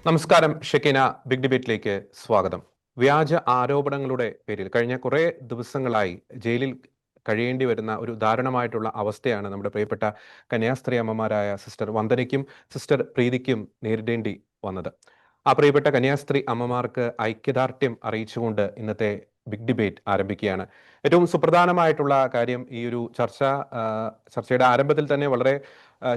നമസ്കാരം. ഷെക്കീന ബിഗ് ഡിബേറ്റിലേക്ക് സ്വാഗതം. വ്യാജ ആരോപണങ്ങളുടെ പേരിൽ കഴിഞ്ഞ കുറേ ദിവസങ്ങളായി ജയിലിൽ കഴിയേണ്ടി വരുന്ന ഒരു ദാരുണമായിട്ടുള്ള അവസ്ഥയാണ് നമ്മുടെ പ്രിയപ്പെട്ട കന്യാസ്ത്രീ അമ്മമാരായ സിസ്റ്റർ വന്ദനയ്ക്കും സിസ്റ്റർ പ്രീതിക്കും നേരിടേണ്ടി വന്നത്. ആ പ്രിയപ്പെട്ട കന്യാസ്ത്രീ അമ്മമാർക്ക് ഐക്യദാർഢ്യം അറിയിച്ചുകൊണ്ട് ഇന്നത്തെ ബിഗ് ഡിബേറ്റ് ആരംഭിക്കുകയാണ്. ഏറ്റവും സുപ്രധാനമായിട്ടുള്ള കാര്യം, ഈ ഒരു ചർച്ചയുടെ ആരംഭത്തിൽ തന്നെ വളരെ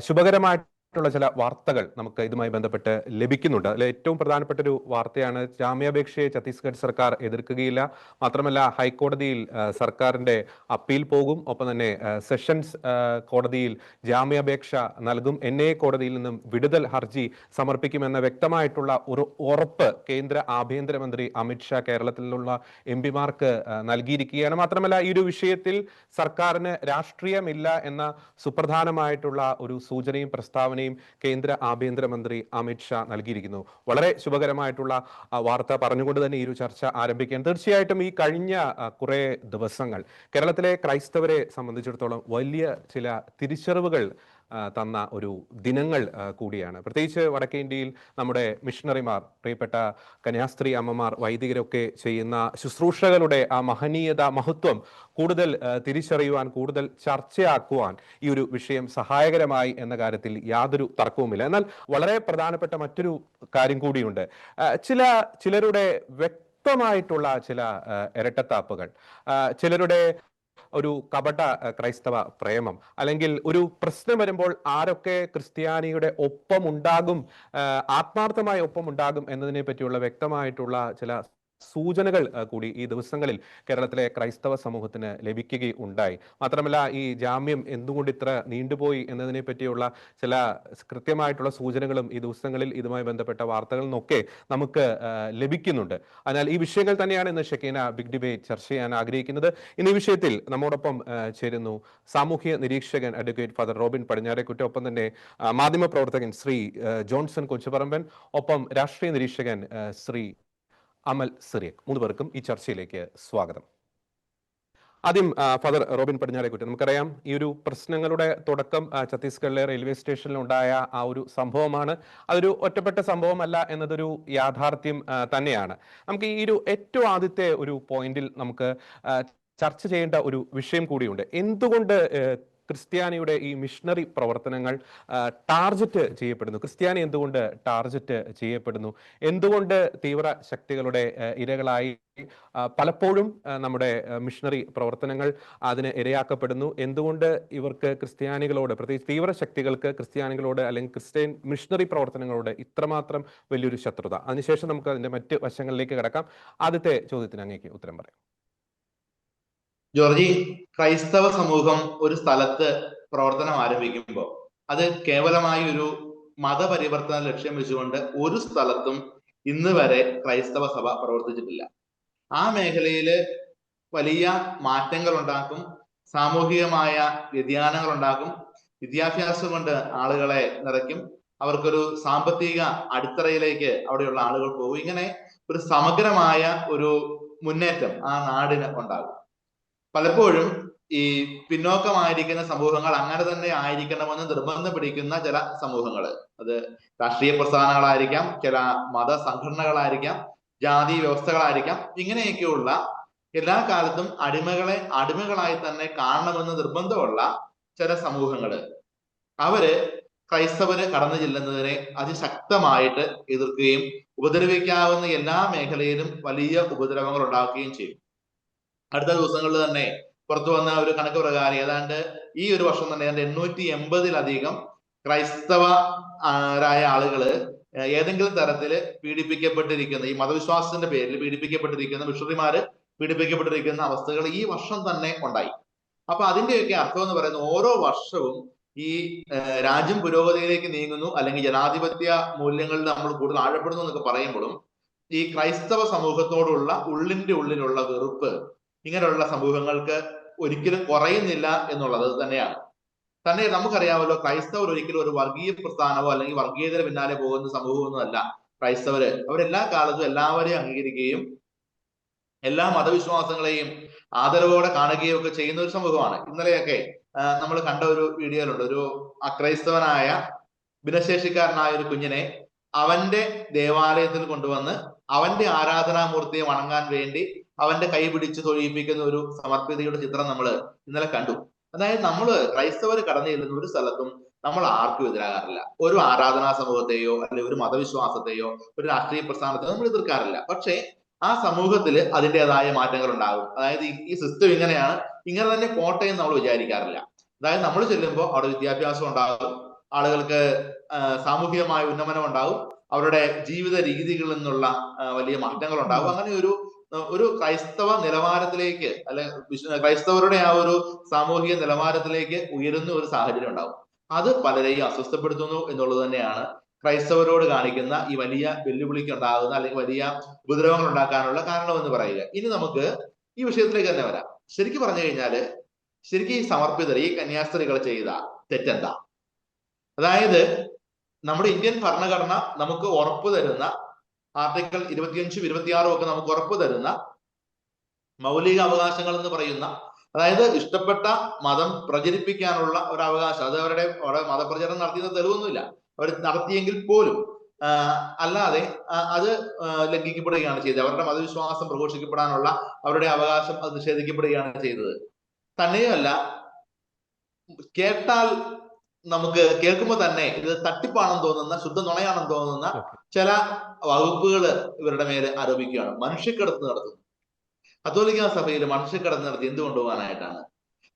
ശുഭകരമായിട്ടുള്ള ചില വാർത്തകൾ നമുക്ക് ഇതുമായി ബന്ധപ്പെട്ട് ലഭിക്കുന്നുണ്ട്. അതിൽ ഏറ്റവും പ്രധാനപ്പെട്ട ഒരു വാർത്തയാണ്, ജാമ്യാപേക്ഷയെ ഛത്തീസ്ഗഡ് സർക്കാർ എതിർക്കുകയില്ല. മാത്രമല്ല, ഹൈക്കോടതിയിൽ സർക്കാരിന്റെ അപ്പീൽ പോകും. ഒപ്പം തന്നെ സെഷൻസ് കോടതിയിൽ ജാമ്യാപേക്ഷ നൽകും. NIA കോടതിയിൽ നിന്നും വിടുതൽ ഹർജി സമർപ്പിക്കുമെന്ന വ്യക്തമായിട്ടുള്ള ഒരു ഉറപ്പ് കേന്ദ്ര ആഭ്യന്തരമന്ത്രി അമിത്ഷാ കേരളത്തിലുള്ള MP-മാർക്ക് നൽകിയിരിക്കുകയാണ്. മാത്രമല്ല, ഈ ഒരു വിഷയത്തിൽ സർക്കാരിന് രാഷ്ട്രീയമില്ല എന്ന സുപ്രധാനമായിട്ടുള്ള ഒരു സൂചനയും പ്രസ്താവനയും കേന്ദ്ര ആഭ്യന്തരമന്ത്രി അമിത്ഷാ നൽകിയിരിക്കുന്നു. വളരെ ശുഭകരമായിട്ടുള്ള വാർത്ത പറഞ്ഞുകൊണ്ട് തന്നെ ഈ ഒരു ചർച്ച ആരംഭിക്കാൻ. തീർച്ചയായിട്ടും ഈ കഴിഞ്ഞ കുറെ ദിവസങ്ങൾ കേരളത്തിലെ ക്രൈസ്തവരെ സംബന്ധിച്ചിടത്തോളം വലിയ ചില തിരിച്ചറിവുകൾ തന്ന ഒരു ദിനങ്ങൾ കൂടിയാണ്. പ്രത്യേകിച്ച് വടക്കേ ഇന്ത്യയിൽ നമ്മുടെ മിഷണറിമാർ, പ്രിയപ്പെട്ട കന്യാസ്ത്രീ അമ്മമാർ, വൈദികരൊക്കെ ചെയ്യുന്ന ശുശ്രൂഷകളുടെ ആ മഹനീയത, മഹത്വം കൂടുതൽ തിരിച്ചറിയുവാൻ, കൂടുതൽ ചർച്ചയാക്കുവാൻ ഈ ഒരു വിഷയം സഹായകരമായി എന്ന കാര്യത്തിൽ യാതൊരു തർക്കവുമില്ല. എന്നാൽ വളരെ പ്രധാനപ്പെട്ട മറ്റൊരു കാര്യം കൂടിയുണ്ട്. ചിലരുടെ വ്യക്തമായിട്ടുള്ള ചില ഇരട്ടത്താപ്പുകൾ, ചിലരുടെ ഒരു കപട ക്രൈസ്തവ പ്രേമം, അല്ലെങ്കിൽ ഒരു പ്രശ്നം വരുമ്പോൾ ആരൊക്കെ ക്രിസ്ത്യാനിയുടെ ഒപ്പം ഉണ്ടാകും, ആത്മാർത്ഥമായ ഒപ്പം ഉണ്ടാകും എന്നതിനെ പറ്റിയുള്ള വ്യക്തമായിട്ടുള്ള ചില സൂചനകൾ കൂടി ഈ ദിവസങ്ങളിൽ കേരളത്തിലെ ക്രൈസ്തവ സമൂഹത്തിന് ലഭിക്കുകയുണ്ടായി. മാത്രമല്ല, ഈ ജാമ്യം എന്തുകൊണ്ട് ഇത്ര നീണ്ടുപോയി എന്നതിനെ പറ്റിയുള്ള ചില കൃത്യമായിട്ടുള്ള സൂചനകളും ഈ ദിവസങ്ങളിൽ ഇതുമായി ബന്ധപ്പെട്ട വാർത്തകളിൽ നിന്നൊക്കെ നമുക്ക് ലഭിക്കുന്നുണ്ട്. അതിനാൽ ഈ വിഷയങ്ങൾ തന്നെയാണ് ഇന്ന് ഷെക്കീന ബിഗ് ഡിബേറ്റ് ചർച്ച ചെയ്യാൻ ആഗ്രഹിക്കുന്നത്. ഇന്ന് ഈ വിഷയത്തിൽ നമ്മോടൊപ്പം ചേരുന്നു സാമൂഹ്യ നിരീക്ഷകൻ അഡ്വക്കേറ്റ് ഫാദർ റോബിൻ പടിഞ്ഞാറേക്കുറ്റി, ഒപ്പം തന്നെ മാധ്യമ പ്രവർത്തകൻ ശ്രീ ജോൺസൺ കൊച്ചുപറമ്പൻ, ഒപ്പം രാഷ്ട്രീയ നിരീക്ഷകൻ ശ്രീ അമൽ സിറിയക്. 3 പേർക്കും ഈ ചർച്ചയിലേക്ക് സ്വാഗതം. ആദ്യം ഫാദർ റോബിൻ പടിഞ്ഞാറേക്കുറ്റി, നമുക്കറിയാം ഈ ഒരു പ്രശ്നങ്ങളുടെ തുടക്കം ഛത്തീസ്ഗഡിലെ റെയിൽവേ സ്റ്റേഷനിൽ ഉണ്ടായ ആ ഒരു സംഭവമാണ്. അതൊരു ഒറ്റപ്പെട്ട സംഭവമല്ല എന്നതൊരു യാഥാർത്ഥ്യം തന്നെയാണ്. നമുക്ക് ഈ ഒരു ഏറ്റവും ആദ്യത്തെ ഒരു പോയിന്റിൽ നമുക്ക് ചർച്ച ചെയ്യേണ്ട ഒരു വിഷയം കൂടിയുണ്ട്. എന്തുകൊണ്ട് ക്രിസ്ത്യാനിയുടെ ഈ മിഷണറി പ്രവർത്തനങ്ങൾ ടാർഗറ്റ് ചെയ്യപ്പെടുന്നു? ക്രിസ്ത്യാനി എന്തുകൊണ്ട് ടാർഗറ്റ് ചെയ്യപ്പെടുന്നു? എന്തുകൊണ്ട് തീവ്ര ശക്തികളുടെ ഇരകളായി പലപ്പോഴും നമ്മുടെ മിഷണറി പ്രവർത്തനങ്ങൾ അതിന് ഇരയാക്കപ്പെടുന്നു? എന്തുകൊണ്ട് ഇവർക്ക് ക്രിസ്ത്യാനികളോട്, പ്രത്യേകിച്ച് തീവ്ര ശക്തികൾക്ക് ക്രിസ്ത്യാനികളോട് അല്ലെങ്കിൽ ക്രിസ്ത്യൻ മിഷണറി പ്രവർത്തനങ്ങളോട് ഇത്രമാത്രം വലിയൊരു ശത്രുത? അതിനുശേഷം നമുക്ക് അതിന്റെ മറ്റ് വശങ്ങളിലേക്ക് കിടക്കാം. ആദ്യത്തെ ചോദ്യത്തിന് അങ്ങേക്ക് ഉത്തരം പറയാം. ജോർജി, ക്രൈസ്തവ സമൂഹം ഒരു സ്ഥലത്ത് പ്രവർത്തനം ആരംഭിക്കുമ്പോൾ അത് കേവലമായി ഒരു മതപരിവർത്തനം ലക്ഷ്യം വെച്ചുകൊണ്ട് ഒരു സ്ഥലത്തും ഇന്ന് വരെ ക്രൈസ്തവ സഭ പ്രവർത്തിച്ചിട്ടില്ല. ആ മേഖലയിൽ വലിയ മാറ്റങ്ങൾ ഉണ്ടാക്കും, സാമൂഹികമായ വ്യതിയാനങ്ങൾ ഉണ്ടാക്കും, വിദ്യാഭ്യാസം കൊണ്ട് ആളുകളെ നിറയ്ക്കും, അവർക്കൊരു സാമ്പത്തിക അടിത്തറയിലേക്ക് അവിടെയുള്ള ആളുകൾ പോകും. ഇങ്ങനെ ഒരു സമഗ്രമായ ഒരു മുന്നേറ്റം ആ നാടിന് ഉണ്ടാകും. പലപ്പോഴും ഈ പിന്നോക്കമായിരിക്കുന്ന സമൂഹങ്ങൾ അങ്ങനെ തന്നെ ആയിരിക്കണമെന്ന് നിർബന്ധം പിടിക്കുന്ന ചില സമൂഹങ്ങൾ, അത് രാഷ്ട്രീയ പ്രസ്ഥാനങ്ങളായിരിക്കാം, ചില മതസംഘടനകളായിരിക്കാം, ജാതി വ്യവസ്ഥകളായിരിക്കാം, ഇങ്ങനെയൊക്കെയുള്ള എല്ലാ കാലത്തും അടിമകളായി തന്നെ കാണണമെന്ന് നിർബന്ധമുള്ള ചില സമൂഹങ്ങള്, അവര് ക്രൈസ്തവര് കടന്നു ചെല്ലുന്നതിനെ അതിശക്തമായിട്ട് എതിർക്കുകയും ഉപദ്രവിക്കാവുന്ന എല്ലാ മേഖലയിലും വലിയ ഉപദ്രവങ്ങൾ ഉണ്ടാക്കുകയും ചെയ്യും. അടുത്ത ദിവസങ്ങളിൽ തന്നെ പുറത്തു വന്ന ഒരു കണക്ക് പ്രകാരം ഏതാണ്ട് ഈ ഒരു വർഷം തന്നെ 880-ലധികം ക്രൈസ്തവരായ ആളുകള് ഏതെങ്കിലും തരത്തില് പീഡിപ്പിക്കപ്പെട്ടിരിക്കുന്ന, ഈ മതവിശ്വാസത്തിന്റെ പേരിൽ പീഡിപ്പിക്കപ്പെട്ടിരിക്കുന്ന മിഷണറിമാര് പീഡിപ്പിക്കപ്പെട്ടിരിക്കുന്ന അവസ്ഥകൾ ഈ വർഷം തന്നെ ഉണ്ടായി. അപ്പൊ അതിന്റെയൊക്കെ അർത്ഥം എന്ന് പറയുന്നത്, ഓരോ വർഷവും ഈ രാജ്യം പുരോഗതിയിലേക്ക് നീങ്ങുന്നു, അല്ലെങ്കിൽ ജനാധിപത്യ മൂല്യങ്ങളിൽ നമ്മൾ കൂടുതൽ ആഴപ്പെടുന്നു എന്നൊക്കെ പറയുമ്പോഴും ഈ ക്രൈസ്തവ സമൂഹത്തോടുള്ള ഉള്ളിലുള്ള വെറുപ്പ് ഇങ്ങനെയുള്ള സമൂഹങ്ങൾക്ക് ഒരിക്കലും കുറയുന്നില്ല എന്നുള്ളത് തന്നെയാണ്. തന്നെ നമുക്കറിയാമല്ലോ, ക്രൈസ്തവർ ഒരിക്കലും ഒരു വർഗീയ പ്രസ്ഥാനമോ അല്ലെങ്കിൽ വർഗീയതയുടെ പിന്നാലെ പോകുന്ന സമൂഹമൊന്നും അല്ല. ക്രൈസ്തവര് അവരെല്ലാ കാലത്തും എല്ലാവരെയും അംഗീകരിക്കുകയും എല്ലാ മതവിശ്വാസങ്ങളെയും ആദരവോടെ കാണുകയും ഒക്കെ ചെയ്യുന്ന ഒരു സമൂഹമാണ്. ഇന്നലെയൊക്കെ നമ്മൾ കണ്ട ഒരു വീഡിയോയിലുണ്ട്, ഒരു അക്രൈസ്തവനായ ഭിന്നശേഷിക്കാരനായ ഒരു കുഞ്ഞിനെ അവന്റെ ദേവാലയത്തിൽ കൊണ്ടുവന്ന് അവന്റെ ആരാധനാമൂർത്തിയെ വണങ്ങാൻ വേണ്ടി അവന്റെ കൈ പിടിച്ച് തൊഴിയിപ്പിക്കുന്ന ഒരു സമർപ്പിതയുടെ ചിത്രം നമ്മൾ ഇന്നലെ കണ്ടു. അതായത് ക്രൈസ്തവർ കടന്നു ചെല്ലുന്ന ഒരു സ്ഥലത്തും നമ്മൾ ആർക്കും എതിരാകാറില്ല. ഒരു ആരാധനാ സമൂഹത്തെയോ അല്ലെങ്കിൽ ഒരു മതവിശ്വാസത്തെയോ ഒരു രാഷ്ട്രീയ പ്രസ്ഥാനത്തെയോ നമ്മൾ എതിർക്കാറില്ല. പക്ഷേ ആ സമൂഹത്തിൽ അതിൻ്റെതായ മാറ്റങ്ങൾ ഉണ്ടാകും. അതായത് ഈ സിസ്റ്റം ഇങ്ങനെയാണ്, ഇങ്ങനെ തന്നെ പോട്ടെ എന്ന് നമ്മൾ വിചാരിക്കാറില്ല. അതായത് നമ്മൾ ചെല്ലുമ്പോൾ അവിടെ വിദ്യാഭ്യാസം ഉണ്ടാകും, ആളുകൾക്ക് സാമൂഹികമായ ഉന്നമനം ഉണ്ടാകും, അവരുടെ ജീവിത രീതികളിൽ നിന്നുള്ള വലിയ മാറ്റങ്ങൾ ഉണ്ടാകും. അങ്ങനെ ഒരു ക്രൈസ്തവ നിലവാരത്തിലേക്ക് ക്രൈസ്തവരുടെ ആ ഒരു സാമൂഹിക നിലവാരത്തിലേക്ക് ഉയരുന്ന ഒരു സാഹചര്യം ഉണ്ടാകും. അത് പലരെയും അസ്വസ്ഥപ്പെടുത്തുന്നു എന്നുള്ളത് തന്നെയാണ് ക്രൈസ്തവരോട് കാണിക്കുന്ന ഈ വലിയ വെല്ലുവിളിക്ക് ഉണ്ടാകുന്ന അല്ലെങ്കിൽ വലിയ ഉപദ്രവങ്ങൾ ഉണ്ടാക്കാനുള്ള കാരണമെന്ന് പറയുക. ഇനി നമുക്ക് ഈ വിഷയത്തിലേക്ക് തന്നെ വരാം. ശരിക്കും പറഞ്ഞു കഴിഞ്ഞാല് ശരിക്കും ഈ സമർപ്പിതർ, ഈ കന്യാസ്ത്രീകൾ ചെയ്ത തെറ്റെന്താ? അതായത് നമ്മുടെ ഇന്ത്യൻ ഭരണഘടന നമുക്ക് ഉറപ്പ് തരുന്ന ആർട്ടിക്കിൾ 25, 26 ഒക്കെ നമുക്ക് ഉറപ്പ് തരുന്ന മൗലിക അവകാശങ്ങൾ എന്ന് പറയുന്ന, അതായത് ഇഷ്ടപ്പെട്ട മതം പ്രചരിപ്പിക്കാനുള്ള ഒരു അവകാശം, അത് അവരുടെ മതപ്രചരണം നടത്തിയെന്ന് തെളിവൊന്നുമില്ല, അവർ നടത്തിയെങ്കിൽ പോലും അല്ലാതെ അത് ലംഘിക്കപ്പെടുകയാണ് ചെയ്തത്. അവരുടെ മതവിശ്വാസം പ്രഘോഷിക്കപ്പെടാനുള്ള അവരുടെ അവകാശം അത് നിഷേധിക്കപ്പെടുകയാണ് ചെയ്തത്. തന്നെയുമല്ല, നമുക്ക് കേൾക്കുമ്പോൾ തന്നെ ഇത് തട്ടിപ്പാണെന്ന് തോന്നുന്ന, ശുദ്ധ നുണയാണെന്ന് തോന്നുന്ന ചില വകുപ്പുകൾ ഇവരുടെ മേലെ ആരോപിക്കുകയാണ്. മനുഷ്യക്കടത്ത് നടത്തുന്നു. കത്തോലിക്ക സഭയിൽ മനുഷ്യക്കടത്ത് നടത്തി എന്ത് കൊണ്ടുപോകാനായിട്ടാണ്?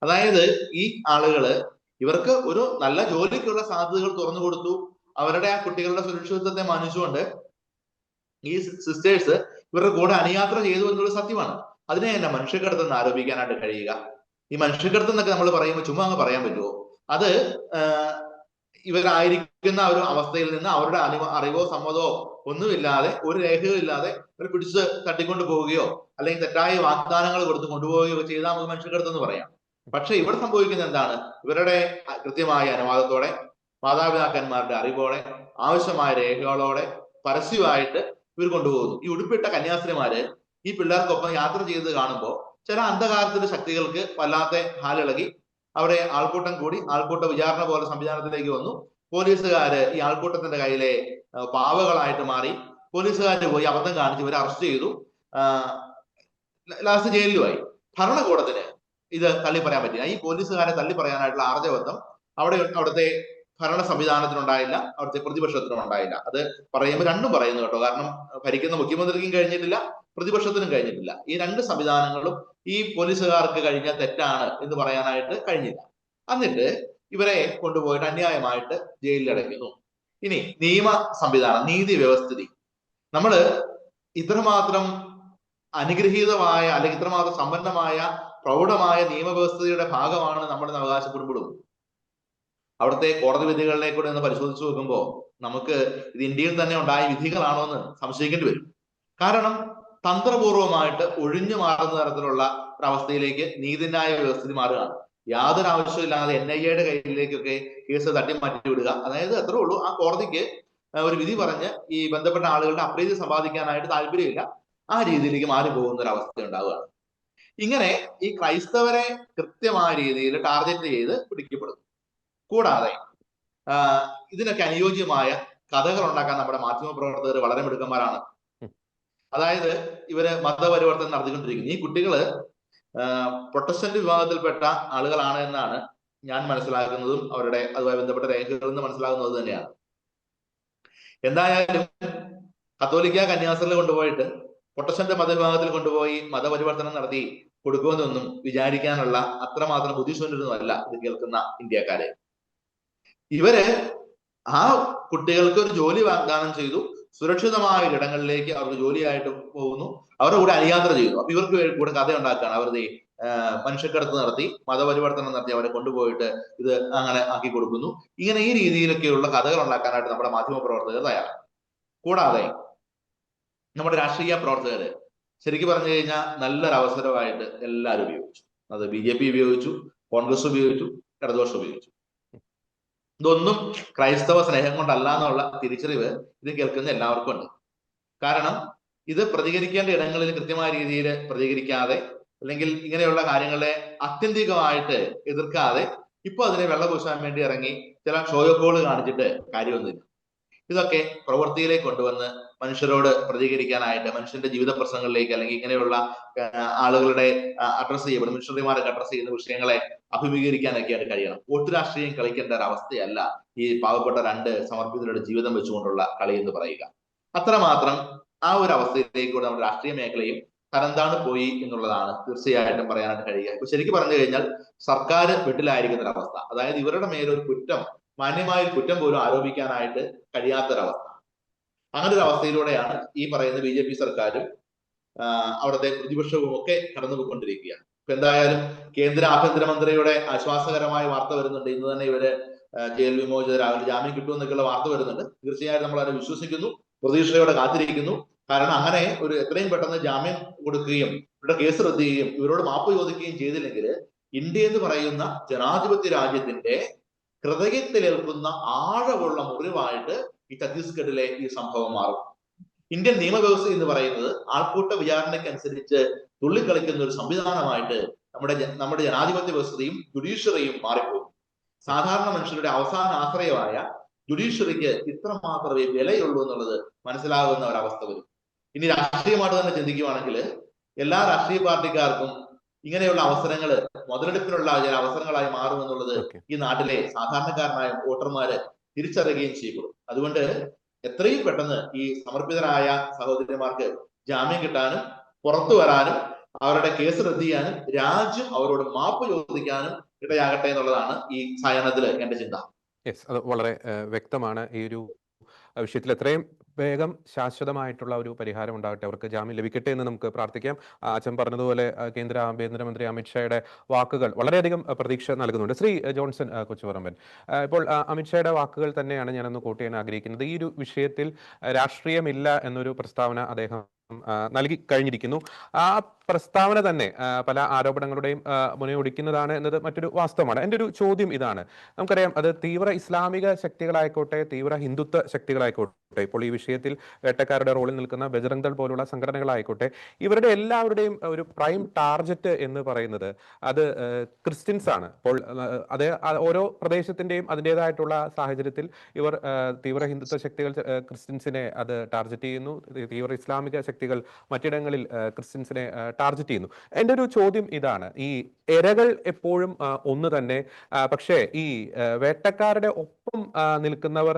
അതായത് ഈ ആളുകള് ഇവർക്ക് ഒരു നല്ല ജോലിക്കുള്ള സാധ്യതകൾ തുറന്നു കൊടുത്തു. അവരുടെ ആ കുട്ടികളുടെ സുരക്ഷിതത്വത്തെ മാനിച്ചുകൊണ്ട് ഈ സിസ്റ്റേഴ്സ് ഇവരുടെ കൂടെ അനുയാത്ര ചെയ്തു എന്നുള്ള സത്യമാണ്. അതിനെ തന്നെ മനുഷ്യക്കടത്തെന്ന് ആരോപിക്കാനായിട്ട് കഴിയുക? ഈ മനുഷ്യക്കടത്തെന്നൊക്കെ നമ്മൾ പറയുമ്പോൾ ചുമ്മാ അങ്ങ് പറയാൻ പറ്റുമോ? അത് ഇവരായിരിക്കുന്ന ഒരു അവസ്ഥയിൽ നിന്ന് അവരുടെ അറിവോ സമ്മതമോ ഒന്നുമില്ലാതെ, ഒരു രേഖയോ ഇല്ലാതെ ഇവർ പിടിച്ച് തട്ടിക്കൊണ്ട് പോവുകയോ അല്ലെങ്കിൽ തെറ്റായ വാഗ്ദാനങ്ങൾ കൊടുത്ത് കൊണ്ടുപോവുകയോ ചെയ്താൽ നമുക്ക് മനുഷ്യക്കടത്തെന്ന് പറയാം. പക്ഷെ ഇവിടെ സംഭവിക്കുന്നത് എന്താണ്? ഇവരുടെ കൃത്യമായ അനുവാദത്തോടെ, മാതാപിതാക്കന്മാരുടെ അറിവോടെ, ആവശ്യമായ രേഖകളോടെ, പരസ്യമായിട്ട് ഇവർ കൊണ്ടുപോകുന്നു. ഈ ഉടുപ്പിട്ട കന്യാസ്ത്രീമാര് ഈ പിള്ളേർക്കൊപ്പം യാത്ര ചെയ്ത് കാണുമ്പോൾ ചില അന്ധകാരത്തിന്റെ ശക്തികൾക്ക് വല്ലാത്ത ഹാലിളകി അവിടെ ആൾക്കൂട്ടം കൂടി ആൾക്കൂട്ട വിചാരണ പോലെ സംവിധാനത്തിലേക്ക് വന്നു. പോലീസുകാര് ഈ ആൾക്കൂട്ടത്തിന്റെ കയ്യിലെ പാവകളായിട്ട് മാറി. പോലീസുകാര് പോയി അബദ്ധം കാണിച്ച് ഇവരെ അറസ്റ്റ് ചെയ്തു. ലാസ്റ്റ് ജയിലിലുമായി. ഭരണകൂടത്തിന് ഇത് തള്ളി പറയാൻ പറ്റില്ല. ഈ പോലീസുകാരെ തള്ളി പറയാനായിട്ടുള്ള ആർജവത്വം അവിടുത്തെ ഭരണ സംവിധാനത്തിനുണ്ടായില്ല, അവിടുത്തെ പ്രതിപക്ഷത്തിനും ഉണ്ടായില്ല. അത് പറയുമ്പോൾ രണ്ടും പറയുന്നു കേട്ടോ. കാരണം ഭരിക്കുന്ന മുഖ്യമന്ത്രിക്കും കഴിഞ്ഞിട്ടില്ല, പ്രതിപക്ഷത്തിനും കഴിഞ്ഞിട്ടില്ല. ഈ രണ്ട് സംവിധാനങ്ങളും ഈ പോലീസുകാർക്ക് കഴിഞ്ഞ തെറ്റാണ് എന്ന് പറയാനായിട്ട് കഴിഞ്ഞില്ല. എന്നിട്ട് ഇവരെ കൊണ്ടുപോയിട്ട് അന്യായമായിട്ട് ജയിലിൽ അടയ്ക്കുന്നു. ഇനി നിയമ സംവിധാനം, നീതി വ്യവസ്ഥിതി, നമ്മള് ഇത്രമാത്രം അനുഗ്രഹീതമായ അല്ലെങ്കിൽ ഇത്രമാത്രം സമ്പന്നമായ പ്രൗഢമായ നിയമവ്യവസ്ഥയുടെ ഭാഗമാണ് നമ്മുടെ അവകാശപ്പെടുമ്പോഴും അവിടുത്തെ കോടതി വിധികളിലേക്ക് കൂടെ ഒന്ന് പരിശോധിച്ച് നോക്കുമ്പോൾ നമുക്ക് ഇത് ഇന്ത്യയിൽ തന്നെ ഉണ്ടായ വിധികളാണോ എന്ന് സംശയിക്കേണ്ടി വരും. കാരണം തന്ത്രപൂർവമായിട്ട് ഒഴിഞ്ഞു മാറുന്ന തരത്തിലുള്ള ഒരവസ്ഥയിലേക്ക് നീതിന്യായ വ്യവസ്ഥിതി മാറുകയാണ്. യാതൊരു ആവശ്യമില്ലാതെ NIA കയ്യിലേക്കൊക്കെ കേസ് തട്ടിമാറ്റി വിടുക. അതായത് അത്രേ ഉള്ളൂ, ആ കോടതിക്ക് ഒരു വിധി പറഞ്ഞ് ഈ ബന്ധപ്പെട്ട ആളുകളുടെ അപ്രീതി സമ്പാദിക്കാനായിട്ട് താല്പര്യമില്ല, ആ രീതിയിലേക്ക് മാറി പോകുന്ന ഒരു അവസ്ഥ ഉണ്ടാവുകയാണ്. ഇങ്ങനെ ഈ ക്രൈസ്തവരെ കൃത്യമായ രീതിയിൽ ടാർഗറ്റ് ചെയ്ത് പിടിക്കപ്പെടുന്നു. കൂടാതെ ഇതിനൊക്കെ അനുയോജ്യമായ കഥകൾ ഉണ്ടാക്കാൻ നമ്മുടെ മാധ്യമ പ്രവർത്തകർ വളരെ മിടുക്കന്മാരാണ്. അതായത് ഇവര് മതപരിവർത്തനം നടത്തിക്കൊണ്ടിരിക്കുന്നു. ഈ കുട്ടികള് പ്രൊട്ടസ്റ്റന്റ് വിഭാഗത്തിൽപ്പെട്ട ആളുകളാണ് എന്നാണ് ഞാൻ മനസ്സിലാക്കുന്നതും അവരുടെ അതുമായി ബന്ധപ്പെട്ട രേഖകളിൽ നിന്ന് മനസ്സിലാകുന്നത് തന്നെയാണ്. എന്തായാലും കത്തോലിക്ക കന്യാസ്ത്രീകളെ കൊണ്ടുപോയിട്ട് പ്രൊട്ടസ്റ്റന്റ് മതവിഭാഗത്തിൽ കൊണ്ടുപോയി മതപരിവർത്തനം നടത്തി കൊടുക്കുമെന്നൊന്നും വിചാരിക്കാനുള്ള അത്രമാത്രം ബുദ്ധിശൂന്യരൊന്നുമല്ല ഇത് കേൾക്കുന്ന ഇന്ത്യക്കാരെ. ഇവര് ആ കുട്ടികൾക്ക് ഒരു ജോലി വാഗ്ദാനം ചെയ്തു, സുരക്ഷിതമായ ഇടങ്ങളിലേക്ക് അവർക്ക് ജോലിയായിട്ട് പോകുന്നു, അവരുടെ കൂടെ അനുയാത്ര ചെയ്യുന്നു. അപ്പൊ ഇവർക്ക് കൂടെ കഥ ഉണ്ടാക്കുകയാണ്. അവരുടെ മനുഷ്യക്കടത്ത് നടത്തി മതപരിവർത്തനം നടത്തി അവരെ കൊണ്ടുപോയിട്ട് ഇത് അങ്ങനെ ആക്കി കൊടുക്കുന്നു. ഇങ്ങനെ ഈ രീതിയിലൊക്കെയുള്ള കഥകൾ ഉണ്ടാക്കാനായിട്ട് നമ്മുടെ മാധ്യമ പ്രവർത്തകർ തയ്യാറാണ്. കൂടാതെ നമ്മുടെ രാഷ്ട്രീയ പ്രവർത്തകര് ശരിക്കും പറഞ്ഞു കഴിഞ്ഞാൽ നല്ലൊരു അവസരമായിട്ട് എല്ലാവരും ഉപയോഗിച്ചു. അത് BJP ഉപയോഗിച്ചു, കോൺഗ്രസ് ഉപയോഗിച്ചു, ഇടതുപക്ഷം ഉപയോഗിച്ചു. ഇതൊന്നും ക്രൈസ്തവ സ്നേഹം കൊണ്ടല്ല എന്നുള്ള തിരിച്ചറിവ് ഇത് കേൾക്കുന്ന എല്ലാവർക്കും ഉണ്ട്. കാരണം ഇത് പ്രതികരിക്കേണ്ട ഇടങ്ങളിൽ കൃത്യമായ രീതിയിൽ പ്രതികരിക്കാതെ, അല്ലെങ്കിൽ ഇങ്ങനെയുള്ള കാര്യങ്ങളെ ആത്യന്തികമായിട്ട് എതിർക്കാതെ ഇപ്പൊ അതിനെ വെള്ളപൂശാൻ വേണ്ടി ഇറങ്ങി ചില ഷോയോക്കോള് കാണിച്ചിട്ട് കാര്യമൊന്നുമില്ല. ഇതൊക്കെ പ്രവൃത്തിയിലേക്ക് കൊണ്ടുവന്ന് മനുഷ്യരോട് പ്രതികരിക്കാനായിട്ട്, മനുഷ്യന്റെ ജീവിത പ്രശ്നങ്ങളിലേക്ക് അല്ലെങ്കിൽ ഇങ്ങനെയുള്ള ആളുകളുടെ അഡ്രസ് ചെയ്യപ്പെടും, മിഷണറിമാരൊക്കെ അഡ്രസ് ചെയ്യുന്ന വിഷയങ്ങളെ അഭിമുഖീകരിക്കാനൊക്കെയായിട്ട് കഴിയണം. വോട്ട് രാഷ്ട്രീയം കളിക്കേണ്ട ഒരു അവസ്ഥയല്ല ഈ പാവപ്പെട്ട രണ്ട് സമർപ്പിതരുടെ ജീവിതം വെച്ചുകൊണ്ടുള്ള കളി എന്ന് പറയുക. അത്രമാത്രം ആ ഒരു അവസ്ഥയിലേക്കൂടെ നമ്മുടെ രാഷ്ട്രീയ മേഖലയും തരംതാണ് പോയി എന്നുള്ളതാണ് തീർച്ചയായിട്ടും പറയാനായിട്ട് കഴിയുക. ഇപ്പൊ ശരിക്കും പറഞ്ഞു കഴിഞ്ഞാൽ സർക്കാർ വെട്ടിലായിരിക്കുന്ന ഒരവസ്ഥ, അതായത് ഇവരുടെ മേലൊരു കുറ്റം, മാന്യമായ ഒരു കുറ്റം പോലും ആരോപിക്കാനായിട്ട് കഴിയാത്തൊരവസ്ഥ. അങ്ങനെ ഒരു അവസ്ഥയിലൂടെയാണ് ഈ പറയുന്ന BJP സർക്കാരും അവിടുത്തെ പ്രതിപക്ഷവും ഒക്കെ കടന്നുപോയിക്കൊണ്ടിരിക്കുക. ഇപ്പൊ എന്തായാലും കേന്ദ്ര ആഭ്യന്തരമന്ത്രിയുടെ ആശ്വാസകരമായ വാർത്ത വരുന്നുണ്ട്. ഇന്ന് തന്നെ ഇവര് ജയിൽ വിമോചിതരാകും, ജാമ്യം കിട്ടുമെന്നൊക്കെയുള്ള വാർത്ത വരുന്നുണ്ട്. തീർച്ചയായും നമ്മൾ അതിനെ വിശ്വസിക്കുന്നു, പ്രതീക്ഷയോടെ കാത്തിരിക്കുന്നു. കാരണം അങ്ങനെ ഒരു എത്രയും പെട്ടെന്ന് ജാമ്യം കൊടുക്കുകയും ഇവരുടെ കേസ് റദ്ദ് ചെയ്യുകയും ഇവരോട് മാപ്പ് ചോദിക്കുകയും ചെയ്തില്ലെങ്കിൽ ഇന്ത്യ എന്ന് പറയുന്ന ജനാധിപത്യ രാജ്യത്തിന്റെ ഹൃദയത്തിലേൽക്കുന്ന ആഴമുള്ള മുറിവായിട്ട് ഈ ഛത്തീസ്ഗഡിലെ ഈ സംഭവം മാറും. ഇന്ത്യൻ നിയമവ്യവസ്ഥ എന്ന് പറയുന്നത് ആൾക്കൂട്ട വിചാരണയ്ക്കനുസരിച്ച് തുള്ളിക്കളിക്കുന്ന ഒരു സംവിധാനമായിട്ട് നമ്മുടെ ജനാധിപത്യ വ്യവസ്ഥയും ജുഡീഷ്യറിയും മാറിപ്പോകും. സാധാരണ മനുഷ്യരുടെ അവസാന ആശ്രയമായ ജുഡീഷ്യറിക്ക് ഇത്ര മാത്രമേ വിലയുള്ളൂ എന്നുള്ളത് മനസ്സിലാകുന്ന ഒരവസ്ഥ വരും. ഇനി രാഷ്ട്രീയമായിട്ട് തന്നെ ചിന്തിക്കുകയാണെങ്കിൽ എല്ലാ രാഷ്ട്രീയ പാർട്ടിക്കാർക്കും ഇങ്ങനെയുള്ള അവസരങ്ങൾ മുതലെടുപ്പിനുള്ള ചില അവസരങ്ങളായി മാറുമെന്നുള്ളത് ഈ നാട്ടിലെ സാധാരണക്കാരനായ വോട്ടർമാര് തിരിച്ചറിയുകയും ചെയ്യപ്പെടും. അതുകൊണ്ട് എത്രയും പെട്ടെന്ന് ഈ സമർപ്പിതരായ സഹോദരിമാർക്ക് ജാമ്യം കിട്ടാനും പുറത്തു വരാനും അവരുടെ കേസ് റദ്ദ് ചെയ്യാനും രാജ്യം അവരോട് മാപ്പ് ചോദിക്കാനും ഇടയാകട്ടെ എന്നുള്ളതാണ് ഈ സായാഹ്നത്തിൽ എന്റെ ചിന്ത. യെസ്, അത് വളരെ വ്യക്തമാണ്. ഈ ഒരു വിഷയത്തിൽ എത്രയും വേഗം ശാശ്വതമായിട്ടുള്ള ഒരു പരിഹാരം ഉണ്ടാകട്ടെ, അവർക്ക് ജാമ്യം ലഭിക്കട്ടെ എന്ന് നമുക്ക് പ്രാർത്ഥിക്കാം. അച്ഛൻ പറഞ്ഞതുപോലെ കേന്ദ്ര ആഭ്യന്തരമന്ത്രി അമിത്ഷായുടെ വാക്കുകൾ വളരെയധികം പ്രതീക്ഷ നൽകുന്നുണ്ട്. ശ്രീ ജോൺസൺ കൊച്ചുപറമ്പൻ, ഇപ്പോൾ അമിത്ഷായുടെ വാക്കുകൾ തന്നെയാണ് ഞാനൊന്ന് കോട്ട് ചെയ്യാൻ ആഗ്രഹിക്കുന്നത്. ഈ ഒരു വിഷയത്തിൽ രാഷ്ട്രീയമില്ല എന്നൊരു പ്രസ്താവന അദ്ദേഹം നൽകി കഴിഞ്ഞിരിക്കുന്നു. ആ പ്രസ്താവന തന്നെ പല ആരോപണങ്ങളുടെയും മുനയൊടിക്കുന്നതാണ് എന്നത് മറ്റൊരു വാസ്തവമാണ്. എൻ്റെ ഒരു ചോദ്യം ഇതാണ്. നമുക്കറിയാം, അത് തീവ്ര ഇസ്ലാമിക ശക്തികളായിക്കോട്ടെ, തീവ്ര ഹിന്ദുത്വ ശക്തികളായിക്കോട്ടെ, ഇപ്പോൾ ഈ വിഷയത്തിൽ വേട്ടക്കാരുടെ റോളിൽ നിൽക്കുന്ന ബജറംഗ് ദൾ പോലുള്ള സംഘടനകളായിക്കോട്ടെ, ഇവരുടെ എല്ലാവരുടെയും ഒരു പ്രൈം ടാർഗറ്റ് എന്ന് പറയുന്നത് അത് ക്രിസ്ത്യൻസ് ആണ്. അപ്പോൾ അത് ഓരോ പ്രദേശത്തിന്റെയും അതിൻ്റെതായിട്ടുള്ള സാഹചര്യത്തിൽ ഇവർ തീവ്ര ഹിന്ദുത്വ ശക്തികൾ ക്രിസ്ത്യൻസിനെ അത് ടാർഗറ്റ് ചെയ്യുന്നു, തീവ്ര ഇസ്ലാമിക ശക്തികൾ മറ്റിടങ്ങളിൽ ക്രിസ്ത്യൻസിനെ ടാർഗറ്റ് ചെയ്യുന്നു. എൻ്റെ ഒരു ചോദ്യം ഇതാണ്. ഈ ഇരകൾ എപ്പോഴും ഒന്ന് തന്നെ, പക്ഷേ ഈ വേട്ടക്കാരുടെ ഒപ്പം നിൽക്കുന്നവർ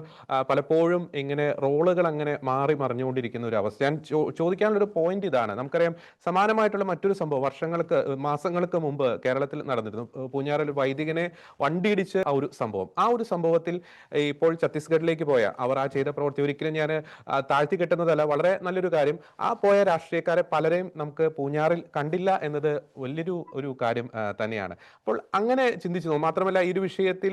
പലപ്പോഴും ഇങ്ങനെ റോളുകൾ അങ്ങനെ മാറി മറിഞ്ഞുകൊണ്ടിരിക്കുന്ന ഒരു അവസ്ഥ. ഞാൻ ചോദിക്കാനുള്ളൊരു പോയിന്റ് ഇതാണ്. നമുക്കറിയാം, സമാനമായിട്ടുള്ള മറ്റൊരു സംഭവം മാസങ്ങൾക്ക് മുമ്പ് കേരളത്തിൽ നടന്നിരുന്നു. പൂഞ്ഞാറിൽ വൈദികനെ വണ്ടിയിടിച്ച് ആ ഒരു സംഭവം. ആ ഒരു സംഭവത്തിൽ ഇപ്പോൾ ഛത്തീസ്ഗഡിലേക്ക് പോയ അവർ ആ ചെയ്ത പ്രവൃത്തി ഒരിക്കലും ഞാൻ താഴ്ത്തി കെട്ടുന്നതല്ല, വളരെ നല്ലൊരു കാര്യം. ആ പോയ രാഷ്ട്രീയക്കാരെ പലരെയും നമുക്ക് പൂഞ്ഞാറിൽ കണ്ടില്ല എന്നത് വലിയൊരു കാര്യം തന്നെയാണ്. അപ്പോൾ അങ്ങനെ ചിന്തിച്ചു. മാത്രമല്ല, ഈ ഒരു വിഷയത്തിൽ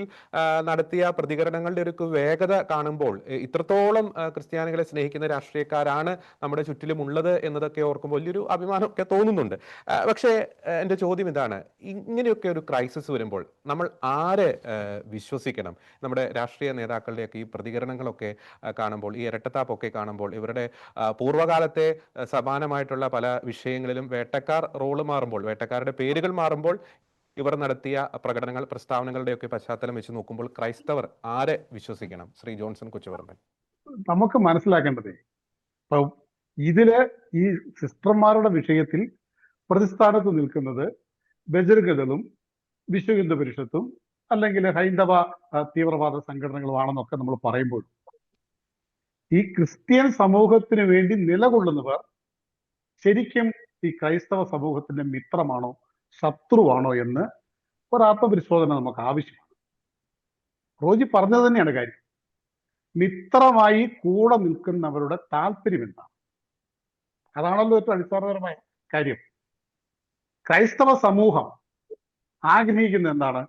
നടത്തിയ പ്രതികരണങ്ങളുടെ ഒരു വേഗത കാണുമ്പോൾ ഇത്രത്തോളം ക്രിസ്ത്യാനികളെ സ്നേഹിക്കുന്ന രാഷ്ട്രീയക്കാരാണ് നമ്മുടെ ചുറ്റിലും ഉള്ളത് എന്നതൊക്കെ ഓർക്കുമ്പോൾ വലിയൊരു അഭിമാനമൊക്കെ തോന്നുന്നുണ്ട്. പക്ഷേ എൻ്റെ ചോദ്യം ഇതാണ്. ഇങ്ങനെയൊക്കെ ഒരു ക്രൈസിസ് വരുമ്പോൾ നമ്മൾ ആരെ വിശ്വസിക്കണം? നമ്മുടെ രാഷ്ട്രീയ നേതാക്കളുടെയൊക്കെ ഈ പ്രതികരണങ്ങളൊക്കെ കാണുമ്പോൾ, ഈ ഇരട്ടത്താപ്പൊക്കെ കാണുമ്പോൾ, ഇവരുടെ പൂർവ്വകാലത്തെ സമാനമായിട്ടുള്ള പല വിഷയങ്ങളിലും വേട്ടക്കാർ റോള് മാറുമ്പോൾ, വേട്ടക്കാരുടെ പേരുകൾ മാറുമ്പോൾ ഇവർ നടത്തിയ പ്രകടനങ്ങൾ, പ്രസ്താവനകളുടെയൊക്കെ പശ്ചാത്തലം വെച്ച് നോക്കുമ്പോൾ ക്രൈസ്തവർ ആരെ വിശ്വസിക്കണം? ശ്രീ ജോൺസൺ കൊച്ചുപറമ്പൻ. നമുക്ക് മനസ്സിലാക്കേണ്ടത്, ഇപ്പൊ ഇതില് ഈ സിസ്റ്റർമാരുടെ വിഷയത്തിൽ പ്രതിസ്ഥാനത്ത് നിൽക്കുന്നത് ബജരംഗദളും വിശ്വ ഹിന്ദു പരിഷത്തും അല്ലെങ്കിൽ ഹൈന്ദവ തീവ്രവാദ സംഘടനകളുമാണെന്നൊക്കെ നമ്മൾ പറയുമ്പോൾ, ഈ ക്രിസ്ത്യൻ സമൂഹത്തിന് വേണ്ടി നിലകൊള്ളുന്നവർ ശരിക്കും ഈ ക്രൈസ്തവ സമൂഹത്തിന്റെ മിത്രമാണോ ശത്രുവാണോ എന്ന് ഒരു ആത്മപരിശോധന നമുക്ക് ആവശ്യമാണ്. റോജി പറഞ്ഞത് തന്നെയാണ് കാര്യം. മിത്രമായി കൂടെ നിൽക്കുന്നവരുടെ താല്പര്യം എന്താണ്? അതാണല്ലോ ഏറ്റവും അടിസ്ഥാനപരമായ കാര്യം. ക്രൈസ്തവ സമൂഹം ആഗ്രഹിക്കുന്ന എന്താണ്?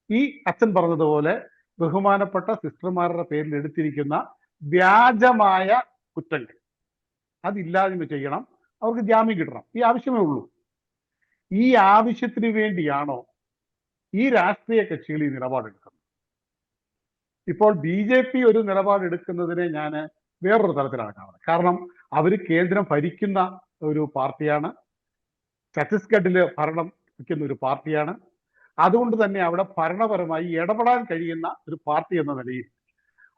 ഈ അച്ഛൻ പറഞ്ഞതുപോലെ ബഹുമാനപ്പെട്ട സിസ്റ്റർമാരുടെ പേരിൽ എടുത്തിരിക്കുന്ന വ്യാജമായ കുറ്റങ്ങൾ അതില്ലായ്മ ചെയ്യണം, അവർക്ക് ജാമ്യം കിട്ടണം. ഈ ആവശ്യമേ ഉള്ളൂ. ഈ ആവശ്യത്തിന് വേണ്ടിയാണോ ഈ രാഷ്ട്രീയ കക്ഷികൾ ഈ നിലപാടെടുക്കുന്നത്? ഇപ്പോൾ BJP ഒരു നിലപാടെടുക്കുന്നതിനെ ഞാൻ വേറൊരു തലത്തിലാണ് കാണുന്നത്. കാരണം അവർ കേന്ദ്രം ഭരിക്കുന്ന ഒരു പാർട്ടിയാണ്, ഛത്തീസ്ഗഡില് ഭരണം വയ്ക്കുന്ന ഒരു പാർട്ടിയാണ്. അതുകൊണ്ട് തന്നെ അവിടെ ഭരണപരമായി ഇടപെടാൻ കഴിയുന്ന ഒരു പാർട്ടി എന്ന നിലയിൽ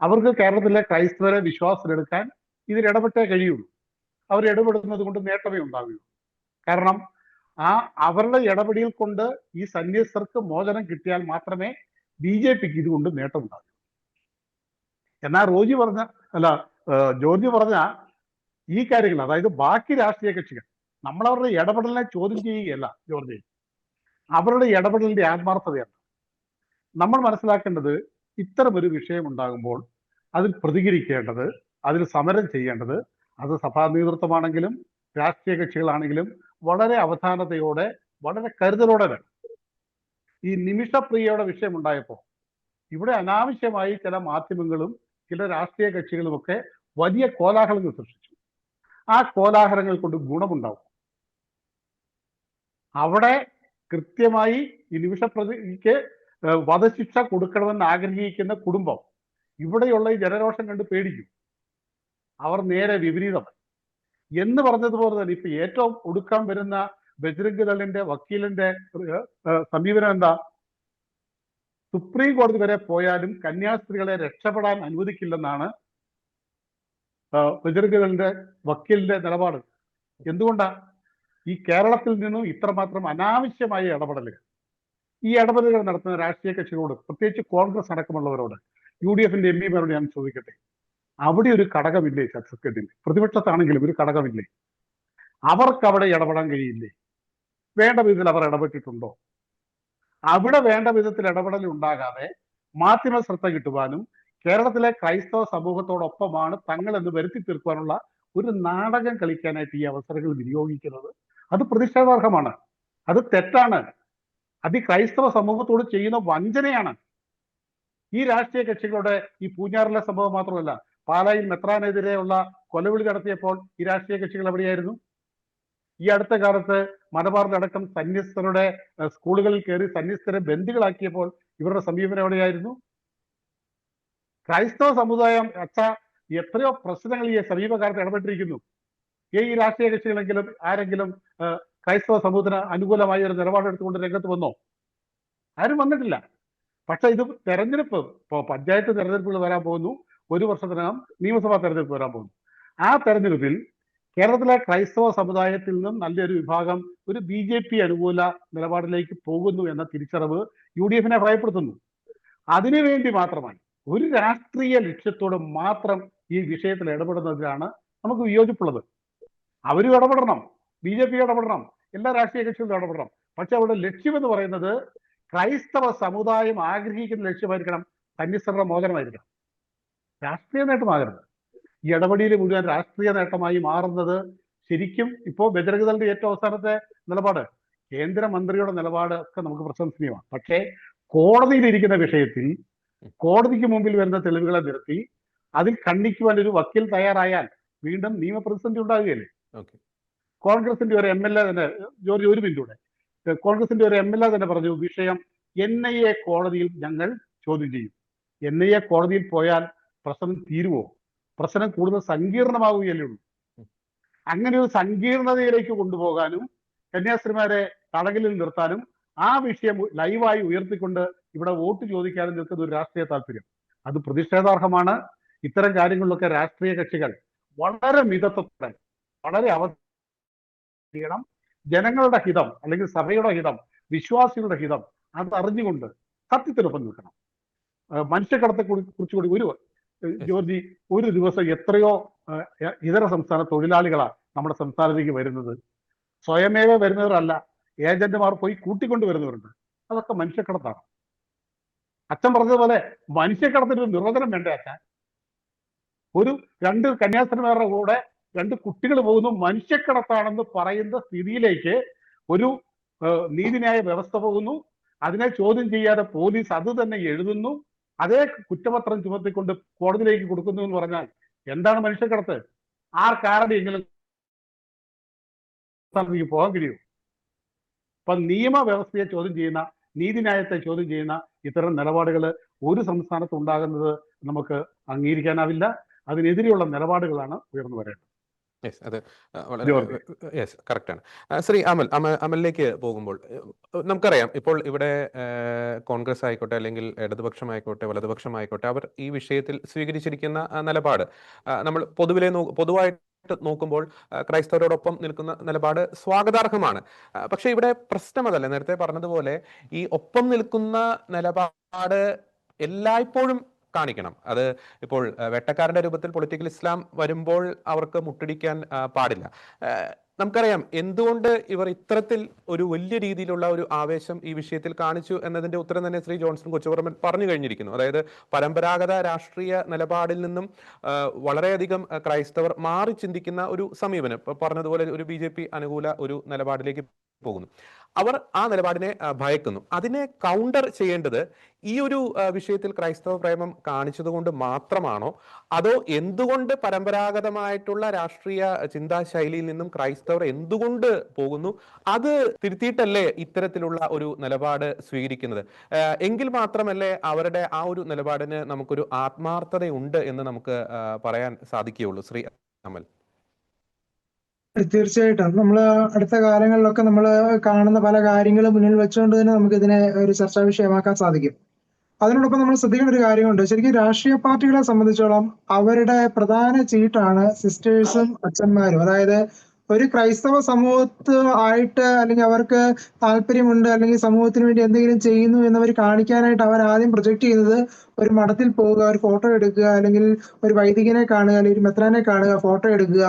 അവർക്ക് കേരളത്തിലെ ക്രൈസ്തവരെ വിശ്വാസത്തിലെടുക്കാൻ ഇതിൽ ഇടപെട്ടേ കഴിയുള്ളൂ. അവർ ഇടപെടുന്നത് കൊണ്ട് നേട്ടമേ ഉണ്ടാവുകയുള്ളൂ. കാരണം അവരുടെ ഇടപെടൽ കൊണ്ട് ഈ സന്യസ്തർക്ക് മോചനം കിട്ടിയാൽ മാത്രമേ BJPക്ക് ഇതുകൊണ്ട് നേട്ടമുണ്ടാകൂ. എന്നാൽ ജോർജ് പറഞ്ഞ ഈ കാര്യങ്ങൾ, അതായത് ബാക്കി രാഷ്ട്രീയ കക്ഷികൾ, നമ്മളവരുടെ ഇടപെടലിനെ ചോദ്യം ചെയ്യുകയല്ല ജോർജ്, അവരുടെ ഇടപെടലിന്റെ ആത്മാർത്ഥതയാണ് നമ്മൾ മനസ്സിലാക്കേണ്ടത്. ഇത്തരമൊരു വിഷയം ഉണ്ടാകുമ്പോൾ അതിൽ പ്രതികരിക്കേണ്ടത്, അതിൽ സമരം ചെയ്യേണ്ടത്, അത് സഭാ നേതൃത്വമാണെങ്കിലും രാഷ്ട്രീയ കക്ഷികളാണെങ്കിലും വളരെ അവധാനതയോടെ, വളരെ കരുതലോടെ വേണം. ഈ നിമിഷപ്രിയയുടെ വിഷയം ഉണ്ടായപ്പോൾ ഇവിടെ അനാവശ്യമായി ചില മാധ്യമങ്ങളും ചില രാഷ്ട്രീയ കക്ഷികളുമൊക്കെ വലിയ കോലാഹലങ്ങൾ സൃഷ്ടിച്ചു. ആ കോലാഹലങ്ങൾ കൊണ്ട് ഗുണമുണ്ടാവും. അവിടെ കൃത്യമായി ഈ നിമിഷപ്രതിക്ക് വധശിക്ഷ കൊടുക്കണമെന്ന് ആഗ്രഹിക്കുന്ന കുടുംബം ഇവിടെയുള്ള ഈ ജനരോഷം കണ്ട് പേടിക്കും. അവർ നേരെ വിപരീതമായി എന്ന് പറഞ്ഞതുപോലെ തന്നെ ഇപ്പൊ ഏറ്റവും ഒടുക്കാൻ വരുന്ന ബജ്രംഗ് ദളിന്റെ വക്കീലിന്റെ സമീപനം എന്താ? സുപ്രീം കോടതി വരെ പോയാലും കന്യാസ്ത്രീകളെ രക്ഷപ്പെടാൻ അനുവദിക്കില്ലെന്നാണ് ബജ്രംഗ് ദളിന്റെ വക്കീലിന്റെ നിലപാട്. എന്തുകൊണ്ടാ? ഈ കേരളത്തിൽ നിന്നും ഇത്രമാത്രം അനാവശ്യമായ ഇടപെടലുകൾ, ഈ ഇടപെടലുകൾ നടത്തുന്ന രാഷ്ട്രീയ കക്ഷികളോട്, പ്രത്യേകിച്ച് കോൺഗ്രസ് അടക്കമുള്ളവരോട്, UDFന്റെ MPമാരോട് ഞാൻ ചോദിക്കട്ടെ, അവിടെ ഒരു ഘടകമില്ലേ? സഖ്യത്തിൽ പ്രതിപക്ഷത്താണെങ്കിലും ഒരു ഘടകമില്ലേ? അവർക്ക് അവിടെ ഇടപെടാൻ കഴിയില്ലേ? വേണ്ട വിധത്തിൽ അവർ ഇടപെട്ടിട്ടുണ്ടോ? അവിടെ വേണ്ട വിധത്തിൽ ഇടപെടൽ ഉണ്ടാകാതെ മാധ്യമ ശ്രദ്ധ കിട്ടുവാനും കേരളത്തിലെ ക്രൈസ്തവ സമൂഹത്തോടൊപ്പമാണ് തങ്ങൾ എന്ന് വരുത്തി തീർക്കുവാനുള്ള ഒരു നാടകം കളിക്കാനായിട്ട് ഈ അവസരങ്ങൾ വിനിയോഗിക്കുന്നത് അത് പ്രതിഷേധാർഹമാണ്. അത് തെറ്റാണ്. അത് ഈ ക്രൈസ്തവ സമൂഹത്തോട് ചെയ്യുന്ന വഞ്ചനയാണ്. ഈ രാഷ്ട്രീയ കക്ഷികളുടെ ഈ പൂഞ്ഞാറിലെ സംഭവം മാത്രമല്ല, പാലായിൽ മെത്രാനെതിരെയുള്ള കൊലവിളി നടത്തിയപ്പോൾ ഈ രാഷ്ട്രീയ കക്ഷികൾ എവിടെയായിരുന്നു? ഈ അടുത്ത കാലത്ത് മലബാറിലടക്കം സന്യസ്തരുടെ സ്കൂളുകളിൽ കയറി സന്യസ്തരെ ബന്ദികളാക്കിയപ്പോൾ ഇവരുടെ സമീപനം എവിടെയായിരുന്നു? ക്രൈസ്തവ സമുദായം എത്രയോ പ്രശ്നങ്ങൾ ഈ സമീപകാലത്ത് ഇടപെട്ടിരിക്കുന്നു. ഈ രാഷ്ട്രീയ കക്ഷികളെങ്കിലും ആരെങ്കിലും ക്രൈസ്തവ സമൂഹത്തിന് അനുകൂലമായ ഒരു നിലപാടെടുത്തുകൊണ്ട് രംഗത്ത് വന്നോ? ആരും വന്നിട്ടില്ല. പക്ഷെ ഇത് തെരഞ്ഞെടുപ്പ്, ഇപ്പോൾ പഞ്ചായത്ത് തെരഞ്ഞെടുപ്പുകൾ വരാൻ പോകുന്നു, ഒരു വർഷത്തിനകം നിയമസഭാ തെരഞ്ഞെടുപ്പ് വരാൻ പോകുന്നു. ആ തെരഞ്ഞെടുപ്പിൽ കേരളത്തിലെ ക്രൈസ്തവ സമുദായത്തിൽ നിന്നും നല്ലൊരു വിഭാഗം ഒരു BJP അനുകൂല നിലപാടിലേക്ക് പോകുന്നു എന്ന തിരിച്ചറിവ് UDFനെ ഭയപ്പെടുത്തുന്നു. അതിനുവേണ്ടി മാത്രമായി ഒരു രാഷ്ട്രീയ ലക്ഷ്യത്തോട് മാത്രം ഈ വിഷയത്തിൽ ഇടപെടുന്നതിലാണ് നമുക്ക് വിയോജിപ്പുള്ളത്. അവരും ഇടപെടണം, BJP ഇടപെടണം, എല്ലാ രാഷ്ട്രീയ കക്ഷികളും ഇടപെടണം. പക്ഷെ അവരുടെ ലക്ഷ്യമെന്ന് പറയുന്നത് ക്രൈസ്തവ സമുദായം ആഗ്രഹിക്കുന്ന ലക്ഷ്യമായിരിക്കണം, സന്യസ്തരുടെ മോചനമായിരിക്കണം, രാഷ്ട്രീയ നേട്ടമാകരുത്. ഈ ഇടപെടൽ മുഴുവൻ രാഷ്ട്രീയ നേട്ടമായി മാറുന്നത് ശരിക്കും ഇപ്പോൾ ബജ്രംഗ് ദളിന്റെ ഏറ്റവും അവസാനത്തെ നിലപാട്, കേന്ദ്രമന്ത്രിയുടെ നിലപാട് ഒക്കെ നമുക്ക് പ്രശംസനീയമാണ്. പക്ഷേ കോടതിയിലിരിക്കുന്ന വിഷയത്തിൽ കോടതിക്ക് മുമ്പിൽ വരുന്ന തെളിവുകളെ നിർത്തി അതിൽ ഖണ്ഡിക്കുവാൻ ഒരു വക്കീൽ തയ്യാറായാൽ വീണ്ടും നിയമപ്രതിസന്ധി ഉണ്ടാകുകയല്ലേ? കോൺഗ്രസിന്റെ ഒരു MLA തന്നെ, ജോർജ് ഒരു മിനിറ്റ് കൂടെ, കോൺഗ്രസിന്റെ ഒരു MLA തന്നെ പറഞ്ഞു, വിഷയം NIA കോടതിയിൽ ഞങ്ങൾ ചോദ്യം ചെയ്യും. NIA കോടതിയിൽ പോയാൽ പ്രശ്നം തീരുവോ? പ്രശ്നം കൂടുതൽ സങ്കീർണമാവുകയല്ലേ ഉള്ളൂ. അങ്ങനെ ഒരു സങ്കീർണതയിലേക്ക് കൊണ്ടുപോകാനും കന്യാസ്ത്രീമാരെ തടങ്കലിൽ നിർത്താനും ആ വിഷയം ലൈവായി ഉയർത്തിക്കൊണ്ട് ഇവിടെ വോട്ട് ചോദിക്കാനും നിൽക്കുന്ന ഒരു രാഷ്ട്രീയ താല്പര്യം, അത് പ്രതിഷേധാർഹമാണ്. ഇത്തരം കാര്യങ്ങളിലൊക്കെ രാഷ്ട്രീയ കക്ഷികൾ വളരെ മിതത്വത്തോടെ, വളരെ ചെയ്യണം. ജനങ്ങളുടെ ഹിതം അല്ലെങ്കിൽ സഭയുടെ ഹിതം, വിശ്വാസികളുടെ ഹിതം അത് അറിഞ്ഞുകൊണ്ട് സത്യത്തിനൊപ്പം നിൽക്കണം. മനുഷ്യക്കടത്തെ കുറിച്ച് കൂടി ജോർജി, ഒരു ദിവസം എത്രയോ ഇതര സംസ്ഥാന തൊഴിലാളികളാണ് നമ്മുടെ സംസ്ഥാനത്തേക്ക് വരുന്നത്. സ്വയമേവ വരുന്നവരല്ല, ഏജന്റുമാർ പോയി കൂട്ടിക്കൊണ്ട് വരുന്നവരുണ്ട്. അതൊക്കെ മനുഷ്യക്കടത്താണ്. അച്ഛൻ പറഞ്ഞതുപോലെ മനുഷ്യക്കടത്തിന് ഒരു നിർവചനം വേണ്ടേ അച്ഛൻ? ഒരു 2 കന്യാസ്ത്രീമാരുടെ കൂടെ 2 കുട്ടികൾ പോകുന്നു, മനുഷ്യക്കടത്താണെന്ന് പറയുന്ന സ്ഥിതിയിലേക്ക് ഒരു നീതിന്യായ വ്യവസ്ഥ പോകുന്നു. അതിനെ ചോദ്യം ചെയ്യാതെ പോലീസ് അത് തന്നെ എഴുതുന്നു, അതേ കുറ്റപത്രം ചുമത്തിക്കൊണ്ട് കോടതിയിലേക്ക് കൊടുക്കുന്നു എന്ന് പറഞ്ഞാൽ എന്താണ് മനുഷ്യക്കടത്ത്? ആർക്കാരുടെയെങ്കിലും പോകാൻ കഴിയൂ? അപ്പൊ നിയമവ്യവസ്ഥയെ ചോദ്യം ചെയ്യുന്ന, നീതിന്യായത്തെ ചോദ്യം ചെയ്യുന്ന ഇത്തരം നിലപാടുകൾ ഒരു സംസ്ഥാനത്ത് ഉണ്ടാകുന്നത് നമുക്ക് അംഗീകരിക്കാനാവില്ല. അതിനെതിരെയുള്ള നിലപാടുകളാണ് ഉയർന്നു വരേണ്ടത്. യെസ്, അത് വളരെ ജോർജ്. യെസ്, കറക്റ്റാണ്. ശ്രീ അമലിലേക്ക് പോകുമ്പോൾ നമുക്കറിയാം ഇപ്പോൾ ഇവിടെ കോൺഗ്രസ് ആയിക്കോട്ടെ, അല്ലെങ്കിൽ ഇടതുപക്ഷമായിക്കോട്ടെ, വലതുപക്ഷമായിക്കോട്ടെ, അവർ ഈ വിഷയത്തിൽ സ്വീകരിച്ചിരിക്കുന്ന നിലപാട് നമ്മൾ പൊതുവായിട്ട് നോക്കുമ്പോൾ ക്രൈസ്തവരോടൊപ്പം നിൽക്കുന്ന നിലപാട് സ്വാഗതാർഹമാണ്. പക്ഷെ ഇവിടെ പ്രശ്നം അതല്ല. നേരത്തെ പറഞ്ഞതുപോലെ ഈ ഒപ്പം നിൽക്കുന്ന നിലപാട് എല്ലായ്പ്പോഴും കാണിക്കണം. അത് ഇപ്പോൾ വേട്ടക്കാരന്റെ രൂപത്തിൽ പൊളിറ്റിക്കൽ ഇസ്ലാം വരുമ്പോൾ അവർക്ക് മുട്ടിടിക്കാൻ പാടില്ല. നമുക്കറിയാം എന്തുകൊണ്ട് ഇവർ ഇത്തരത്തിൽ ഒരു വലിയ രീതിയിലുള്ള ഒരു ആവേശം ഈ വിഷയത്തിൽ കാണിച്ചു എന്നതിന്റെ ഉത്തരം തന്നെ ശ്രീ ജോൺസൺ കൊച്ചുപറമ്പൻ പറഞ്ഞു കഴിഞ്ഞിരിക്കുന്നു. അതായത് പരമ്പരാഗത രാഷ്ട്രീയ നിലപാടിൽ നിന്നും വളരെയധികം ക്രൈസ്തവർ മാറി ചിന്തിക്കുന്ന ഒരു സമീപനം, പറഞ്ഞതുപോലെ ഒരു BJP അനുകൂല ഒരു നിലപാടിലേക്ക് പോകുന്നു. അവർ ആ നിലപാടിനെ ഭയക്കുന്നു. അതിനെ കൗണ്ടർ ചെയ്യേണ്ടത് ഈ ഒരു വിഷയത്തിൽ ക്രൈസ്തവ പ്രേമം കാണിച്ചതുകൊണ്ട് മാത്രമാണോ, അതോ എന്തുകൊണ്ട് പരമ്പരാഗതമായിട്ടുള്ള രാഷ്ട്രീയ ചിന്താശൈലിയിൽ നിന്നും ക്രൈസ്തവർ എന്തുകൊണ്ട് പോകുന്നു, അത് തിരുത്തിയിട്ടല്ലേ ഇത്തരത്തിലുള്ള ഒരു നിലപാട് സ്വീകരിക്കുന്നത്? എങ്കിൽ മാത്രമല്ലേ അവരുടെ ആ ഒരു നിലപാടിന് നമുക്കൊരു ആത്മാർത്ഥതയുണ്ട് എന്ന് നമുക്ക് പറയാൻ സാധിക്കുകയുള്ളൂ. ശ്രീ അമൽ. തീർച്ചയായിട്ടും നമ്മൾ അടുത്ത കാലങ്ങളിലൊക്കെ നമ്മൾ കാണുന്ന പല കാര്യങ്ങളും മുന്നിൽ വെച്ചുകൊണ്ട് തന്നെ നമുക്ക് ഇതിനെ ഒരു ചർച്ചാ വിഷയമാക്കാൻ സാധിക്കും. അതിനോടൊപ്പം നമ്മൾ ശ്രദ്ധിക്കേണ്ട ഒരു കാര്യമുണ്ട്. ശരിക്കും രാഷ്ട്രീയ പാർട്ടികളെ സംബന്ധിച്ചോളം അവരുടെ പ്രധാന ചീട്ടാണ് സിസ്റ്റേഴ്സും അച്ഛന്മാരും. അതായത് ഒരു ക്രൈസ്തവ സമൂഹത്ത് ആയിട്ട് അല്ലെങ്കിൽ അവർക്ക് താല്പര്യമുണ്ട് അല്ലെങ്കിൽ സമൂഹത്തിന് വേണ്ടി എന്തെങ്കിലും ചെയ്യുന്നു എന്നവർ കാണിക്കാനായിട്ട് അവർ ആദ്യം പ്രൊജക്ട് ചെയ്യുന്നത് ഒരു മഠത്തിൽ പോവുക, ഒരു ഫോട്ടോ എടുക്കുക, അല്ലെങ്കിൽ ഒരു വൈദികനെ കാണുക, അല്ലെങ്കിൽ ഒരു മെത്രാനെ കാണുക, ഫോട്ടോ എടുക്കുക.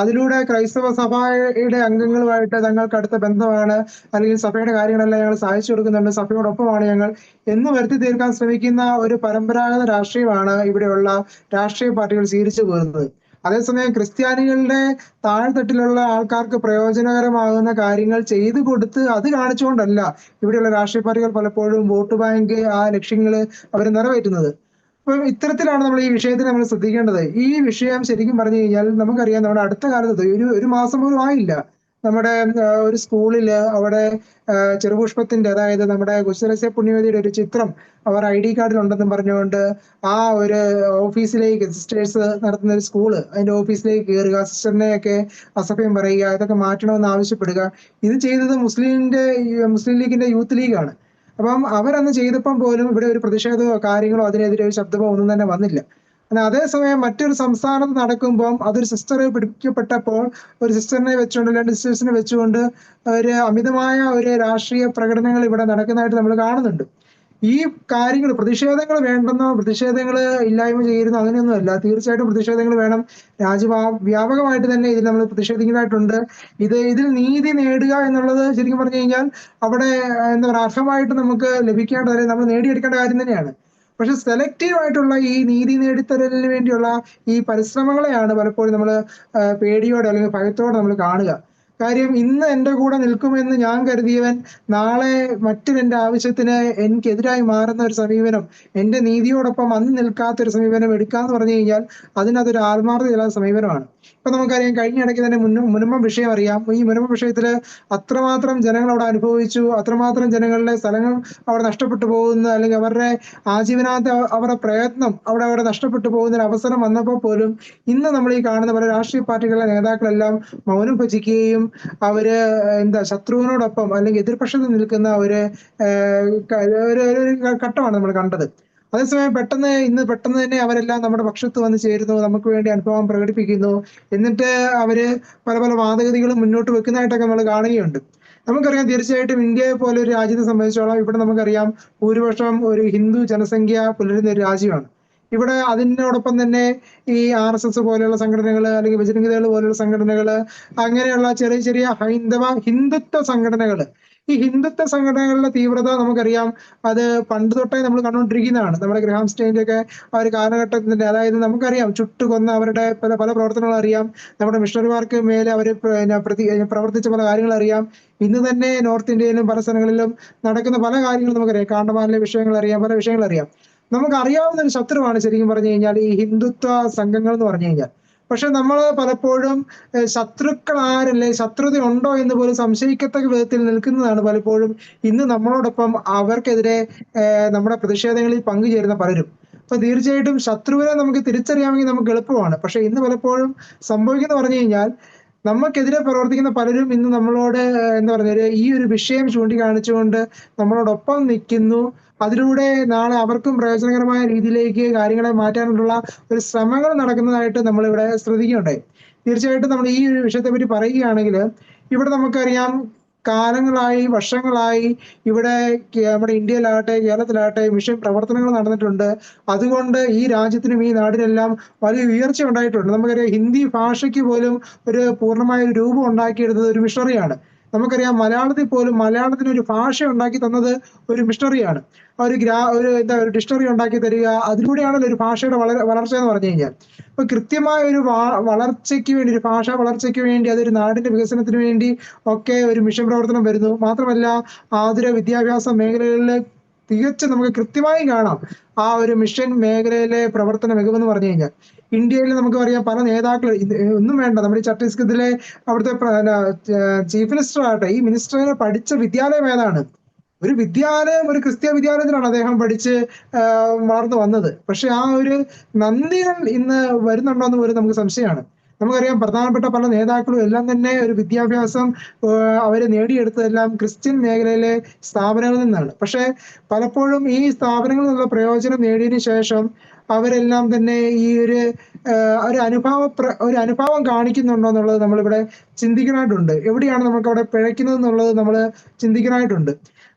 അതിലൂടെ ക്രൈസ്തവ സഭയുടെ അംഗങ്ങളുമായിട്ട് തങ്ങൾക്ക് അടുത്ത ബന്ധമാണ്, അല്ലെങ്കിൽ സഭയുടെ കാര്യങ്ങളെല്ലാം ഞങ്ങൾ സഹായിച്ചു കൊടുക്കുന്നുണ്ട്, സഭയോടൊപ്പമാണ് ഞങ്ങൾ എന്ന് വരുത്തി തീർക്കാൻ ശ്രമിക്കുന്ന ഒരു പരമ്പരാഗത രാഷ്ട്രീയമാണ് ഇവിടെയുള്ള രാഷ്ട്രീയ പാർട്ടികൾ സ്വീകരിച്ചു പോരുന്നത്. അതേസമയം ക്രിസ്ത്യാനികളുടെ താഴ്ത്തട്ടിലുള്ള ആൾക്കാർക്ക് പ്രയോജനകരമാകുന്ന കാര്യങ്ങൾ ചെയ്തു കൊടുത്ത് അത് കാണിച്ചുകൊണ്ടല്ല ഇവിടെയുള്ള രാഷ്ട്രീയ പാർട്ടികൾ പലപ്പോഴും വോട്ട് ബാങ്ക് ആ ലക്ഷ്യങ്ങൾ അവർ നിറവേറ്റുന്നത്. അപ്പം ഇത്തരത്തിലാണ് നമ്മൾ ഈ വിഷയത്തിൽ നമ്മൾ ശ്രദ്ധിക്കേണ്ടത്. ഈ വിഷയം ശരിക്കും പറഞ്ഞു കഴിഞ്ഞാൽ നമുക്കറിയാം, നമ്മുടെ അടുത്ത കാലത്ത് ഒരു മാസം പോലും ആയില്ല, നമ്മുടെ ഒരു സ്കൂളില് അവിടെ ചെറുപുഷ്പത്തിന്റെ, അതായത് നമ്മുടെ കുശലസ്യ പുണ്യവതിയുടെ ഒരു ചിത്രം അവർ ID കാർഡിൽ ഉണ്ടെന്നും പറഞ്ഞുകൊണ്ട് ആ ഒരു ഓഫീസിലേക്ക്, സിസ്റ്റേഴ്സ് നടത്തുന്ന ഒരു സ്കൂള്, അതിന്റെ ഓഫീസിലേക്ക് കയറുക, സിസ്റ്ററിനെയൊക്കെ അസഭ്യം പറയുക, ഇതൊക്കെ മാറ്റണമെന്ന് ആവശ്യപ്പെടുക. ഇത് ചെയ്തത് മുസ്ലിം ലീഗിന്റെ യൂത്ത് ലീഗാണ്. അപ്പം അവരന്ന് ചെയ്തപ്പം പോലും ഇവിടെ ഒരു പ്രതിഷേധമോ കാര്യങ്ങളോ അതിനെതിരെ ഒരു ശബ്ദമോ ഒന്നും തന്നെ വന്നില്ല. അതേസമയം മറ്റൊരു സംസ്ഥാനത്ത് നടക്കുമ്പോൾ അതൊരു സിസ്റ്ററെ പിടിക്കപ്പെട്ടപ്പോൾ ഒരു സിസ്റ്ററിനെ വെച്ചുകൊണ്ട്, രണ്ട് സിസ്റ്റേഴ്സിനെ വെച്ചുകൊണ്ട് ഒരു അമിതമായ ഒരു രാഷ്ട്രീയ പ്രകടനങ്ങൾ ഇവിടെ നടക്കുന്നതായിട്ട് നമ്മൾ കാണുന്നുണ്ട്. ഈ കാര്യങ്ങൾ, പ്രതിഷേധങ്ങൾ വേണ്ടെന്നോ പ്രതിഷേധങ്ങൾ ഇല്ലായ്മ ചെയ്യുന്നോ അങ്ങനെയൊന്നുമല്ല. തീർച്ചയായിട്ടും പ്രതിഷേധങ്ങൾ വേണം. വ്യാപകമായിട്ട് തന്നെ ഇതിൽ നമ്മൾ പ്രതിഷേധിക്കുന്നതായിട്ടുണ്ട്. ഇതിൽ നീതി നേടുക എന്നുള്ളത് ശരിക്കും പറഞ്ഞു കഴിഞ്ഞാൽ അവിടെ എന്താ പറയുക, അർഹമായിട്ട് നമുക്ക് ലഭിക്കേണ്ട, നമ്മൾ നേടിയെടുക്കേണ്ട കാര്യം തന്നെയാണ്. പക്ഷെ സെലക്റ്റീവ് ആയിട്ടുള്ള ഈ നീതി നേടിത്തരലിന് വേണ്ടിയുള്ള ഈ പരിശ്രമങ്ങളെയാണ് പലപ്പോഴും നമ്മൾ പേടിയോടെ അല്ലെങ്കിൽ ഭയത്തോടെ നമ്മൾ കാണുക. കാര്യം ഇന്ന് എൻ്റെ കൂടെ നിൽക്കുമെന്ന് ഞാൻ കരുതിയവൻ നാളെ മറ്റൊരെൻ്റെ ആവശ്യത്തിന് എനിക്കെതിരായി മാറുന്ന ഒരു സമീപനം, എൻ്റെ നീതിയോടൊപ്പം അന്ന് നിൽക്കാത്തൊരു സമീപനം എടുക്കാന്ന് പറഞ്ഞു കഴിഞ്ഞാൽ അതിനകത്തൊരു ആത്മാർത്ഥതയില്ലാത്ത സമീപനമാണ്. ഇപ്പൊ നമുക്കറിയാം, കഴിഞ്ഞ ഇടയ്ക്ക് തന്നെ മുനമ്പം വിഷയം അറിയാം. ഈ മുനമ്പം വിഷയത്തിൽ അത്രമാത്രം ജനങ്ങൾ അവിടെ അനുഭവിച്ചു, അത്രമാത്രം ജനങ്ങളുടെ സ്ഥലങ്ങൾ അവിടെ നഷ്ടപ്പെട്ടു പോകുന്ന, അല്ലെങ്കിൽ അവരുടെ ആജീവനാന്ത അവരുടെ പ്രയത്നം അവിടെ നഷ്ടപ്പെട്ടു പോകുന്ന ഒരു അവസരം വന്നപ്പോൾ പോലും ഇന്ന് നമ്മൾ ഈ കാണുന്ന പല രാഷ്ട്രീയ പാർട്ടികളുടെ നേതാക്കളെല്ലാം മൗനം ഭജിക്കുകയും അവര് ശത്രുവിനോടൊപ്പം അല്ലെങ്കിൽ എതിർപക്ഷത്ത് നിൽക്കുന്ന ഒരു ഘട്ടമാണ് നമ്മൾ കണ്ടത്. അതേസമയം ഇന്ന് പെട്ടെന്ന് തന്നെ അവരെല്ലാം നമ്മുടെ പക്ഷത്ത് വന്ന് ചേരുന്നു, നമുക്ക് വേണ്ടി അനുഭവം പ്രകടിപ്പിക്കുന്നു, എന്നിട്ട് അവര് പല പല വാദഗതികളും മുന്നോട്ട് വെക്കുന്നതായിട്ടൊക്കെ നമ്മൾ കാണുകയുണ്ട്. നമുക്കറിയാം, തീർച്ചയായിട്ടും ഇന്ത്യയെ പോലെ ഒരു രാജ്യത്തെ സംബന്ധിച്ചോളം ഇവിടെ നമുക്കറിയാം ഭൂരിപക്ഷം ഒരു ഹിന്ദു ജനസംഖ്യ പുലരുന്ന ഒരു രാജ്യമാണ്. ഇവിടെ അതിനോടൊപ്പം തന്നെ ഈ RSS പോലെയുള്ള സംഘടനകൾ, അല്ലെങ്കിൽ ബജരംഗ് ദൾ പോലെയുള്ള സംഘടനകൾ, അങ്ങനെയുള്ള ചെറിയ ചെറിയ ഹിന്ദുത്വ സംഘടനകൾ, ഈ ഹിന്ദുത്വ സംഘടനകളുടെ തീവ്രത നമുക്കറിയാം. അത് പണ്ട് തൊട്ടേ നമ്മൾ കണ്ടുകൊണ്ടിരിക്കുന്നതാണ്. നമ്മുടെ ഗ്രഹാം സ്റ്റെയിൻ്റെ ഒക്കെ ആ ഒരു കാലഘട്ടത്തിന്റെ, അതായത് നമുക്കറിയാം ചുട്ടുകൊന്ന അവരുടെ പല പ്രവർത്തനങ്ങൾ അറിയാം. നമ്മുടെ മിഷണറിമാർക്ക് മേലെ അവർ പ്രവർത്തിച്ച പല കാര്യങ്ങൾ അറിയാം. ഇന്ന് തന്നെ നോർത്ത് ഇന്ത്യയിലും പല സ്ഥലങ്ങളിലും നടക്കുന്ന പല കാര്യങ്ങളും നമുക്കറിയാം. കാണ്ടമാനിലെ വിഷയങ്ങൾ അറിയാം, പല വിഷയങ്ങൾ അറിയാം. നമുക്കറിയാവുന്ന ഒരു ശത്രുവാണ് ശരിക്കും പറഞ്ഞു കഴിഞ്ഞാൽ ഈ ഹിന്ദുത്വ സംഘങ്ങൾ എന്ന് പറഞ്ഞു കഴിഞ്ഞാൽ. പക്ഷെ നമ്മൾ പലപ്പോഴും ശത്രുക്കൾ ആരല്ലേ, ശത്രുത ഉണ്ടോ എന്ന് പോലും സംശയിക്കത്തക്ക വിധത്തിൽ നിൽക്കുന്നതാണ് പലപ്പോഴും ഇന്ന് നമ്മളോടൊപ്പം അവർക്കെതിരെ നമ്മുടെ പ്രതിഷേധങ്ങളിൽ പങ്കുചേരുന്ന പലരും. അപ്പൊ തീർച്ചയായിട്ടും ശത്രുവിനെ നമുക്ക് തിരിച്ചറിയാമെങ്കിൽ നമുക്ക് എളുപ്പമാണ്. പക്ഷെ ഇന്ന് പലപ്പോഴും സംഭവിക്കുന്ന പറഞ്ഞു കഴിഞ്ഞാൽ നമുക്കെതിരെ പ്രവർത്തിക്കുന്ന പലരും ഇന്ന് നമ്മളോട് എന്താ പറയുക ഈ ഒരു വിഷയം ചൂണ്ടിക്കാണിച്ചുകൊണ്ട് നമ്മളോടൊപ്പം നിൽക്കുന്നു. അതിലൂടെ നാളെ അവർക്കും പ്രയോജനകരമായ രീതിയിലേക്ക് കാര്യങ്ങളെ മാറ്റാനുള്ള ഒരു ശ്രമങ്ങൾ നടക്കുന്നതായിട്ട് നമ്മളിവിടെ ശ്രദ്ധിക്കുകയുണ്ടായി. തീർച്ചയായിട്ടും നമ്മൾ ഈ ഒരു വിഷയത്തെ പറ്റി പറയുകയാണെങ്കിൽ ഇവിടെ നമുക്കറിയാം കാലങ്ങളായി വർഷങ്ങളായി ഇവിടെ നമ്മുടെ ഇന്ത്യയിലാകട്ടെ കേരളത്തിലാകട്ടെ മിഷൻ പ്രവർത്തനങ്ങൾ നടന്നിട്ടുണ്ട്. അതുകൊണ്ട് ഈ രാജ്യത്തിനും ഈ നാടിനെല്ലാം വലിയ ഉയർച്ച ഉണ്ടായിട്ടുണ്ട്. നമുക്കറിയാം ഹിന്ദി ഭാഷയ്ക്ക് പോലും ഒരു പൂർണ്ണമായ ഒരു രൂപം ഉണ്ടാക്കിയെടുത്തത് ഒരു മിഷണറിയാണ്. നമുക്കറിയാം മലയാളത്തിൽ പോലും മലയാളത്തിന് ഒരു ഭാഷ ഉണ്ടാക്കി തന്നത് ഒരു മിഷണറിയാണ്. ഒരു ഡിക്ഷണറി ഉണ്ടാക്കി തരിക, അതിലൂടെയാണല്ലോ ഒരു ഭാഷയുടെ വളർച്ച എന്ന് പറഞ്ഞു കഴിഞ്ഞാൽ. അപ്പൊ കൃത്യമായ ഒരു വളർച്ചയ്ക്ക് വേണ്ടി, ഒരു ഭാഷാ വളർച്ചയ്ക്ക് വേണ്ടി, അതൊരു നാടിന്റെ വികസനത്തിന് വേണ്ടി ഒക്കെ ഒരു മിഷൻ പ്രവർത്തനം വരുന്നു. മാത്രമല്ല ആതുര വിദ്യാഭ്യാസ മേഖലകളിൽ തികച്ചും നമുക്ക് കൃത്യമായി കാണാം ആ ഒരു മിഷൻ മേഖലയിലെ പ്രവർത്തന മികവെന്ന് പറഞ്ഞു കഴിഞ്ഞാൽ. ഇന്ത്യയിൽ നമുക്ക് പറയാം പല നേതാക്കൾ ഒന്നും വേണ്ട, നമ്മുടെ ഛത്തീസ്ഗഡിലെ അവിടുത്തെ ചീഫ് മിനിസ്റ്റർ ആകട്ടെ, ഈ മിനിസ്റ്ററിനെ പഠിച്ച വിദ്യാലയം ഏതാണ്? ഒരു വിദ്യാലയം, ഒരു ക്രിസ്ത്യ വിദ്യാലയത്തിലാണ് അദ്ദേഹം പഠിച്ച് വളർന്നു വന്നത്. പക്ഷെ ആ ഒരു നന്ദികൾ ഇന്ന് വരുന്നുണ്ടോ എന്ന് പോലും നമുക്ക് സംശയമാണ്. നമുക്കറിയാം പ്രധാനപ്പെട്ട പല നേതാക്കളും എല്ലാം തന്നെ ഒരു വിദ്യാഭ്യാസം അവര് നേടിയെടുത്തതെല്ലാം ക്രിസ്ത്യൻ മേഖലയിലെ സ്ഥാപനങ്ങളിൽ നിന്നാണ്. പക്ഷെ പലപ്പോഴും ഈ സ്ഥാപനങ്ങളിൽ നിന്നുള്ള പ്രയോജനം നേടിയതിനു ശേഷം അവരെല്ലാം തന്നെ ഈ ഒരു അനുഭാവം കാണിക്കുന്നുണ്ടോ എന്നുള്ളത് നമ്മളിവിടെ ചിന്തിക്കാനായിട്ടുണ്ട്. എവിടെയാണ് നമുക്ക് അവിടെ പിഴയ്ക്കുന്നത് എന്നുള്ളത് നമ്മൾ ചിന്തിക്കാനായിട്ടുണ്ട്.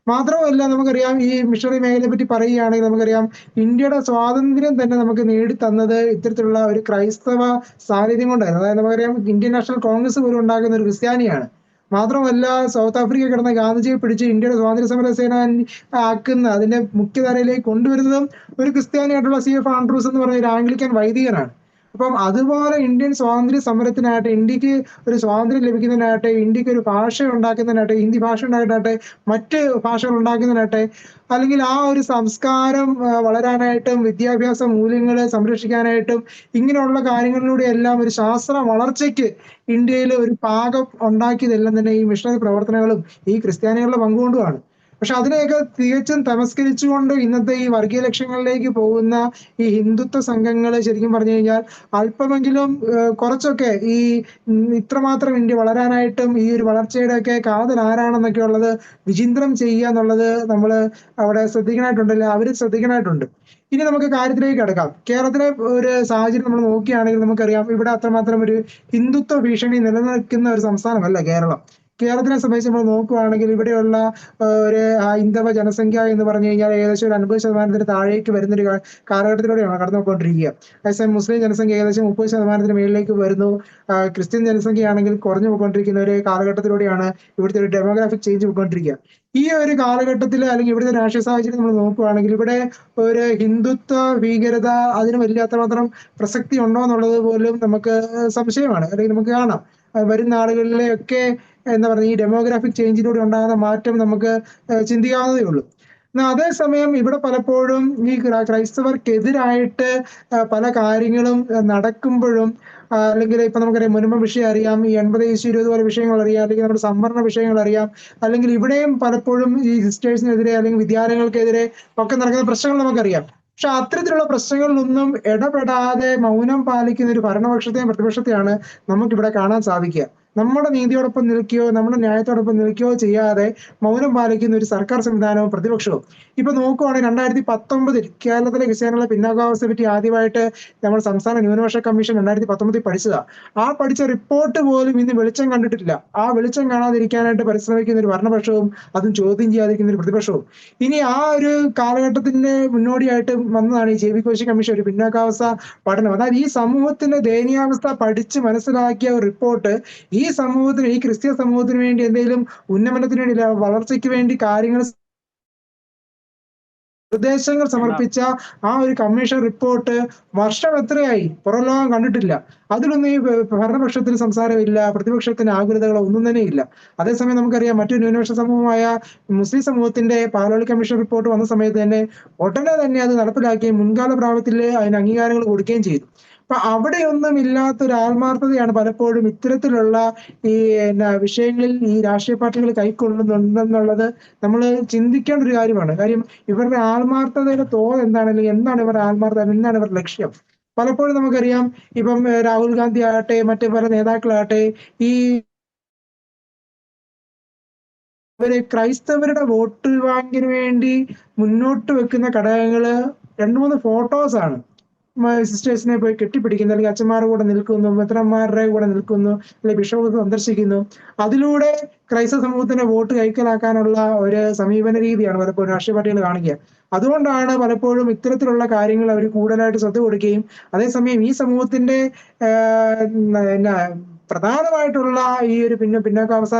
മാത്രമല്ല നമുക്കറിയാം ഈ മിഷണറി മേഖലയെ പറ്റി പറയുകയാണെങ്കിൽ നമുക്കറിയാം ഇന്ത്യയുടെ സ്വാതന്ത്ര്യം തന്നെ നമുക്ക് നേടിത്തന്നത് ഇത്തരത്തിലുള്ള ഒരു ക്രൈസ്തവ സാന്നിധ്യം കൊണ്ടായിരുന്നു. അതായത് നമുക്കറിയാം ഇന്ത്യൻ നാഷണൽ കോൺഗ്രസ് പോലും ഉണ്ടാക്കുന്ന ഒരു ക്രിസ്ത്യാനിയാണ്. മാത്രമല്ല സൗത്ത് ആഫ്രിക്ക കിടന്ന ഗാന്ധിജിയെ പിടിച്ച് ഇന്ത്യയുടെ സ്വാതന്ത്ര്യ സമര സേനാനി ആക്കുന്ന, അതിന്റെ മുഖ്യധാരയിലേക്ക് കൊണ്ടുവരുന്നതും ഒരു ക്രിസ്ത്യാനിയായിട്ടുള്ള CF ആൻഡ്രൂസ് എന്ന് പറഞ്ഞ ഒരു ആംഗ്ലിക്കൻ വൈദികനാണ്. അപ്പം അതുപോലെ ഇന്ത്യൻ സ്വാതന്ത്ര്യ സമരത്തിനായിട്ട്, ഇന്ത്യക്ക് ഒരു സ്വാതന്ത്ര്യം ലഭിക്കുന്നതിനായിട്ട്, ഇന്ത്യക്ക് ഒരു ഭാഷ ഉണ്ടാക്കുന്നതിനായിട്ട്, ഹിന്ദി ഭാഷ ഉണ്ടാക്കിയിട്ടാട്ടെ, മറ്റ് ഭാഷകൾ ഉണ്ടാക്കുന്നതിനായിട്ട്, അല്ലെങ്കിൽ ആ ഒരു സംസ്കാരം വളരാനായിട്ടും വിദ്യാഭ്യാസ മൂല്യങ്ങളെ സംരക്ഷിക്കാനായിട്ടും ഇങ്ങനെയുള്ള കാര്യങ്ങളിലൂടെ എല്ലാം ഒരു ശാസ്ത്ര വളർച്ചയ്ക്ക് ഇന്ത്യയിൽ ഒരു പാകം ഉണ്ടാക്കിയതെല്ലാം തന്നെ ഈ മിഷണറി പ്രവർത്തനങ്ങളും ഈ ക്രിസ്ത്യാനികളുടെ പങ്കുകൊണ്ടുമാണ്. പക്ഷെ അതിനെയൊക്കെ തികച്ചും തമസ്കരിച്ചുകൊണ്ട് ഇന്നത്തെ ഈ വർഗീയ ലക്ഷ്യങ്ങളിലേക്ക് പോകുന്ന ഈ ഹിന്ദുത്വ സംഘങ്ങൾ ശരിക്കും പറഞ്ഞു കഴിഞ്ഞാൽ അല്പമെങ്കിലും കുറച്ചൊക്കെ ഈ ഇത്രമാത്രം ഇന്ത്യ വളരാനായിട്ടും ഈ ഒരു വളർച്ചയുടെ ഒക്കെ കാതൽ ആരാണെന്നൊക്കെ ഉള്ളത് വിചിന്തനം ചെയ്യുക എന്നുള്ളത് നമ്മൾ അവിടെ ശ്രദ്ധിക്കാനായിട്ടുണ്ടല്ലോ, അവര് ശ്രദ്ധിക്കാനായിട്ടുണ്ട്. ഇനി നമുക്ക് കാര്യത്തിലേക്ക് കിടക്കാം. കേരളത്തിലെ ഒരു സാഹചര്യം നമ്മൾ നോക്കുകയാണെങ്കിൽ നമുക്കറിയാം ഇവിടെ അത്രമാത്രം ഒരു ഹിന്ദുത്വ ഭീഷണി നിലനിൽക്കുന്ന ഒരു സംസ്ഥാനമല്ല കേരളം. കേരളത്തിനെ സംബന്ധിച്ച് നമ്മൾ നോക്കുകയാണെങ്കിൽ ഇവിടെയുള്ള ഒരു ഹൈന്ദവ ജനസംഖ്യ എന്ന് പറഞ്ഞു കഴിഞ്ഞാൽ ഏകദേശം ഒരു 50% താഴേക്ക് വരുന്നൊരു കാലഘട്ടത്തിലൂടെയാണ് കടന്നുപോയിക്കൊണ്ടിരിക്കുക. അതേസമയം മുസ്ലിം ജനസംഖ്യ ഏകദേശം 30% മേളിലേക്ക് വരുന്നു. ക്രിസ്ത്യൻ ജനസംഖ്യ ആണെങ്കിൽ കുറഞ്ഞു പോയിക്കൊണ്ടിരിക്കുന്ന ഒരു കാലഘട്ടത്തിലൂടെയാണ് ഇവിടുത്തെ ഒരു ഡെമോഗ്രാഫിക് ചേഞ്ച് പോയിക്കൊണ്ടിരിക്കുക. ഈ ഒരു കാലഘട്ടത്തിൽ അല്ലെങ്കിൽ ഇവിടുത്തെ രാഷ്ട്രീയ സാഹചര്യം നമ്മൾ നോക്കുകയാണെങ്കിൽ ഇവിടെ ഒരു ഹിന്ദുത്വ ഭീകരത അതിന് വലിയ അത്രമാത്രം പ്രസക്തി ഉണ്ടോ എന്നുള്ളത് പോലും നമുക്ക് സംശയമാണ്. അല്ലെങ്കിൽ നമുക്ക് കാണാം വരുന്ന ആളുകളിലെയൊക്കെ എന്താ പറയുക ഈ ഡെമോഗ്രാഫിക് ചേഞ്ചിലൂടെ ഉണ്ടാകുന്ന മാറ്റം നമുക്ക് ചിന്തിക്കാവുന്നതേ ഉള്ളൂ. അതേസമയം ഇവിടെ പലപ്പോഴും ഈ ക്രൈസ്തവർക്കെതിരായിട്ട് പല കാര്യങ്ങളും നടക്കുമ്പോഴും അല്ലെങ്കിൽ ഇപ്പൊ നമുക്കറിയാം മുൻപ് വിഷയം അറിയാം, ഈ 80-20 പോലെ വിഷയങ്ങൾ അറിയാം, അല്ലെങ്കിൽ നമ്മുടെ സംവരണ വിഷയങ്ങൾ അറിയാം, അല്ലെങ്കിൽ ഇവിടെയും പലപ്പോഴും ഈ സിസ്റ്റേഴ്സിനെതിരെ അല്ലെങ്കിൽ വിദ്യാലയങ്ങൾക്കെതിരെ ഒക്കെ നടക്കുന്ന പ്രശ്നങ്ങൾ നമുക്കറിയാം. പക്ഷെ അത്തരത്തിലുള്ള പ്രശ്നങ്ങളിലൊന്നും ഇടപെടാതെ മൗനം പാലിക്കുന്ന ഒരു ഭരണപക്ഷത്തെയും പ്രതിപക്ഷത്തെയാണ് നമുക്കിവിടെ കാണാൻ സാധിക്കുക. നമ്മുടെ നീതിയോടൊപ്പം നിൽക്കുകയോ നമ്മുടെ ന്യായത്തോടൊപ്പം നിൽക്കുകയോ ചെയ്യാതെ മൗനം പാലിക്കുന്ന ഒരു സർക്കാർ സംവിധാനവും പ്രതിപക്ഷവും. ഇപ്പൊ നോക്കുവാണെങ്കിൽ 2019 കേരളത്തിലെ ക്രിസ്ത്യാനികളുടെ പിന്നാക്കാവസ്ഥയെ പറ്റി ആദ്യമായിട്ട് നമ്മൾ സംസ്ഥാന ന്യൂനപക്ഷ കമ്മീഷൻ 2019 പഠിച്ചതാ. ആ പഠിച്ച റിപ്പോർട്ട് പോലും ഇന്ന് വെളിച്ചം കണ്ടിട്ടില്ല. ആ വെളിച്ചം കാണാതിരിക്കാനായിട്ട് പരിശ്രമിക്കുന്ന ഒരു ഭരണപക്ഷവും അതും ചോദ്യം ചെയ്യാതിരിക്കുന്ന ഒരു പ്രതിപക്ഷവും. ഇനി ആ ഒരു കാലഘട്ടത്തിന്റെ മുന്നോടിയായിട്ട് വന്നതാണ് ഈ JB കോശി കമ്മീഷൻ, ഒരു പിന്നാക്കാവസ്ഥ പഠനം. അതായത് ഈ സമൂഹത്തിന്റെ ദയനീയാവസ്ഥ പഠിച്ച് മനസ്സിലാക്കിയ ഒരു റിപ്പോർട്ട് ഈ സമൂഹത്തിന്, ഈ ക്രിസ്ത്യ സമൂഹത്തിന് വേണ്ടി എന്തെങ്കിലും ഉന്നമനത്തിന് വേണ്ടി വളർച്ചയ്ക്ക് വേണ്ടി കാര്യങ്ങൾ നിർദ്ദേശങ്ങൾ സമർപ്പിച്ച ആ ഒരു കമ്മീഷൻ റിപ്പോർട്ട് വർഷം എത്രയായി പുറം ലോകം കണ്ടിട്ടില്ല. അതിലൊന്നും ഈ ഭരണപക്ഷത്തിന് സംസാരമില്ല, പ്രതിപക്ഷത്തിന് ആകുലതകളോ ഒന്നും തന്നെ ഇല്ല. അതേസമയം നമുക്കറിയാം മറ്റൊരു ന്യൂനപക്ഷ സമൂഹമായ മുസ്ലിം സമൂഹത്തിന്റെ പാലോളി കമ്മീഷൻ റിപ്പോർട്ട് വന്ന സമയത്ത് തന്നെ ഉടനെ തന്നെ അത് നടപ്പിലാക്കുകയും മുൻകാല പ്രാബല്യത്തിൽ അതിന് അംഗീകാരങ്ങൾ കൊടുക്കുകയും ചെയ്തു. അപ്പൊ അവിടെയൊന്നും ഇല്ലാത്തൊരു ആത്മാർത്ഥതയാണ് പലപ്പോഴും ഇത്തരത്തിലുള്ള ഈ വിഷയങ്ങളിൽ ഈ രാഷ്ട്രീയ പാർട്ടികൾ കൈക്കൊള്ളുന്നുണ്ടെന്നുള്ളത് നമ്മൾ ചിന്തിക്കേണ്ട ഒരു കാര്യമാണ്. കാര്യം ഇവരുടെ ആത്മാർത്ഥതയുടെ തോത് എന്താണ്, അല്ലെങ്കിൽ എന്താണ് ഇവരുടെ ആത്മാർത്ഥത, എന്താണ് ഇവരുടെ ലക്ഷ്യം? പലപ്പോഴും നമുക്കറിയാം, ഇപ്പം രാഹുൽ ഗാന്ധി ആകട്ടെ, മറ്റു പല നേതാക്കളാകട്ടെ, ഈ ഇവര് ക്രൈസ്തവരുടെ വോട്ട് ബാങ്കിന് വേണ്ടി മുന്നോട്ട് വെക്കുന്ന ഘടകങ്ങള് 2-3 ഫോട്ടോസ് ആണ്. സിസ്റ്റേഴ്സിനെ പോയി കെട്ടിപ്പിടിക്കുന്നു, അല്ലെങ്കിൽ അച്ഛന്മാരുടെ കൂടെ നിൽക്കുന്നു, മെത്രന്മാരുടെ കൂടെ നിൽക്കുന്നു, അല്ലെങ്കിൽ ബിഷപ്പ് സന്ദർശിക്കുന്നു. അതിലൂടെ ക്രൈസ്തവ സമൂഹത്തിന്റെ വോട്ട് കൈക്കലാക്കാനുള്ള ഒരു സമീപന രീതിയാണ് പലപ്പോഴും രാഷ്ട്രീയ പാർട്ടികൾ കാണിക്കുക. അതുകൊണ്ടാണ് പലപ്പോഴും ഇത്തരത്തിലുള്ള കാര്യങ്ങൾ അവർ കൂടുതലായിട്ട് ശ്രദ്ധ കൊടുക്കുകയും, അതേസമയം ഈ സമൂഹത്തിന്റെ പ്രധാനമായിട്ടുള്ള ഈ ഒരു പിന്നോക്കാവസ്ഥ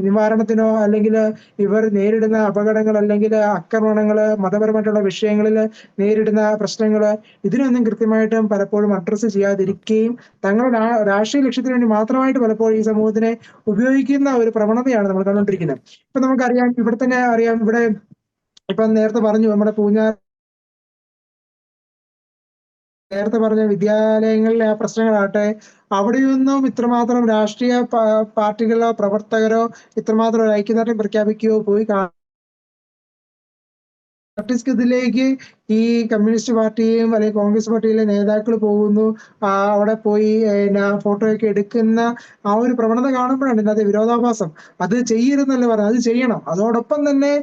നിവാരണത്തിനോ, അല്ലെങ്കിൽ ഇവർ നേരിടുന്ന അപകടങ്ങൾ, അല്ലെങ്കിൽ ആക്രമണങ്ങള്, മതപരമായിട്ടുള്ള വിഷയങ്ങളിൽ നേരിടുന്ന പ്രശ്നങ്ങള്, ഇതിനൊന്നും കൃത്യമായിട്ടും പലപ്പോഴും അഡ്രസ്സ് ചെയ്യാതിരിക്കുകയും തങ്ങളുടെ രാഷ്ട്രീയ ലക്ഷ്യത്തിന് വേണ്ടി മാത്രമായിട്ട് പലപ്പോഴും ഈ സമൂഹത്തിനെ ഉപയോഗിക്കുന്ന ഒരു പ്രവണതയാണ് നമ്മൾ കണ്ടുകൊണ്ടിരിക്കുന്നത്. ഇപ്പൊ നമുക്കറിയാം, ഇവിടെ തന്നെ അറിയാം, ഇവിടെ ഇപ്പൊ നേരത്തെ പറഞ്ഞു, നമ്മുടെ നേരത്തെ പറഞ്ഞ വിദ്യാലയങ്ങളിലെ ആ പ്രശ്നങ്ങളാകട്ടെ, അവിടെയൊന്നും ഇത്രമാത്രം രാഷ്ട്രീയ പാർട്ടികളോ പ്രവർത്തകരോ ഇത്രമാത്രം ഒരു ഐക്യദാർഢ്യം പ്രഖ്യാപിക്കുകയോ പോയി ഇതിലേക്ക് ഈ കമ്മ്യൂണിസ്റ്റ് പാർട്ടിയും അല്ലെങ്കിൽ കോൺഗ്രസ് പാർട്ടിയിലെ നേതാക്കൾ പോകുന്നു, അവിടെ പോയി ഫോട്ടോയൊക്കെ എടുക്കുന്ന ആ ഒരു പ്രവണത കാണുമ്പോഴാണ് ഇതിനകത്ത് വിരോധാഭാസം. അത് ചെയ്യരുതെന്നല്ല പറഞ്ഞത്, അത് ചെയ്യണം. അതോടൊപ്പം തന്നെ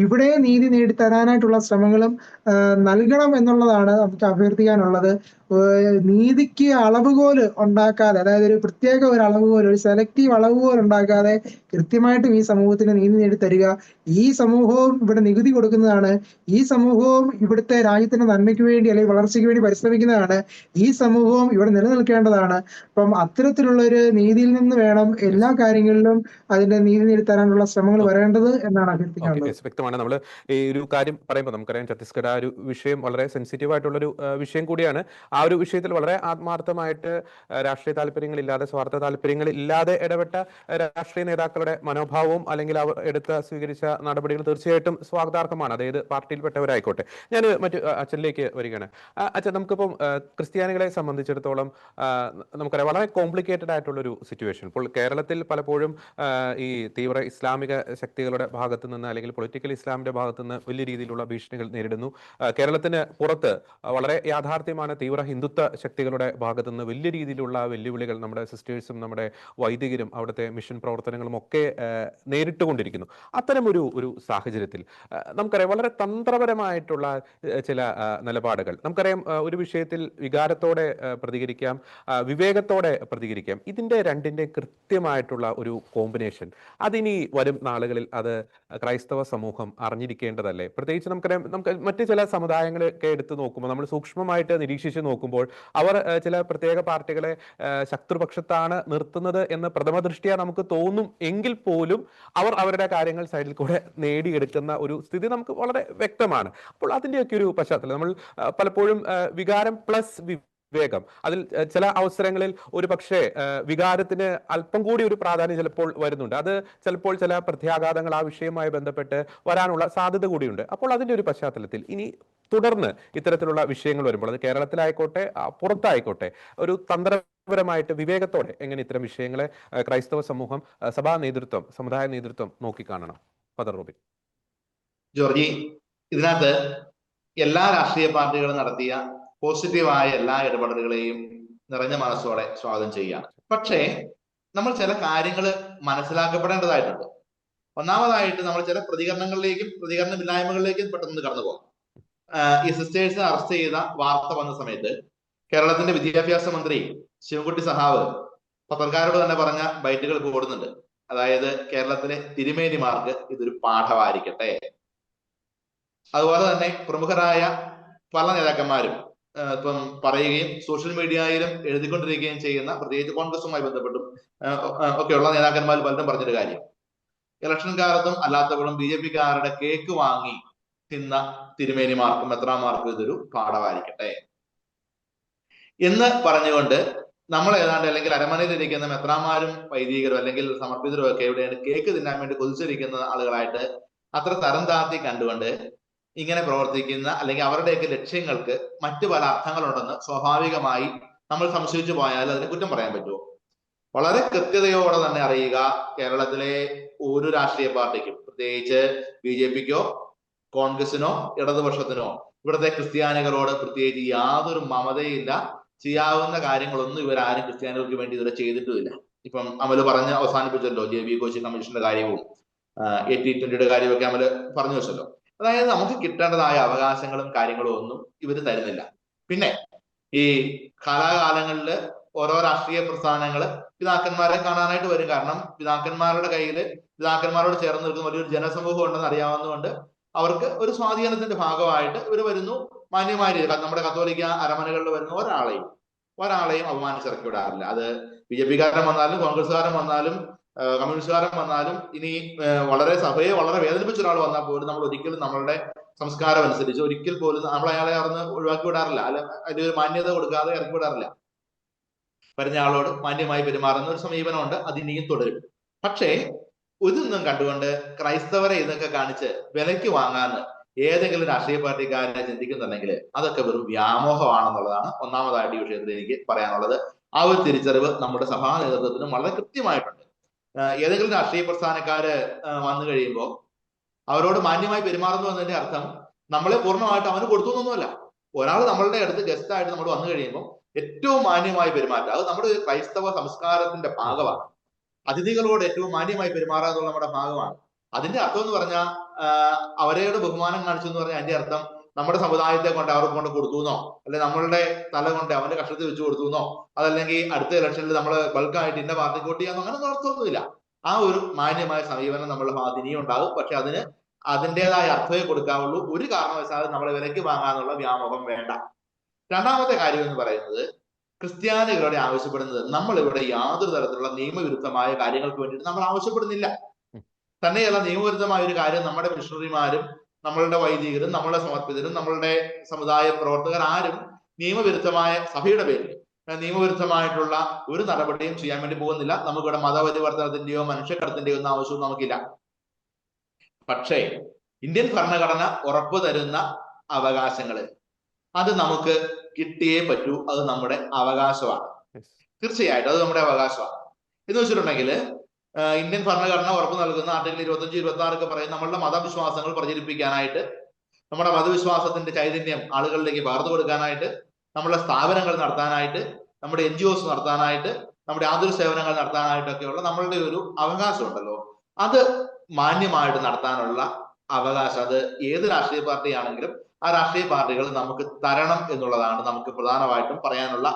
ഇവിടെ നീതി നേടിത്തരാനായിട്ടുള്ള ശ്രമങ്ങളും നൽകണം എന്നുള്ളതാണ് നമുക്ക് അഭ്യർത്ഥിക്കാനുള്ളത്. നീതിക്ക് അളവുകോല് ഉണ്ടാക്കാതെ, അതായത് ഒരു പ്രത്യേക ഒരു അളവുകോല്, ഒരു സെലക്റ്റീവ് അളവുകോൽ ഉണ്ടാക്കാതെ കൃത്യമായിട്ടും ഈ സമൂഹത്തിന് നീതി നേടിത്തരിക. ഈ സമൂഹവും ഇവിടെ നികുതി കൊടുക്കുന്നതാണ്. ഈ സമൂഹവും ഇവിടുത്തെ രാജ്യത്തിന്റെ നന്മയ്ക്ക് വേണ്ടി അല്ലെങ്കിൽ വളർച്ചയ്ക്ക് വേണ്ടി പരിശ്രമിക്കുന്നതാണ്. ഈ സമൂഹവും ഇവിടെ നിലനിൽക്കേണ്ടതാണ്. അപ്പം അത്തരത്തിലുള്ള ഒരു നീതിയിൽ നിന്ന് വേണം എല്ലാ കാര്യങ്ങളിലും അതിന്റെ നീതി നേടിത്തരാനുള്ള ശ്രമങ്ങൾ വരേണ്ടത് എന്നാണ് അഭ്യർത്ഥിക്കാനുള്ളത്. വ്യക്തമാണ്. നമ്മൾ ഈ ഒരു കാര്യം പറയുമ്പോൾ നമുക്കറിയാം, ഛത്തീസ്ഗഡ് ആ ഒരു വിഷയം വളരെ സെൻസിറ്റീവ് ആയിട്ടുള്ളൊരു വിഷയം കൂടിയാണ്. ആ ഒരു വിഷയത്തിൽ വളരെ ആത്മാർത്ഥമായിട്ട് രാഷ്ട്രീയ താല്പര്യങ്ങളില്ലാതെ, സ്വാർത്ഥ താല്പര്യങ്ങളില്ലാതെ ഇടപെട്ട രാഷ്ട്രീയ നേതാക്കളുടെ മനോഭാവവും അല്ലെങ്കിൽ അവർ സ്വീകരിച്ച നടപടികൾ തീർച്ചയായിട്ടും സ്വാഗതാർഹമാണ്, അതായത് പാർട്ടിയിൽപ്പെട്ടവരായിക്കോട്ടെ. ഞാൻ മറ്റു അച്ഛനിലേക്ക് വരികയാണ്. അച്ഛൻ, നമുക്കിപ്പം ക്രിസ്ത്യാനികളെ സംബന്ധിച്ചിടത്തോളം നമുക്കറിയാം വളരെ കോംപ്ലിക്കേറ്റഡ് ആയിട്ടുള്ളൊരു സിറ്റുവേഷൻ. ഇപ്പോൾ കേരളത്തിൽ പലപ്പോഴും ഈ തീവ്ര ഇസ്ലാമിക ശക്തികളുടെ ഭാഗത്തു നിന്ന്, അല്ലെങ്കിൽ പൊളിറ്റിക്കൽ ഇസ്ലാമിന്റെ ഭാഗത്തു നിന്ന് വലിയ രീതിയിലുള്ള ഭീഷണികൾ നേരിടുന്നു. കേരളത്തിന് പുറത്ത് വളരെ യാഥാർത്ഥ്യമാണ്, തീവ്ര ഹിന്ദുത്വ ശക്തികളുടെ ഭാഗത്തു നിന്ന് വലിയ രീതിയിലുള്ള വെല്ലുവിളികൾ നമ്മുടെ സിസ്റ്റേഴ്സും നമ്മുടെ വൈദികരും അവിടുത്തെ മിഷൻ പ്രവർത്തനങ്ങളും ഒക്കെ നേരിട്ടുകൊണ്ടിരിക്കുന്നു. അത്തരമൊരു സാഹചര്യത്തിൽ നമുക്കറിയാം വളരെ തന്ത്രപരമായിട്ടുള്ള ചില നിലപാടുകൾ. നമുക്കറിയാം, ഒരു വിഷയത്തിൽ വികാരത്തോടെ പ്രതികരിക്കാം, വിവേകത്തോടെ പ്രതികരിക്കാം. ഇതിന്റെ രണ്ടിന്റെ കൃത്യമായിട്ടുള്ള ഒരു കോമ്പിനേഷൻ അതിനി വരും നാളുകളിൽ അത് ക്രൈസ്തവ സമൂഹം അറിഞ്ഞിരിക്കേണ്ടതല്ലേ? പ്രത്യേകിച്ച് നമുക്കറിയാം, നമുക്ക് മറ്റ് ചില സമുദായങ്ങളൊക്കെ എടുത്ത് നോക്കുമ്പോൾ, നമ്മൾ സൂക്ഷ്മമായിട്ട് നിരീക്ഷിച്ച് നോക്കുമ്പോൾ, അവർ ചില പ്രത്യേക പാർട്ടികളെ ശത്രുപക്ഷത്താണ് നിർത്തുന്നത് എന്ന് പ്രഥമ ദൃഷ്ടിയ നമുക്ക് തോന്നും എങ്കിൽ പോലും അവർ അവരുടെ കാര്യങ്ങൾ സൈഡിൽ കൂടെ നേടിയെടുക്കുന്ന ഒരു സ്ഥിതി നമുക്ക് വളരെ വ്യക്തമാണ്. അപ്പോൾ അതിന്റെയൊക്കെ ഒരു പശ്ചാത്തലം നമ്മൾ പലപ്പോഴും വികാരം പ്ലസ് വിവേകം, അതിൽ ചില അവസരങ്ങളിൽ ഒരു പക്ഷേ വികാരത്തിന് അല്പം കൂടി ഒരു പ്രാധാന്യം ചിലപ്പോൾ വരുന്നുണ്ട്. അത് ചിലപ്പോൾ ചില പ്രത്യാഘാതങ്ങൾ ആ വിഷയവുമായി ബന്ധപ്പെട്ട് വരാനുള്ള സാധ്യത കൂടിയുണ്ട്. അപ്പോൾ അതിന്റെ ഒരു പശ്ചാത്തലത്തിൽ ഇനി തുടർന്ന് ഇത്തരത്തിലുള്ള വിഷയങ്ങൾ വരുമ്പോൾ, അത് കേരളത്തിലായിക്കോട്ടെ പുറത്തായിക്കോട്ടെ, ഒരു തന്ത്രപരമായിട്ട് വിവേകത്തോടെ എങ്ങനെ ഇത്തരം വിഷയങ്ങളെ ക്രൈസ്തവ സമൂഹം, സഭാ നേതൃത്വം, സമുദായ നേതൃത്വം നോക്കിക്കാണണം? Father Robin. ജോർജി, ഇതിനകത്ത് എല്ലാ രാഷ്ട്രീയ പാർട്ടികളും നടത്തിയ പോസിറ്റീവായ എല്ലാ ഇടപെടലുകളെയും നിറഞ്ഞ മനസ്സോടെ സ്വാഗതം ചെയ്യുകയാണ്. പക്ഷേ നമ്മൾ ചില കാര്യങ്ങൾ മനസ്സിലാക്കപ്പെടേണ്ടതായിട്ടുണ്ട്. ഒന്നാമതായിട്ട് നമ്മൾ ചില പ്രതികരണങ്ങളിലേക്കും പ്രതികരണമില്ലായ്മകളിലേക്കും പെട്ടെന്ന് കടന്നു പോകാം. ഈ സിസ്റ്റേഴ്സിനെ അറസ്റ്റ് ചെയ്ത വാർത്ത വന്ന സമയത്ത് കേരളത്തിന്റെ വിദ്യാഭ്യാസ മന്ത്രി ശിവൻകുട്ടി സഹാവ് പത്രക്കാരോട് തന്നെ പറഞ്ഞ ബൈറ്റുകൾ കൂടുന്നുണ്ട്. അതായത് കേരളത്തിലെ തിരുമേനിമാർക്ക് ഇതൊരു പാഠമായിരിക്കട്ടെ. അതുപോലെ തന്നെ പ്രമുഖരായ പല നേതാക്കന്മാരും ഇപ്പം പറയുകയും സോഷ്യൽ മീഡിയയിലും എഴുതിക്കൊണ്ടിരിക്കുകയും ചെയ്യുന്ന, പ്രത്യേകിച്ച് കോൺഗ്രസുമായി ബന്ധപ്പെട്ടും ഒക്കെയുള്ള നേതാക്കന്മാർ പലരും പറഞ്ഞൊരു കാര്യം, ഇലക്ഷൻ കാലത്തും അല്ലാത്തപ്പോഴും BJP-കാരുടെ കേക്ക് വാങ്ങി തിന്ന തിരുമേനിമാർക്കും മെത്രാന്മാർക്കും ഇതൊരു പാഠമായിരിക്കട്ടെ എന്ന് പറഞ്ഞുകൊണ്ട് നമ്മൾ ഏതാണ്ട്, അല്ലെങ്കിൽ അരമനയിലിരിക്കുന്ന മെത്രാന്മാരും വൈദികരും അല്ലെങ്കിൽ സമർപ്പിതരും ഒക്കെ എവിടെയാണ് കേക്ക് തിന്നാൻ വേണ്ടി കൊതിച്ചിരിക്കുന്ന ആളുകളായിട്ട് അത്ര തരം താത്തി കണ്ടുകൊണ്ട് ഇങ്ങനെ പ്രവർത്തിക്കുന്ന അല്ലെങ്കിൽ അവരുടെയൊക്കെ ലക്ഷ്യങ്ങൾക്ക് മറ്റു പല അർത്ഥങ്ങളുണ്ടെന്ന് സ്വാഭാവികമായി നമ്മൾ സംശയിച്ചു പോയാൽ അതിന് കുറ്റം പറയാൻ പറ്റുമോ? വളരെ കൃത്യതയോടെ തന്നെ അറിയുക, കേരളത്തിലെ ഒരു രാഷ്ട്രീയ പാർട്ടിക്കും, പ്രത്യേകിച്ച് BJPക്കോ കോൺഗ്രസിനോ ഇടതുപക്ഷത്തിനോ ഇവിടുത്തെ ക്രിസ്ത്യാനികളോട് പ്രത്യേകിച്ച് യാതൊരു മമതയില്ല. ചെയ്യാവുന്ന കാര്യങ്ങളൊന്നും ഇവരാരും ക്രിസ്ത്യാനികൾക്ക് വേണ്ടി ഇതുവരെ ചെയ്തിട്ടുമില്ല. ഇപ്പം അമല് പറഞ്ഞ് അവസാനിപ്പിച്ചല്ലോ JB കോശി കമ്മീഷന്റെ കാര്യവും AT20 കാര്യമൊക്കെ അമല് പറഞ്ഞു വെച്ചല്ലോ. അതായത് നമുക്ക് കിട്ടേണ്ടതായ അവകാശങ്ങളും കാര്യങ്ങളും ഒന്നും ഇവർ തരുന്നില്ല. പിന്നെ ഈ കാലാകാലങ്ങളിൽ ഓരോ രാഷ്ട്രീയ പ്രസ്ഥാനങ്ങള് പിതാക്കന്മാരെ കാണാനായിട്ട് വരും. കാരണം പിതാക്കന്മാരുടെ കയ്യിൽ പിതാക്കന്മാരോട് ചേർന്ന് നിൽക്കുന്ന വലിയൊരു ജനസമൂഹം ഉണ്ടെന്ന് അറിയാവുന്നതുകൊണ്ട് അവർക്ക് ഒരു സ്വാധീനത്തിന്റെ ഭാഗമായിട്ട് ഇവർ വരുന്നു. മാന്യമായ രീതി നമ്മുടെ കത്തോലിക്ക അരമനകളിൽ വരുന്ന ഒരാളെയും അപമാനിച്ചിറക്കി വിടാറില്ല. അത് BJPക്കാരൻ വന്നാലും കോൺഗ്രസ്സുകാരൻ വന്നാലും കമ്മ്യൂണിസ്റ്റുകാരൻ വന്നാലും ഇനി സഭയെ വളരെ വേദനിപ്പിച്ച ഒരാൾ വന്നാൽ പോലും നമ്മൾ ഒരിക്കലും നമ്മളുടെ സംസ്കാരം അനുസരിച്ച് ഒരിക്കൽ പോലും നമ്മൾ അയാളെ അവിടുന്ന് ഒഴിവാക്കി വിടാറില്ല. അതിലൊരു മാന്യത കൊടുക്കാതെ ഇറക്കി വിടാറില്ല. വരുന്ന ആളോട് മാന്യമായി പെരുമാറുന്ന ഒരു സമീപനമുണ്ട്, അത് ഇനിയും തുടരും. പക്ഷേ ഇതൊന്നും കണ്ടുകൊണ്ട് ക്രൈസ്തവരെ ഇതൊക്കെ കാണിച്ച് വിലയ്ക്ക് വാങ്ങാന്ന് ഏതെങ്കിലും രാഷ്ട്രീയ പാർട്ടിക്കാരനെ ചിന്തിക്കുന്നുണ്ടെങ്കിൽ അതൊക്കെ വെറും വ്യാമോഹമാണെന്നുള്ളതാണ് ഒന്നാമതായിട്ട് ഈ വിഷയത്തിൽ എനിക്ക് പറയാനുള്ളത്. ആ ഒരു തിരിച്ചറിവ് നമ്മുടെ സഭാ നേതൃത്വത്തിനും വളരെ കൃത്യമായിട്ടുണ്ട്. ഏതെങ്കിലും രാഷ്ട്രീയ പ്രസ്ഥാനക്കാര് വന്നു കഴിയുമ്പോൾ അവരോട് മാന്യമായി പെരുമാറുന്നു എന്നതിന്റെ അർത്ഥം നമ്മളെ പൂർണ്ണമായിട്ട് അവന് കൊടുത്തു എന്നൊന്നുമല്ല. ഒരാൾ നമ്മളുടെ അടുത്ത് ഗസ്റ്റ് ആയിട്ട് നമ്മൾ വന്നു കഴിയുമ്പോൾ ഏറ്റവും മാന്യമായി പെരുമാറ്റം, അത് നമ്മുടെ ക്രൈസ്തവ സംസ്കാരത്തിന്റെ ഭാഗമാണ്. അതിഥികളോട് ഏറ്റവും മാന്യമായി പെരുമാറുക എന്നുള്ള നമ്മുടെ ഭാഗമാണ്. അതിന്റെ അർത്ഥം എന്ന് പറഞ്ഞാൽ അവരോട് ബഹുമാനം കാണിച്ചു എന്ന് പറഞ്ഞാൽ അതിന്റെ അർത്ഥം നമ്മുടെ സമുദായത്തെ കൊണ്ട് അവർക്ക് കൊണ്ട് കൊടുത്തു എന്നോ, അല്ലെങ്കിൽ നമ്മളുടെ തല കൊണ്ട് അവന്റെ കഷ്ടത്തിൽ വെച്ച് കൊടുത്തു എന്നോ, അതല്ലെങ്കിൽ അടുത്ത ഇലക്ഷനിൽ നമ്മൾ ബൾക്കായിട്ട് ഇന്ന പാർട്ടിക്ക് വോട്ട് ചെയ്യാന്നോ അങ്ങനെ അർത്ഥമൊന്നുമില്ല. ആ ഒരു മാന്യമായ സമീപനം നമ്മളുടെ ഭാഗത്ത് ഇനിയും ഉണ്ടാകും. പക്ഷെ അതിന് അതിൻ്റെതായ അർത്ഥമേ കൊടുക്കാവുള്ളൂ. ഒരു കാരണവശാലും നമ്മളെ വിലയ്ക്ക് വാങ്ങാന്നുള്ള വ്യാമോഹം വേണ്ട. രണ്ടാമത്തെ കാര്യം എന്ന് പറയുന്നത്, ക്രിസ്ത്യാനികളോട് ആവശ്യപ്പെടുന്നത് നമ്മൾ ഇവിടെ യാതൊരു തരത്തിലുള്ള നിയമവിരുദ്ധമായ കാര്യങ്ങൾക്ക് വേണ്ടിയിട്ട് നമ്മൾ ആവശ്യപ്പെടുന്നില്ല. തന്നെയല്ല, നിയമവിരുദ്ധമായ ഒരു കാര്യം നമ്മുടെ മിഷണറിമാരും നമ്മളുടെ വൈദികരും നമ്മളുടെ സമർപ്പിതരും നമ്മളുടെ സമുദായ പ്രവർത്തകർ ആരും നിയമവിരുദ്ധമായ സഭയുടെ പേരിൽ നിയമവിരുദ്ധമായിട്ടുള്ള ഒരു നടപടിയും ചെയ്യാൻ വേണ്ടി പോകുന്നില്ല. നമുക്കിവിടെ മതപരിവർത്തനത്തിന്റെയോ മനുഷ്യക്കടത്തിന്റെയോ ഒന്നും ആവശ്യവും നമുക്കില്ല. പക്ഷേ ഇന്ത്യൻ ഭരണഘടന ഉറപ്പു തരുന്ന അവകാശങ്ങള് അത് നമുക്ക് കിട്ടിയേ പറ്റൂ. അത് നമ്മുടെ അവകാശമാണ്. തീർച്ചയായിട്ടും അത് നമ്മുടെ അവകാശമാണ്. എന്ന് വെച്ചിട്ടുണ്ടെങ്കിൽ ഇന്ത്യൻ ഭരണഘടന ഉറപ്പ് നൽകുന്ന ആർട്ടിക്കിൾ 25, 26 ഒക്കെ പറയും നമ്മളുടെ മതവിശ്വാസങ്ങൾ പ്രചരിപ്പിക്കാനായിട്ട്, നമ്മുടെ മതവിശ്വാസത്തിന്റെ ചൈതന്യം ആളുകളിലേക്ക് പകർന്നു കൊടുക്കാനായിട്ട്, നമ്മുടെ സ്ഥാപനങ്ങൾ നടത്താനായിട്ട്, നമ്മുടെ NGOs നടത്താനായിട്ട്, നമ്മുടെ ആതുര സേവനങ്ങൾ നടത്താനായിട്ടൊക്കെയുള്ള നമ്മളുടെ ഒരു അവകാശം ഉണ്ടല്ലോ, അത് മാന്യമായിട്ട് നടത്താനുള്ള അവകാശം അത് ഏത് രാഷ്ട്രീയ പാർട്ടി ആണെങ്കിലും ആ രാഷ്ട്രീയ പാർട്ടികൾ നമുക്ക് തരണം എന്നുള്ളതാണ് നമുക്ക് പ്രധാനമായിട്ടും പറയാനുള്ള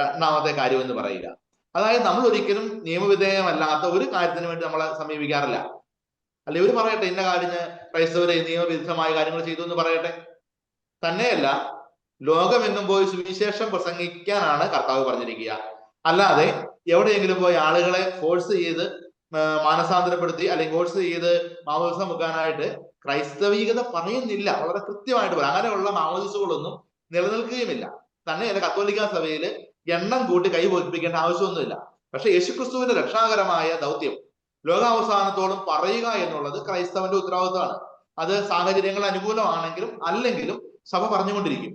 രണ്ടാമത്തെ കാര്യം എന്ന് പറയുക. അതായത് നമ്മൾ ഒരിക്കലും നിയമവിധേയമല്ലാത്ത ഒരു കാര്യത്തിന് വേണ്ടി നമ്മളെ സമീപിക്കാറില്ല. അല്ലെ ഇവർ പറയട്ടെ ഇന്ന കാര്യത്തിന് ക്രൈസ്തവരെ നിയമവിരുദ്ധമായ കാര്യങ്ങൾ ചെയ്തു എന്ന് പറയട്ടെ. തന്നെയല്ല, ലോകമെങ്ങും പോയി സുവിശേഷം പ്രസംഗിക്കാനാണ് കർത്താവ് പറഞ്ഞിരിക്കുക. അല്ലാതെ എവിടെയെങ്കിലും പോയി ആളുകളെ ഫോഴ്സ് ചെയ്ത് മാനസാന്തരപ്പെടുത്തി അല്ലെങ്കിൽ ഫോഴ്സ് ചെയ്ത് മാമോദിസം വെക്കാനായിട്ട് ക്രൈസ്തവീകത പറയുന്നില്ല. വളരെ കൃത്യമായിട്ട് പറയാം. അങ്ങനെയുള്ള മാമോദിസകളൊന്നും നിലനിൽക്കുകയുമില്ല. തന്നെയല്ല, കത്തോലിക്ക സഭയിൽ എണ്ണം കൂട്ടി കൈ ബോധിപ്പിക്കേണ്ട ആവശ്യമൊന്നുമില്ല. പക്ഷെ യേശുക്രിസ്തുവിന്റെ രക്ഷാകരമായ ദൗത്യം ലോകാവസാനത്തോളം പറയുക എന്നുള്ളത് ക്രൈസ്തവന്റെ ഉത്തരവാദിത്തമാണ്. അത് സാഹചര്യങ്ങൾ അനുകൂലമാണെങ്കിലും അല്ലെങ്കിലും സഭ പറഞ്ഞുകൊണ്ടിരിക്കും.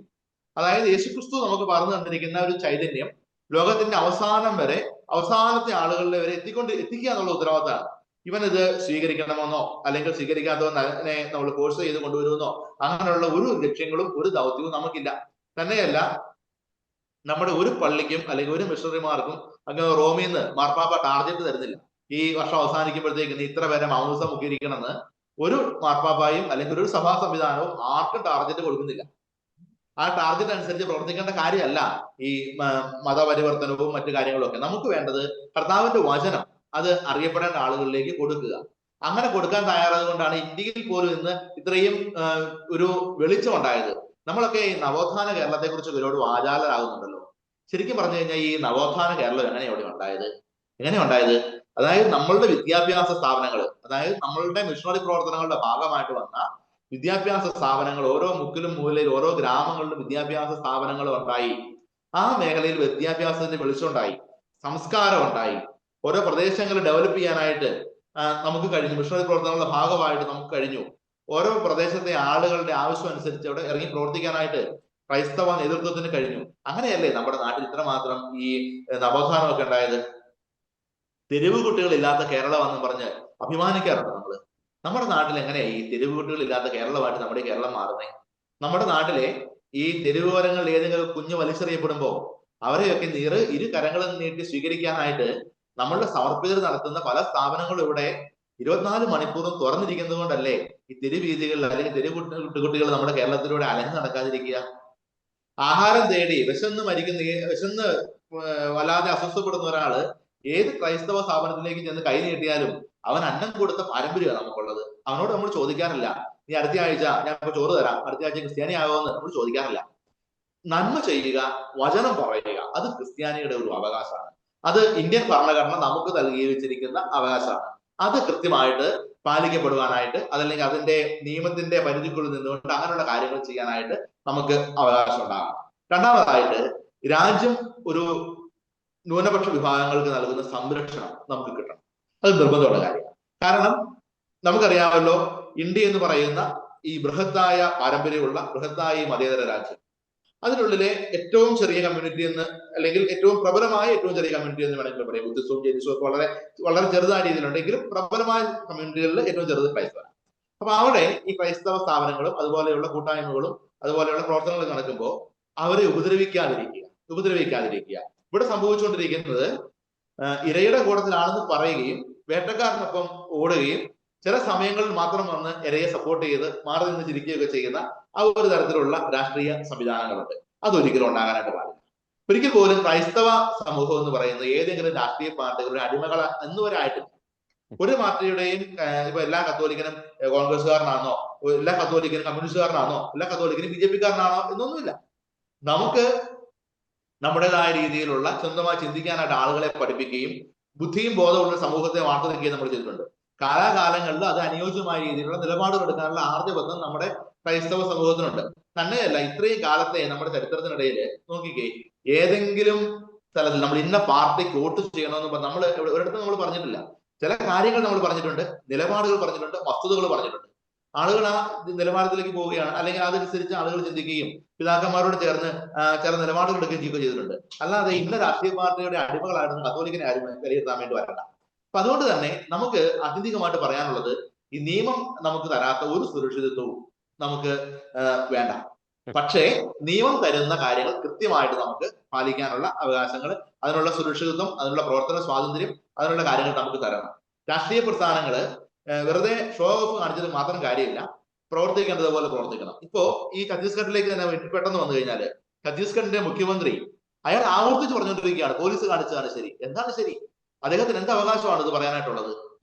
അതായത് യേശുക്രിസ്തു നമുക്ക് പറഞ്ഞു തന്നിരിക്കുന്ന ഒരു ചൈതന്യം ലോകത്തിന്റെ അവസാനം വരെ, അവസാനത്തെ ആളുകളിൽ വരെ എത്തിക്കുക എന്നുള്ള ഉത്തരവാദിത്തമാണ്. ഇവൻ ഇത് സ്വീകരിക്കണമെന്നോ അല്ലെങ്കിൽ സ്വീകരിക്കാത്തവനെ നമ്മൾ ഫോഴ്സ് ചെയ്ത് കൊണ്ടുവരുമെന്നോ അങ്ങനെയുള്ള ഒരു ലക്ഷ്യങ്ങളും ഒരു ദൗത്യവും നമുക്കില്ല. തന്നെയല്ല, നമ്മുടെ ഒരു പള്ളിക്കും അല്ലെങ്കിൽ ഒരു മിഷണറിമാർക്കും അങ്ങനെ റോമിൽ നിന്ന് മാർപ്പാപ്പ ടാർജറ്റ് തരുന്നില്ല. ഈ വർഷം അവസാനിക്കുമ്പോഴത്തേക്ക് ഇത്ര പേരെ മാമോദിസം മുക്കിയിരിക്കണമെന്ന് ഒരു മാർപ്പാപ്പായും അല്ലെങ്കിൽ ഒരു സഭാ സംവിധാനവും ആർക്കും ടാർജറ്റ് കൊടുക്കുന്നില്ല. ആ ടാർജറ്റ് അനുസരിച്ച് പ്രവർത്തിക്കേണ്ട കാര്യമല്ല ഈ മതപരിവർത്തനവും മറ്റു കാര്യങ്ങളും ഒക്കെ. നമുക്ക് വേണ്ടത് കർത്താവിന്റെ വചനം അത് അറിയപ്പെടേണ്ട ആളുകളിലേക്ക് കൊടുക്കുക. അങ്ങനെ കൊടുക്കാൻ തയ്യാറായതുകൊണ്ടാണ് ഇന്ത്യയിൽ പോലും ഇന്ന് ഇത്രയും ഒരു വെളിച്ചം ഉണ്ടായത്. നമ്മളൊക്കെ ഈ നവോത്ഥാന കേരളത്തെ കുറിച്ച് ഇവരോട് വാചാലരാകുന്നുണ്ടല്ലോ. ശരിക്കും പറഞ്ഞു കഴിഞ്ഞാൽ ഈ നവോത്ഥാന കേരളം എങ്ങനെയാ ഉണ്ടായത്? അതായത് നമ്മളുടെ വിദ്യാഭ്യാസ സ്ഥാപനങ്ങൾ, അതായത് നമ്മളുടെ മിഷണറി പ്രവർത്തനങ്ങളുടെ ഭാഗമായിട്ട് വന്ന വിദ്യാഭ്യാസ സ്ഥാപനങ്ങൾ ഓരോ മുക്കിലും മൂലയിൽ ഓരോ ഗ്രാമങ്ങളിലും വിദ്യാഭ്യാസ സ്ഥാപനങ്ങൾ ഉണ്ടായി. ആ മേഖലയിൽ വിദ്യാഭ്യാസത്തിന്റെ വെളിച്ചമുണ്ടായി, സംസ്കാരം ഉണ്ടായി. ഓരോ പ്രദേശങ്ങൾ ഡെവലപ്പ് ചെയ്യാനായിട്ട് നമുക്ക് കഴിഞ്ഞു. മിഷണറി പ്രവർത്തനങ്ങളുടെ ഭാഗമായിട്ട് നമുക്ക് കഴിഞ്ഞു. ഓരോ പ്രദേശത്തെ ആളുകളുടെ ആവശ്യം അനുസരിച്ച് അവിടെ ഇറങ്ങി പ്രവർത്തിക്കാനായിട്ട് ക്രൈസ്തവ നേതൃത്വത്തിന് കഴിഞ്ഞു. അങ്ങനെയല്ലേ നമ്മുടെ നാട്ടിൽ ഇത്രമാത്രം ഈ നവോത്ഥാനമൊക്കെ ഉണ്ടായത്? തെരുവ് കുട്ടികളില്ലാത്ത കേരളമാണെന്ന് പറഞ്ഞ് അഭിമാനിക്കാറുണ്ട് നമ്മള്. നമ്മുടെ നാട്ടിൽ എങ്ങനെയാ ഈ തെരുവ് കുട്ടികളില്ലാത്ത കേരളമായിട്ട് നമ്മുടെ കേരളം മാറുന്നേ? നമ്മുടെ നാട്ടിലെ ഈ തെരുവോരങ്ങളിൽ ഏതെങ്കിലും കുഞ്ഞ് വലിച്ചെറിയപ്പെടുമ്പോ അവരെയൊക്കെ ഇരു കരങ്ങളും നീട്ടി സ്വീകരിക്കാനായിട്ട് നമ്മളുടെ സമർപ്പിതർ നടത്തുന്ന പല സ്ഥാപനങ്ങളും ഇവിടെ 24 മണിക്കൂറും തുറന്നിരിക്കുന്നത് കൊണ്ടല്ലേ ഈ തെരുവീതികളിൽ അല്ലെങ്കിൽ തെരുവ് കുട്ടികൾ നമ്മുടെ കേരളത്തിലൂടെ അലഞ്ഞു നടക്കാതിരിക്കുക? ആഹാരം തേടി വിശന്ന് വല്ലാതെ അസ്വസ്ഥപ്പെടുന്ന ഒരാള് ഏത് ക്രൈസ്തവ സ്ഥാപനത്തിലേക്ക് ചെന്ന് കൈ നീട്ടിയാലും അവൻ അന്നം കൊടുത്ത പാരമ്പര്യമാണ് നമുക്കുള്ളത്. അവനോട് നമ്മൾ ചോദിക്കാറില്ല, നീ അടുത്ത ആഴ്ച ഞാൻ ചോറ് തരാം, അടുത്ത ആഴ്ച ക്രിസ്ത്യാനി ആകുമെന്ന് നമ്മൾ ചോദിക്കാറില്ല. നന്മ ചെയ്യുക, വചനം പറയുക, അത് ക്രിസ്ത്യാനിയുടെ ഒരു അവകാശമാണ്. അത് ഇന്ത്യൻ ഭരണഘടന നമുക്ക് നൽകി വെച്ചിരിക്കുന്ന അവകാശമാണ്. അത് കൃത്യമായിട്ട് പാലിക്കപ്പെടുവാനായിട്ട് അതല്ലെങ്കിൽ അതിന്റെ നിയമത്തിന്റെ പരിധിക്കുള്ളിൽ നിന്നുകൊണ്ട് അങ്ങനെയുള്ള കാര്യങ്ങൾ ചെയ്യാനായിട്ട് നമുക്ക് അവകാശം ഉണ്ടാകണം. രണ്ടാമതായിട്ട് രാജ്യം ഒരു ന്യൂനപക്ഷ വിഭാഗങ്ങൾക്ക് നൽകുന്ന സംരക്ഷണം നമുക്ക് കിട്ടണം. അത് നിർബന്ധമുള്ള കാര്യമാണ്. കാരണം നമുക്കറിയാമല്ലോ, ഇന്ത്യ എന്ന് പറയുന്ന ഈ ബൃഹത്തായ പാരമ്പര്യമുള്ള ബൃഹത്തായ മതേതര രാജ്യം, അതിനുള്ളിലെ ഏറ്റവും ചെറിയ കമ്മ്യൂണിറ്റി എന്ന് അല്ലെങ്കിൽ ഏറ്റവും പ്രബലമായ ഏറ്റവും ചെറിയ കമ്മ്യൂണിറ്റി എന്ന് വേണമെങ്കിൽ പറയാം. ബുദ്ധിസവും ജൈനിസവും ഒക്കെ വളരെ വളരെ ചെറുതായ രീതിയിലുണ്ടെങ്കിലും പ്രബലമായ കമ്മ്യൂണിറ്റികളിൽ ഏറ്റവും ചെറുത് ക്രൈസ്തവരാണ്. അപ്പൊ അവിടെ ഈ ക്രൈസ്തവ സ്ഥാപനങ്ങളും അതുപോലെയുള്ള കൂട്ടായ്മകളും അതുപോലെയുള്ള പ്രവർത്തനങ്ങൾ നടക്കുമ്പോൾ അവരെ ഉപദ്രവിക്കാതിരിക്കുക. ഇവിടെ സംഭവിച്ചുകൊണ്ടിരിക്കുന്നത് ഇരയുടെ കൂട്ടത്തിലാണെന്ന് പറയുകയും വേട്ടക്കാരനൊപ്പം ഓടുകയും ചില സമയങ്ങളിൽ മാത്രം വന്ന് ഇരയെ സപ്പോർട്ട് ചെയ്ത് മാറി നിന്ന് ചിരിക്കുകയൊക്കെ ചെയ്യുന്ന ആ ഒരു തരത്തിലുള്ള രാഷ്ട്രീയ സംവിധാനങ്ങളുണ്ട്. അതൊരിക്കലും ഉണ്ടാകാനായിട്ട് പാടില്ല. ഒരിക്കൽ പോലും ക്രൈസ്തവ സമൂഹം എന്ന് പറയുന്നത് ഏതെങ്കിലും രാഷ്ട്രീയ പാർട്ടികളുടെ അടിമകൾ എന്നുവരായിട്ടില്ല. ഒരു പാർട്ടിയുടെയും ഇപ്പൊ എല്ലാ കത്തോലിക്കനും കോൺഗ്രസ്സുകാരനാണോ, എല്ലാ കത്തോലിക്കനും കമ്മ്യൂണിസ്റ്റുകാരനാണോ, എല്ലാ കത്തോലിക്കനും BJP-കാരനാണോ എന്നൊന്നുമില്ല. നമുക്ക് നമ്മുടേതായ രീതിയിലുള്ള സ്വന്തമായി ചിന്തിക്കാനായിട്ട് ആളുകളെ പഠിപ്പിക്കുകയും ബുദ്ധിയും ബോധമുള്ള സമൂഹത്തെ വാർത്തെടുക്കുകയും നമ്മൾ ചെയ്തിട്ടുണ്ട്. കാലാകാലങ്ങളിൽ അത് അനുയോജ്യമായ രീതിയിലുള്ള നിലപാടുകൾ എടുക്കാനുള്ള ആർജവത്വം നമ്മുടെ ക്രൈസ്തവ സമൂഹത്തിനുണ്ട്. തന്നെയല്ല, ഇത്രയും കാലത്തെ നമ്മുടെ ചരിത്രത്തിനിടയിൽ നോക്കിക്കേ, ഏതെങ്കിലും സ്ഥലത്തിൽ നമ്മൾ ഇന്ന പാർട്ടിക്ക് വോട്ട് ചെയ്യണമെന്ന് നമ്മൾ ഒരിടത്തും നമ്മൾ പറഞ്ഞിട്ടില്ല. ചില കാര്യങ്ങൾ നമ്മൾ പറഞ്ഞിട്ടുണ്ട്, നിലപാടുകൾ പറഞ്ഞിട്ടുണ്ട്, വസ്തുതകൾ പറഞ്ഞിട്ടുണ്ട്. ആളുകൾ ആ നിലവാരത്തിലേക്ക് പോവുകയാണ്, അല്ലെങ്കിൽ അതനുസരിച്ച് ആളുകൾ ചിന്തിക്കുകയും പിതാക്കന്മാരോട് ചേർന്ന് ചില നിലപാടുകൾ എടുക്കുകയും ചെയ്യുകയും ചെയ്തിട്ടുണ്ട്. അല്ലാതെ ഇന്ന രാഷ്ട്രീയ പാർട്ടിയുടെ അടിമകളായിരുന്നു കത്തോലിക്കനെ ആരും വിലയിരുത്താൻ വേണ്ടി വരണ്ട. അപ്പൊ അതുകൊണ്ട് തന്നെ നമുക്ക് ആത്യന്തികമായിട്ട് പറയാനുള്ളത്, ഈ നിയമം നമുക്ക് തരാത്ത ഒരു സുരക്ഷിതത്വവും നമുക്ക് വേണ്ട. പക്ഷേ നിയമം തരുന്ന കാര്യങ്ങൾ കൃത്യമായിട്ട് നമുക്ക് പാലിക്കാനുള്ള അവകാശങ്ങൾ, അതിനുള്ള സുരക്ഷിതത്വം, അതിനുള്ള പ്രവർത്തന സ്വാതന്ത്ര്യം, അതിനുള്ള കാര്യങ്ങൾ നമുക്ക് തരണം. രാഷ്ട്രീയ പ്രസ്ഥാനങ്ങള് വെറുതെ ഷോ ഓഫ് കാണിച്ചത് മാത്രം കാര്യമില്ല, പ്രവർത്തിക്കേണ്ടതുപോലെ പ്രവർത്തിക്കണം. ഇപ്പോ ഈ ഛത്തീസ്ഗഡിലേക്ക് തന്നെ പെട്ടെന്ന് വന്നു കഴിഞ്ഞാല് ഛത്തീസ്ഗഡിന്റെ മുഖ്യമന്ത്രി അയാൾ ആവർത്തിച്ച് പറഞ്ഞുകൊണ്ടിരിക്കുകയാണ് പോലീസ് കാണിച്ചതാണ് ശരി. എന്താണ് ശരി? അദ്ദേഹത്തിന് എന്ത് അവകാശമാണ് ഇത് പറയാനായിട്ടുള്ളത്?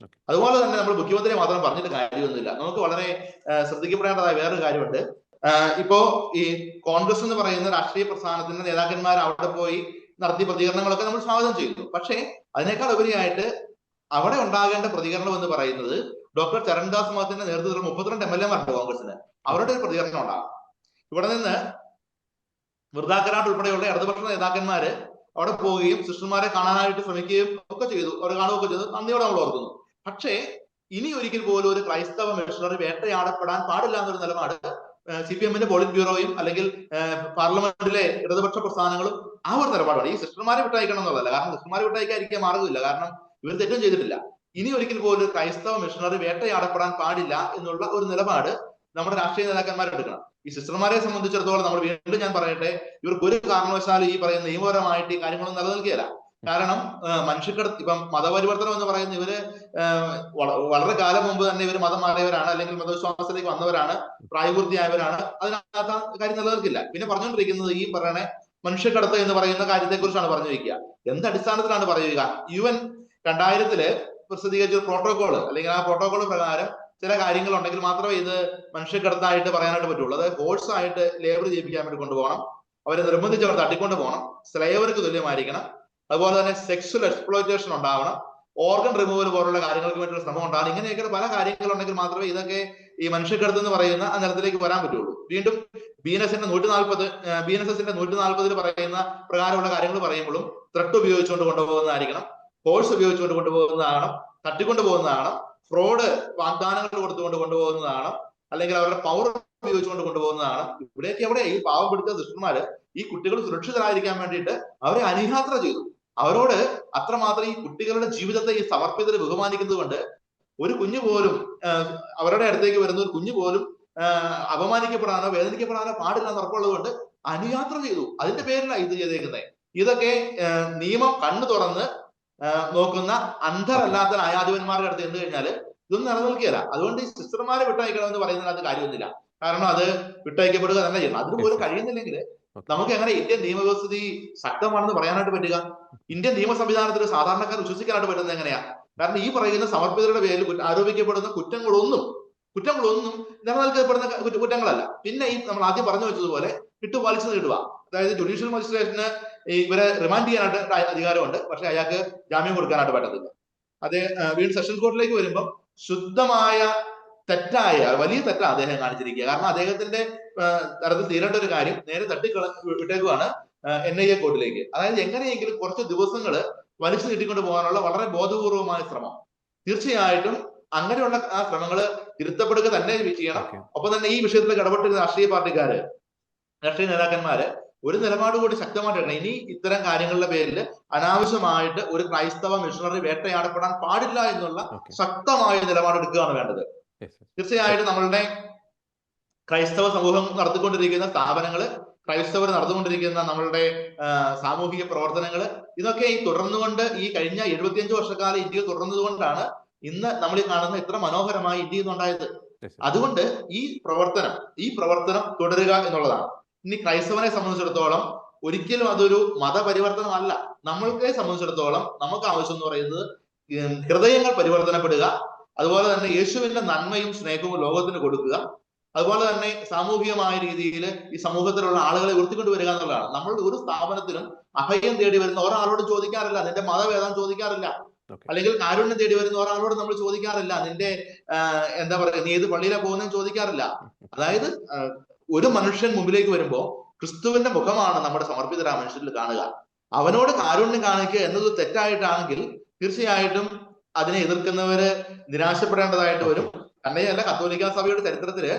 അതുപോലെ തന്നെ നമ്മൾ മുഖ്യമന്ത്രിയെ മാത്രം പറഞ്ഞിട്ട് കാര്യമൊന്നുമില്ല. നമുക്ക് വളരെ ശ്രദ്ധിക്കപ്പെടേണ്ടതായ വേറൊരു കാര്യമുണ്ട്. ഇപ്പോ ഈ കോൺഗ്രസ് എന്ന് പറയുന്ന രാഷ്ട്രീയ പ്രസ്ഥാനത്തിന്റെ നേതാക്കന്മാർ അവിടെ പോയി നടത്തിയ പ്രതികരണങ്ങളൊക്കെ നമ്മൾ സ്വാഗതം ചെയ്യുന്നു. പക്ഷേ അതിനേക്കാൾ ഉപരിയായിട്ട് അവിടെ ഉണ്ടാകേണ്ട പ്രതികരണം എന്ന് പറയുന്നത് ഡോക്ടർ ചരൺദാസ് മഹത്തിന്റെ നേതൃത്വത്തിൽ 32 MLA-മാരുണ്ട് കോൺഗ്രസിന്. അവരുടെ ഒരു പ്രതികരണം ഉണ്ടാകും. ഇവിടെ നിന്ന് വൃദ്ധാക്കരാട്ട് ഉൾപ്പെടെയുള്ള ഇടതുപക്ഷ നേതാക്കന്മാര് അവിടെ പോവുകയും സിസ്റ്റർമാരെ കാണാനായിട്ട് ശ്രമിക്കുകയും ഒക്കെ ചെയ്തു, അവർ കാണുകയൊക്കെ ചെയ്തു. നന്ദിയോടെ നമ്മൾ ഓർക്കുന്നു. പക്ഷേ ഇനി ഒരിക്കൽ പോലും ഒരു ക്രൈസ്തവ മിഷണറി വേട്ടയാടപ്പെടാൻ പാടില്ല എന്നൊരു നിലപാട് CPM-ന്റെ പോളിറ്റ് ബ്യൂറോയും അല്ലെങ്കിൽ പാർലമെന്റിലെ ഇടതുപക്ഷ പ്രസ്ഥാനങ്ങളും ആ ഒരു നിലപാടാണ്. ഈ സിസ്റ്റർമാരെ വിട്ടയക്കണം എന്നുള്ളതല്ല. കാരണം സിസ്റ്റർമാരെ വിട്ടയക്കാതിരിക്കാൻ മാർഗമില്ല. കാരണം ഇവർ തെറ്റും ചെയ്തിട്ടില്ല. ഇനി ഒരിക്കൽ പോലും ക്രൈസ്തവ മിഷണറി വേട്ടയാടപ്പെടാൻ പാടില്ല എന്നുള്ള ഒരു നിലപാട് നമ്മുടെ രാഷ്ട്രീയ നേതാക്കന്മാർ എടുക്കണം. ഈ സിസ്റ്റർമാരെ സംബന്ധിച്ചിടത്തോളം നമ്മൾ വീണ്ടും ഞാൻ പറയട്ടെ, ഇവർക്ക് ഒരു കാരണവശാലും ഈ പറയുന്ന നിയമപരമായിട്ട് ഈ കാര്യങ്ങളൊന്നും നിലനിൽക്കുകയില്ല. കാരണം മനുഷ്യക്കടത്ത്, ഇപ്പം മതപരിവർത്തനം എന്ന് പറയുന്ന ഇവര് വളരെ കാലം മുമ്പ് തന്നെ ഇവർ മതം മാറിയവരാണ്, അല്ലെങ്കിൽ മതവിശ്വാസത്തിലേക്ക് വന്നവരാണ്, പ്രായപൂർത്തിയായവരാണ്. അതിനകത്ത് കാര്യം നിലനിൽക്കില്ല. പിന്നെ പറഞ്ഞുകൊണ്ടിരിക്കുന്നത് ഈ പറയണ മനുഷ്യക്കടത്ത് എന്ന് പറയുന്ന കാര്യത്തെ കുറിച്ചാണ് പറഞ്ഞു വയ്ക്കുക. എന്ത് അടിസ്ഥാനത്തിലാണ് പറയുക? UN 2000 പ്രസിദ്ധീകരിച്ച പ്രോട്ടോകോള്, അല്ലെങ്കിൽ ആ പ്രോട്ടോകോൾ പ്രകാരം ചില കാര്യങ്ങൾ ഉണ്ടെങ്കിൽ മാത്രമേ ഇത് മനുഷ്യക്കടത്തായിട്ട് പറയാനായിട്ട് പറ്റുള്ളൂ. അത് ഫോഴ്സ് ആയിട്ട് ലേബർ ചെയ്യിപ്പിക്കാൻ വേണ്ടി കൊണ്ടുപോകണം, അവരെ നിർബന്ധിച്ച് അവർ തട്ടിക്കൊണ്ട് പോകണം, സ്ലേവർക്ക് തുല്യമായിരിക്കണം, അതുപോലെ തന്നെ സെക്സ്വൽ എക്സ്പ്ലോയിറ്റേഷൻ ഉണ്ടാവണം, ഓർഗൻ റിമൂവൽ പോലുള്ള കാര്യങ്ങൾക്ക് വേണ്ടിയുള്ള ശ്രമം ഉണ്ടാവണം. ഇങ്ങനെയൊക്കെ പല കാര്യങ്ങളുണ്ടെങ്കിൽ മാത്രമേ ഇതൊക്കെ ഈ മനുഷ്യക്കടത്ത് എന്ന് പറയുന്ന ആ നിലത്തിലേക്ക് വരാൻ പറ്റുള്ളൂ. വീണ്ടും BNSS-ന്റെ 140 പറയുന്ന പ്രകാരമുള്ള കാര്യങ്ങൾ പറയുമ്പോഴും ത്രെട്ട് ഉപയോഗിച്ചുകൊണ്ട് കൊണ്ടുപോകുന്നതായിരിക്കണം, ഫോഴ്സ് ഉപയോഗിച്ചുകൊണ്ട് കൊണ്ടുപോകുന്നതാണ്, തട്ടിക്കൊണ്ടു പോകുന്നതാണ്, ഫ്രോഡ് വാഗ്ദാനങ്ങൾ കൊടുത്തുകൊണ്ട് കൊണ്ടുപോകുന്നതാണ്, അല്ലെങ്കിൽ അവരുടെ പവർ ഉപയോഗിച്ചുകൊണ്ട് കൊണ്ടുപോകുന്നതാണ്. ഇവിടേക്ക് എവിടെ ഈ പാവം പിടിച്ച ദുഷ്ടന്മാര് ഈ കുട്ടികൾ സുരക്ഷിതരായിരിക്കാൻ വേണ്ടിയിട്ട് അവരെ അനുയാത്ര ചെയ്തു. അവരോട് അത്രമാത്രം ഈ കുട്ടികളുടെ ജീവിതത്തെ ഈ സമർപ്പിതരെ ബഹുമാനിക്കുന്നത് കൊണ്ട് ഒരു കുഞ്ഞു പോലും അവരുടെ അടുത്തേക്ക് വരുന്ന ഒരു കുഞ്ഞു പോലും അപമാനിക്കപ്പെടാനോ വേദനിക്കപ്പെടാനോ പാടില്ല എന്ന് ഉറപ്പുള്ളത് കൊണ്ട് അനുയാത്ര ചെയ്തു. അതിന്റെ പേരിലാണ് ഇത് ചെയ്തേക്കുന്നത്. ഇതൊക്കെ നിയമം കണ്ണു തുറന്ന് നോക്കുന്ന അന്ധരല്ലാത്ത ന്യായാധിപന്മാരുടെ അടുത്ത് ചെന്ന് കഴിഞ്ഞാൽ ഇതൊന്നും നിലനിൽക്കുകയില്ല. അതുകൊണ്ട് ഈ സിസ്റ്റർമാരെ വിട്ടയക്കണമെന്ന് പറയുന്നതിനകത്ത് കാര്യമൊന്നുമില്ല. കാരണം അത് വിട്ടയക്കപ്പെടുക തന്നെ ചെയ്യണം. അതിന് പോലും കഴിയുന്നില്ലെങ്കിൽ നമുക്ക് എങ്ങനെ ഇന്ത്യൻ നിയമവ്യവസ്ഥിതി ശക്തമാണെന്ന് പറയാനായിട്ട് പറ്റുക? ഇന്ത്യൻ നിയമ സംവിധാനത്തിൽ സാധാരണക്കാർ വിശ്വസിക്കാനായിട്ട് പറ്റുന്നത് എങ്ങനെയാ? കാരണം ഈ പറയുന്ന സമർപ്പിതരുടെ പേരിൽ ആരോപിക്കപ്പെടുന്ന കുറ്റങ്ങളൊന്നും നിലനിൽക്കപ്പെടുന്ന കുറ്റങ്ങളല്ല. പിന്നെ ഈ നമ്മൾ ആദ്യം പറഞ്ഞു വെച്ചതുപോലെ വിട്ടുപാലിച്ചു നീട്ടുക. അതായത് ജുഡീഷ്യൽ മജിസ്ട്രേഷന് ഇവരെ റിമാൻഡ് ചെയ്യാനായിട്ട് അധികാരമുണ്ട്, പക്ഷെ അയാൾക്ക് ജാമ്യം കൊടുക്കാനായിട്ട് പറ്റത്തില്ല. അത് വീണ്ടും സെഷൻസ് കോർട്ടിലേക്ക് വരുമ്പോൾ ശുദ്ധമായ വലിയ തെറ്റാണ് അദ്ദേഹം കാണിച്ചിരിക്കുക. കാരണം അദ്ദേഹത്തിന്റെ തരത്തിൽ തീരേണ്ട ഒരു കാര്യം നേരെ വിട്ടേക്കുവാണ് NIA കോർട്ടിലേക്ക്. അതായത് എങ്ങനെയെങ്കിലും കുറച്ച് ദിവസങ്ങൾ വലിച്ചു നീട്ടിക്കൊണ്ട് പോകാനുള്ള വളരെ ബോധപൂർവമായ ശ്രമം. തീർച്ചയായിട്ടും അങ്ങനെയുള്ള ആ ശ്രമങ്ങൾ തിരുത്തപ്പെടുക തന്നെ ചെയ്യണം. ഒപ്പം തന്നെ ഈ വിഷയത്തിലേക്ക് ഇടപെട്ടിരുന്ന രാഷ്ട്രീയ നേതാക്കന്മാര് ഒരു നിലപാട് കൂടി ശക്തമായിട്ട് എടുക്കണം. ഇനി ഇത്തരം കാര്യങ്ങളുടെ പേരിൽ അനാവശ്യമായിട്ട് ഒരു ക്രൈസ്തവ മിഷണറി വേട്ടയാടപ്പെടാൻ പാടില്ല എന്നുള്ള ശക്തമായ നിലപാടെടുക്കുകയാണ് വേണ്ടത്. തീർച്ചയായിട്ടും നമ്മളുടെ ക്രൈസ്തവ സമൂഹം നടത്തിക്കൊണ്ടിരിക്കുന്ന സ്ഥാപനങ്ങള്, ക്രൈസ്തവർ നടന്നുകൊണ്ടിരിക്കുന്ന നമ്മളുടെ സാമൂഹിക പ്രവർത്തനങ്ങൾ, ഇതൊക്കെ ഈ തുടർന്നുകൊണ്ട് ഈ കഴിഞ്ഞ 75 വർഷക്കാലം ഇന്ത്യയിൽ തുടർന്നതുകൊണ്ടാണ് ഇന്ന് നമ്മൾ കാണുന്ന ഇത്ര മനോഹരമായി ഇന്ത്യയിൽ ഉണ്ടായത്. അതുകൊണ്ട് ഈ പ്രവർത്തനം തുടരുക എന്നുള്ളതാണ്. ഇനി ക്രൈസ്തവനെ സംബന്ധിച്ചിടത്തോളം ഒരിക്കലും അതൊരു മതപരിവർത്തനമല്ല. നമ്മൾക്കെ സംബന്ധിച്ചിടത്തോളം നമുക്ക് ആവശ്യം എന്ന് പറയുന്നത് ഹൃദയങ്ങൾ പരിവർത്തനപ്പെടുക, അതുപോലെ തന്നെ യേശുവിന്റെ നന്മയും സ്നേഹവും ലോകത്തിന് കൊടുക്കുക, അതുപോലെ തന്നെ സാമൂഹികമായ രീതിയിൽ ഈ സമൂഹത്തിലുള്ള ആളുകളെ ഉയർത്തിക്കൊണ്ടുവരിക എന്നുള്ളതാണ്. നമ്മൾ ഒരു സ്ഥാപനത്തിലും അഭയം തേടി വരുന്ന ഒരാളോട് ചോദിക്കാറില്ല നിന്റെ മതഭേദം ചോദിക്കാറില്ല, അല്ലെങ്കിൽ കാരുണ്യം തേടി വരുന്ന ഒരാളോട് നമ്മൾ ചോദിക്കാറില്ല നിന്റെ എന്താ പറയുക നീ ഏത് പള്ളിയിലാണ് പോകുന്നതെന്ന് ചോദിക്കാറില്ല. അതായത് ഒരു മനുഷ്യൻ മുമ്പിലേക്ക് വരുമ്പോ ക്രിസ്തുവിന്റെ മുഖമാണ് നമ്മുടെ സമർപ്പിതരാ മനുഷ്യരിൽ കാണുക. അവനോട് കാരുണ്യം കാണിക്കുക എന്നത് തെറ്റായിട്ടാണെങ്കിൽ തീർച്ചയായിട്ടും അതിനെ എതിർക്കുന്നവര് നിരാശപ്പെടേണ്ടതായിട്ട് വരും. തന്നെയല്ല, കത്തോലിക്ക സഭയുടെ ചരിത്രത്തില്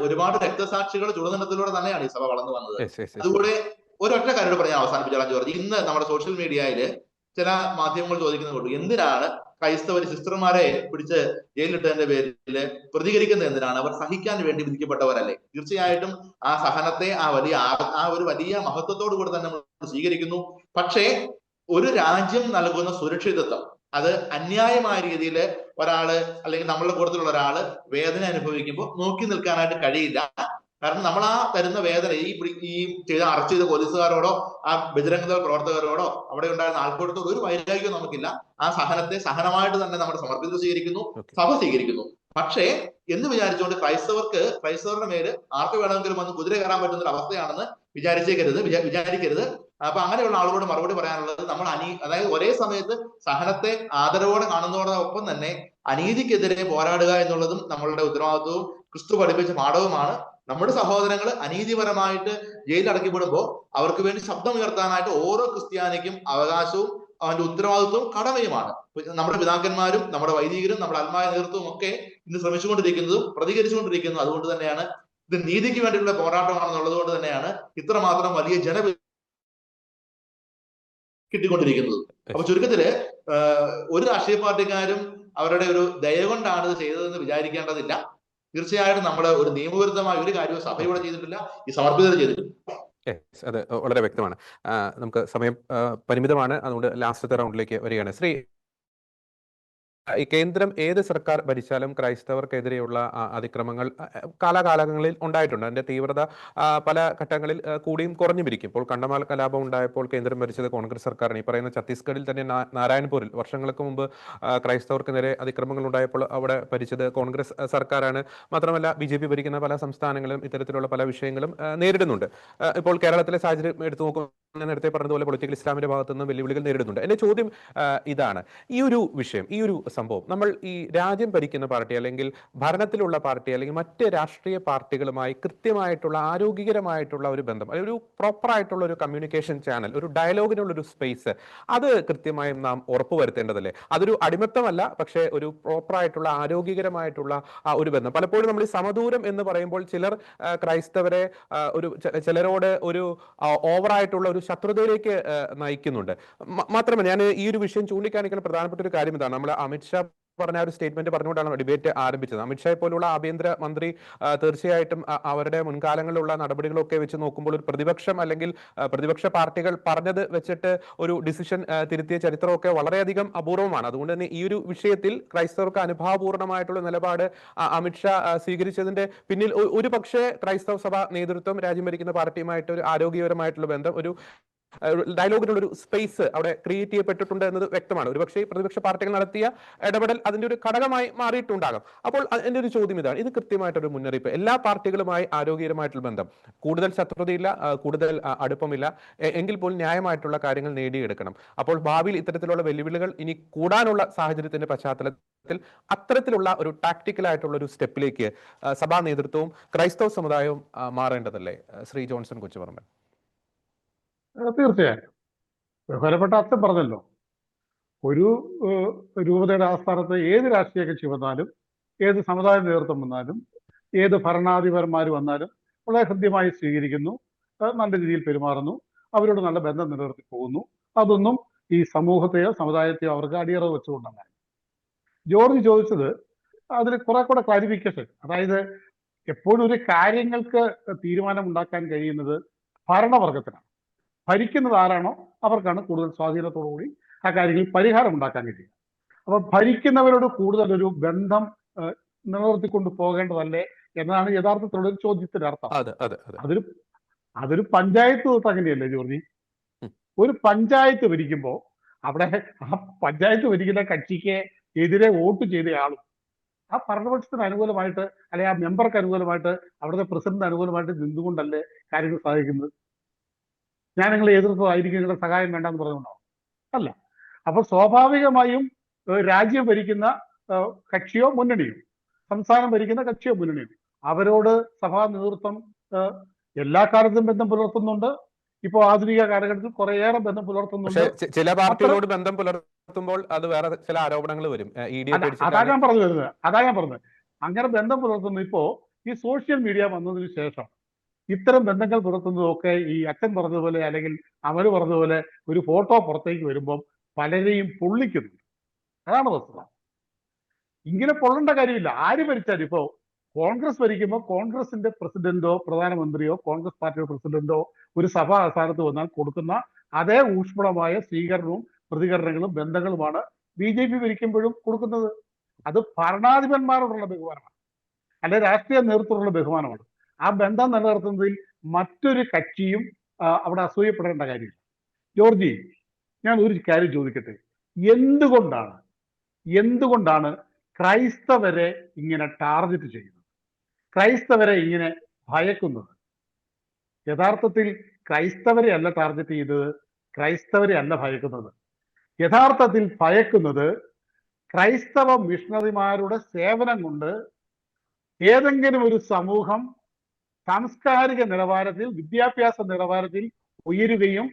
ഒരുപാട് രക്തസാക്ഷികൾ ചുടുനിണത്തിലൂടെ തന്നെയാണ് ഈ സഭ വളർന്നു വന്നത്. അതുകൂടെ ഒരൊറ്റ കാര്യം പറഞ്ഞ് അവസാനിപ്പിച്ചാലും ജോർജ്, ഇന്ന് നമ്മുടെ സോഷ്യൽ മീഡിയയില് ചില മാധ്യമങ്ങൾ ചോദിക്കുന്നുണ്ട് എന്തിനാണ് ക്രൈസ്തവർ സിസ്റ്റർമാരെ പിടിച്ച് ജയിലിലിട്ടതിന്റെ പേരിൽ പ്രതികരിക്കുന്നത്, എന്തിനാണ്? അവർ സഹിക്കാൻ വേണ്ടി വിധിക്കപ്പെട്ടവരല്ലേ? തീർച്ചയായിട്ടും ആ സഹനത്തെ ആ ഒരു വലിയ മഹത്വത്തോടു കൂടി തന്നെ നമ്മൾ സ്വീകരിക്കുന്നു. പക്ഷേ ഒരു രാജ്യം നൽകുന്ന സുരക്ഷിതത്വം അത് അന്യായമായ രീതിയിൽ ഒരാള് അല്ലെങ്കിൽ നമ്മളുടെ കൂട്ടത്തിലുള്ള ഒരാള് വേദന അനുഭവിക്കുമ്പോൾ നോക്കി നിൽക്കാനായിട്ട് കഴിയില്ല. കാരണം നമ്മൾ ആ തരുന്ന വേദന ഈ അറസ്റ്റ് ചെയ്ത പോലീസുകാരോടോ ആ ബജരംഗദൾ പ്രവർത്തകരോടോ അവിടെ ഉണ്ടായിരുന്ന ആൾക്കൂട്ടത്തോട് ഒരു വൈരാഗ്യവും നമുക്കില്ല. ആ സഹനത്തെ സഹനമായിട്ട് തന്നെ നമ്മുടെ സമർപ്പിതർ സ്വീകരിക്കുന്നു, സഭ സ്വീകരിക്കുന്നു. പക്ഷേ എന്ന് വിചാരിച്ചുകൊണ്ട് ക്രൈസ്തവരുടെ മേല് ആർക്ക് വേണമെങ്കിലും വന്ന് കുതിര കയറാൻ പറ്റുന്ന ഒരു അവസ്ഥയാണെന്ന് വിചാരിക്കരുത്. അപ്പൊ അങ്ങനെയുള്ള ആളുകളോട് മറുപടി പറയാനുള്ളത് നമ്മൾ അതായത് ഒരേ സമയത്ത് സഹനത്തെ ആദരവോടെ കാണുന്നതോടൊപ്പം തന്നെ അനീതിക്കെതിരെ പോരാടുക എന്നുള്ളതും നമ്മളുടെ ഉത്തരവാദിത്വവും ക്രിസ്തു പഠിപ്പിച്ച പാഠവുമാണ്. നമ്മുടെ സഹോദരങ്ങൾ അനീതിപരമായിട്ട് ജയിലിൽ അടക്കപ്പെടുമ്പോൾ അവർക്ക് വേണ്ടി ശബ്ദമുയർത്താനായിട്ട് ഓരോ ക്രിസ്ത്യാനിക്കും അവകാശവും അവന്റെ ഉത്തരവാദിത്വവും കടമയുമാണ്. നമ്മുടെ പിതാക്കന്മാരും നമ്മുടെ വൈദികരും നമ്മുടെ ആത്മായ നേതൃത്വവും ഒക്കെ ഇന്ന് ശ്രമിച്ചുകൊണ്ടിരിക്കുന്നതും പ്രതികരിച്ചുകൊണ്ടിരിക്കുന്നതും അതുകൊണ്ട് തന്നെയാണ്. ഇത് നീതിക്ക് വേണ്ടിയിട്ടുള്ള പോരാട്ടമാണെന്നുള്ളത് കൊണ്ട് തന്നെയാണ് ഇത്രമാത്രം വലിയ കിട്ടിക്കൊണ്ടിരിക്കുന്നത്. അപ്പൊ ചുരുക്കത്തില് ഒരു രാഷ്ട്രീയ പാർട്ടിക്കാരും അവരുടെ ഒരു ദയ കൊണ്ടാണ് ഇത് ചെയ്തതെന്ന് വിചാരിക്കേണ്ടതില്ല. തീർച്ചയായിട്ടും നമ്മൾ ഒരു നിയമവിരുദ്ധമായ ഒരു കാര്യവും സഭയോടെ ചെയ്തിട്ടില്ല, ഈ സമർപ്പിതർ ചെയ്തിട്ടില്ല. അത് വളരെ വ്യക്തമാണ്. നമുക്ക് സമയം പരിമിതമാണ്, അതുകൊണ്ട് ലാസ്റ്റത്തെ റൗണ്ടിലേക്ക് വരികയാണ്. ശ്രീ, ഈ കേന്ദ്രം ഏത് സർക്കാർ ഭരിച്ചാലും ക്രൈസ്തവർക്കെതിരെയുള്ള അതിക്രമങ്ങൾ കാലാകാലങ്ങളിൽ ഉണ്ടായിട്ടുണ്ട്. അതിന്റെ തീവ്രത പല ഘട്ടങ്ങളിൽ കൂടിയും കുറഞ്ഞുമിരിക്കും. ഇപ്പോൾ കണ്ടമാൽ കലാപം ഉണ്ടായപ്പോൾ കേന്ദ്രം ഭരിച്ചത് കോൺഗ്രസ് സർക്കാരാണ്. ഈ പറയുന്ന ഛത്തീസ്ഗഡിൽ തന്നെ നാരായൺപൂരിൽ വർഷങ്ങൾക്ക് മുമ്പ് ക്രൈസ്തവർക്കെതിരെ അതിക്രമങ്ങൾ ഉണ്ടായപ്പോൾ അവിടെ ഭരിച്ചത് കോൺഗ്രസ് സർക്കാരാണ്. മാത്രമല്ല BJP ഭരിക്കുന്ന പല സംസ്ഥാനങ്ങളും ഇത്തരത്തിലുള്ള പല വിഷയങ്ങളും നേരിടുന്നുണ്ട്. ഇപ്പോൾ കേരളത്തിലെ സാഹചര്യം എടുത്തു നോക്കുമ്പോൾ ഞാൻ നേരത്തെ പറഞ്ഞതുപോലെ പൊളിറ്റിക്കൽ ഇസ്ലാമിന്റെ ഭാഗത്തു നിന്ന് വെല്ലുവിളികൾ നേരിടുന്നുണ്ട്. എന്റെ ചോദ്യം ഇതാണ്, ഈ ഒരു വിഷയം, ഈ ഒരു സംഭവം നമ്മൾ ഈ രാജ്യം ഭരിക്കുന്ന പാർട്ടി അല്ലെങ്കിൽ ഭരണത്തിലുള്ള പാർട്ടി അല്ലെങ്കിൽ മറ്റ് രാഷ്ട്രീയ പാർട്ടികളുമായി കൃത്യമായിട്ടുള്ള ആരോഗ്യകരമായിട്ടുള്ള ഒരു ബന്ധം, ഒരു പ്രോപ്പർ ആയിട്ടുള്ള ഒരു കമ്മ്യൂണിക്കേഷൻ ചാനൽ, ഒരു ഡയലോഗിനുള്ള ഒരു സ്പേസ്, അത് കൃത്യമായും നാം ഉറപ്പുവരുത്തേണ്ടതല്ലേ? അതൊരു അടിമത്തമല്ല, പക്ഷേ ഒരു പ്രോപ്പർ ആയിട്ടുള്ള ആരോഗ്യകരമായിട്ടുള്ള ഒരു ബന്ധം. പലപ്പോഴും നമ്മൾ ഈ സമദൂരം എന്ന് പറയുമ്പോൾ ചിലർ ക്രൈസ്തവരെ ചിലരോട് ഒരു ഓവറായിട്ടുള്ള ഒരു ശത്രുതയിലേക്ക് നയിക്കുന്നുണ്ട്. മാത്രമല്ല ഞാൻ ഈ ഒരു വിഷയം ചൂണ്ടിക്കാണിക്കുന്ന പ്രധാനപ്പെട്ട ഒരു കാര്യം ഇതാണ്. നമ്മൾ അമിത്ഷാ പറഞ്ഞ ഒരു സ്റ്റേറ്റ്മെന്റ് പറഞ്ഞുകൊണ്ടാണ് ഡിബേറ്റ് ആരംഭിച്ചത്. അമിത്ഷായെ പോലുള്ള ആഭ്യന്തര മന്ത്രി തീർച്ചയായിട്ടും അവരുടെ മുൻകാലങ്ങളിലുള്ള നടപടികളൊക്കെ വെച്ച് നോക്കുമ്പോൾ ഒരു പ്രതിപക്ഷം അല്ലെങ്കിൽ പ്രതിപക്ഷ പാർട്ടികൾ പറഞ്ഞത് വെച്ചിട്ട് ഒരു ഡിസിഷൻ തിരുത്തിയ ചരിത്രമൊക്കെ വളരെയധികം അപൂർവമാണ്. അതുകൊണ്ട് തന്നെ ഈ ഒരു വിഷയത്തിൽ ക്രൈസ്തവർക്ക് അനുഭാവപൂർണമായിട്ടുള്ള നിലപാട് അമിത്ഷാ സ്വീകരിച്ചതിന്റെ പിന്നിൽ ഒരു പക്ഷേ ക്രൈസ്തവ സഭ നേതൃത്വം രാജ്യം ഭരിക്കുന്ന പാർട്ടിയുമായിട്ട് ഒരു ആരോഗ്യപരമായിട്ടുള്ള ബന്ധം, ഒരു ഡയലോഗിനുള്ള ഒരു സ്പേസ് അവിടെ ക്രിയേറ്റ് ചെയ്യപ്പെട്ടിട്ടുണ്ട് എന്നത് വ്യക്തമാണ്. ഒരുപക്ഷെ പ്രതിപക്ഷ പാർട്ടികൾ നടത്തിയ ഇടപെടൽ അതിന്റെ ഒരു ഘടകമായി മാറിയിട്ടുണ്ടാകും. അപ്പോൾ എന്റെ ഒരു ചോദ്യം ഇതാണ്, ഇത് കൃത്യമായിട്ടൊരു മുന്നറിയിപ്പ്, എല്ലാ പാർട്ടികളുമായി ആരോഗ്യകരമായിട്ടുള്ള ബന്ധം, കൂടുതൽ ശത്രുതയില്ല, കൂടുതൽ അടുപ്പമില്ല, എങ്കിൽ പോലും ന്യായമായിട്ടുള്ള കാര്യങ്ങൾ നേടിയെടുക്കണം. അപ്പോൾ ഭാവിയിൽ ഇത്തരത്തിലുള്ള വെല്ലുവിളികൾ ഇനി കൂടാനുള്ള സാഹചര്യത്തിന്റെ പശ്ചാത്തലത്തിൽ അത്തരത്തിലുള്ള ഒരു ടാക്ടിക്കൽ ആയിട്ടുള്ള ഒരു സ്റ്റെപ്പിലേക്ക് സഭാ നേതൃത്വവും ക്രൈസ്തവ സമുദായവും മാറേണ്ടതല്ലേ? ശ്രീ ജോൺസൺ കൊച്ചുപറമ്പൻ. തീർച്ചയായും ബഹുമാനപ്പെട്ട അച്ഛൻ പറഞ്ഞല്ലോ, ഒരു രൂപതയുടെ ആസ്ഥാനത്ത് ഏത് രാഷ്ട്രീയ കക്ഷി വന്നാലും, ഏത് സമുദായ നേതൃത്വം വന്നാലും, ഏത് ഭരണാധിപന്മാർ വന്നാലും വളരെ ഹൃദ്യമായി സ്വീകരിക്കുന്നു, നല്ല രീതിയിൽ പെരുമാറുന്നു, അവരോട് നല്ല ബന്ധം നിലനിർത്തി പോകുന്നു. അതൊന്നും ഈ സമൂഹത്തെയോ സമുദായത്തെയോ അവർക്ക് അടിയറവ് വെച്ചുകൊണ്ടല്ല. ജോർജ് ചോദിച്ചത് അതിൽ കുറെ കൂടെ ക്ലാരിഫിക്കേഷൻ, അതായത് എപ്പോഴും ഒരു കാര്യങ്ങൾക്ക് തീരുമാനം ഉണ്ടാക്കാൻ കഴിയുന്നത് ഭരണവർഗത്തിനാണ്. ഭരിക്കുന്നത് ആരാണോ അവർക്കാണ് കൂടുതൽ സ്വാധീനത്തോടുകൂടി ആ കാര്യങ്ങളിൽ പരിഹാരം ഉണ്ടാക്കാൻ കഴിയുക. അപ്പൊ ഭരിക്കുന്നവരോട് കൂടുതൽ ഒരു ബന്ധം നിലനിർത്തിക്കൊണ്ട് പോകേണ്ടതല്ലേ എന്നതാണ് യഥാർത്ഥത്തിലുള്ള ഒരു ചോദ്യത്തിന്റെ അർത്ഥം. അതൊരു പഞ്ചായത്ത് തൊട്ട് അങ്ങനെയല്ലേ ജോർജി? ഒരു പഞ്ചായത്ത് ഭരിക്കുമ്പോ അവിടെ ആ പഞ്ചായത്ത് ഭരിക്കുന്ന കക്ഷിക്ക് എതിരെ വോട്ട് ചെയ്തയാളും ആ ഭരണപക്ഷത്തിന് അനുകൂലമായിട്ട് അല്ലെങ്കിൽ ആ മെമ്പർക്ക് അനുകൂലമായിട്ട് അവിടുത്തെ പ്രസിഡന്റിന് അനുകൂലമായിട്ട് നിന്നുകൊണ്ടല്ലേ കാര്യങ്ങൾ സാധിക്കുന്നത്? ഞാൻ നിങ്ങളെ എതിർത്തതായിരിക്കും, നിങ്ങളുടെ സഹായം വേണ്ടെന്ന് പറഞ്ഞുകൊണ്ടാവും അല്ല. അപ്പൊ സ്വാഭാവികമായും രാജ്യം ഭരിക്കുന്ന കക്ഷിയോ മുന്നണിയോ, സംസ്ഥാനം ഭരിക്കുന്ന കക്ഷിയോ മുന്നണിയോ, അവരോട് സഭാ നേതൃത്വം എല്ലാ കാലത്തും ബന്ധം പുലർത്തുന്നുണ്ട്. ഇപ്പോ ആധുനിക കാലഘട്ടത്തിൽ കുറേയേറെ ബന്ധം പുലർത്തുന്നുണ്ട്. ചില പാർട്ടികളോട് ബന്ധം പുലർത്തുമ്പോൾ അത് വേറെ ചില ആരോപണങ്ങൾ വരും. അതാ ഞാൻ പറഞ്ഞത്. അങ്ങനെ ബന്ധം പുലർത്തുന്നു. ഇപ്പോ ഈ സോഷ്യൽ മീഡിയ വന്നതിന് ശേഷം ഇത്തരം ബന്ധങ്ങൾ പുലർത്തുന്നതൊക്കെ ഈ അച്ഛൻ പറഞ്ഞതുപോലെ അല്ലെങ്കിൽ അമല് പറഞ്ഞതുപോലെ ഒരു ഫോട്ടോ പുറത്തേക്ക് വരുമ്പം പലരെയും പൊള്ളിക്കുന്നുണ്ട്. അതാണ് വസ്തുത. ഇങ്ങനെ പൊള്ളേണ്ട കാര്യമില്ല. ആര് ഭരിച്ചാലും ഇപ്പോ കോൺഗ്രസ് ഭരിക്കുമ്പോൾ കോൺഗ്രസിന്റെ പ്രസിഡന്റോ പ്രധാനമന്ത്രിയോ കോൺഗ്രസ് പാർട്ടിയുടെ പ്രസിഡന്റോ ഒരു സഭാ ആസ്ഥാനത്ത് വന്നാൽ കൊടുക്കുന്ന അതേ ഊഷ്മളമായ സ്വീകരണവും പ്രതികരണങ്ങളും ബന്ധങ്ങളുമാണ് BJP ഭരിക്കുമ്പോഴും കൊടുക്കുന്നത്. അത് ഭരണാധിപന്മാരോടുള്ള ബഹുമാനമാണ്, അല്ലെ രാഷ്ട്രീയ നേതൃത്വത്തിലുള്ള ബഹുമാനമാണ്. ആ ബന്ധം നിലനിർത്തുന്നതിൽ മറ്റൊരു കക്ഷിയും അവിടെ അസൂയപ്പെടേണ്ട കാര്യമില്ല. ജോർജി, ഞാൻ ഒരു കാര്യം ചോദിക്കട്ടെ, എന്തുകൊണ്ടാണ് ക്രൈസ്തവരെ ഇങ്ങനെ ടാർഗറ്റ് ചെയ്യുന്നത്, ക്രൈസ്തവരെ ഇങ്ങനെ ഭയക്കുന്നത്? യഥാർത്ഥത്തിൽ ക്രൈസ്തവരെ അല്ല ടാർഗറ്റ് ചെയ്തത്, ക്രൈസ്തവരെ അല്ല ഭയക്കുന്നത്. യഥാർത്ഥത്തിൽ ഭയക്കുന്നത് ക്രൈസ്തവ മിഷണറിമാരുടെ സേവനം കൊണ്ട് ഏതെങ്കിലും ഒരു സമൂഹം സാംസ്കാരിക നിലവാരത്തിൽ, വിദ്യാഭ്യാസ നിലവാരത്തിൽ ഉയരുകയും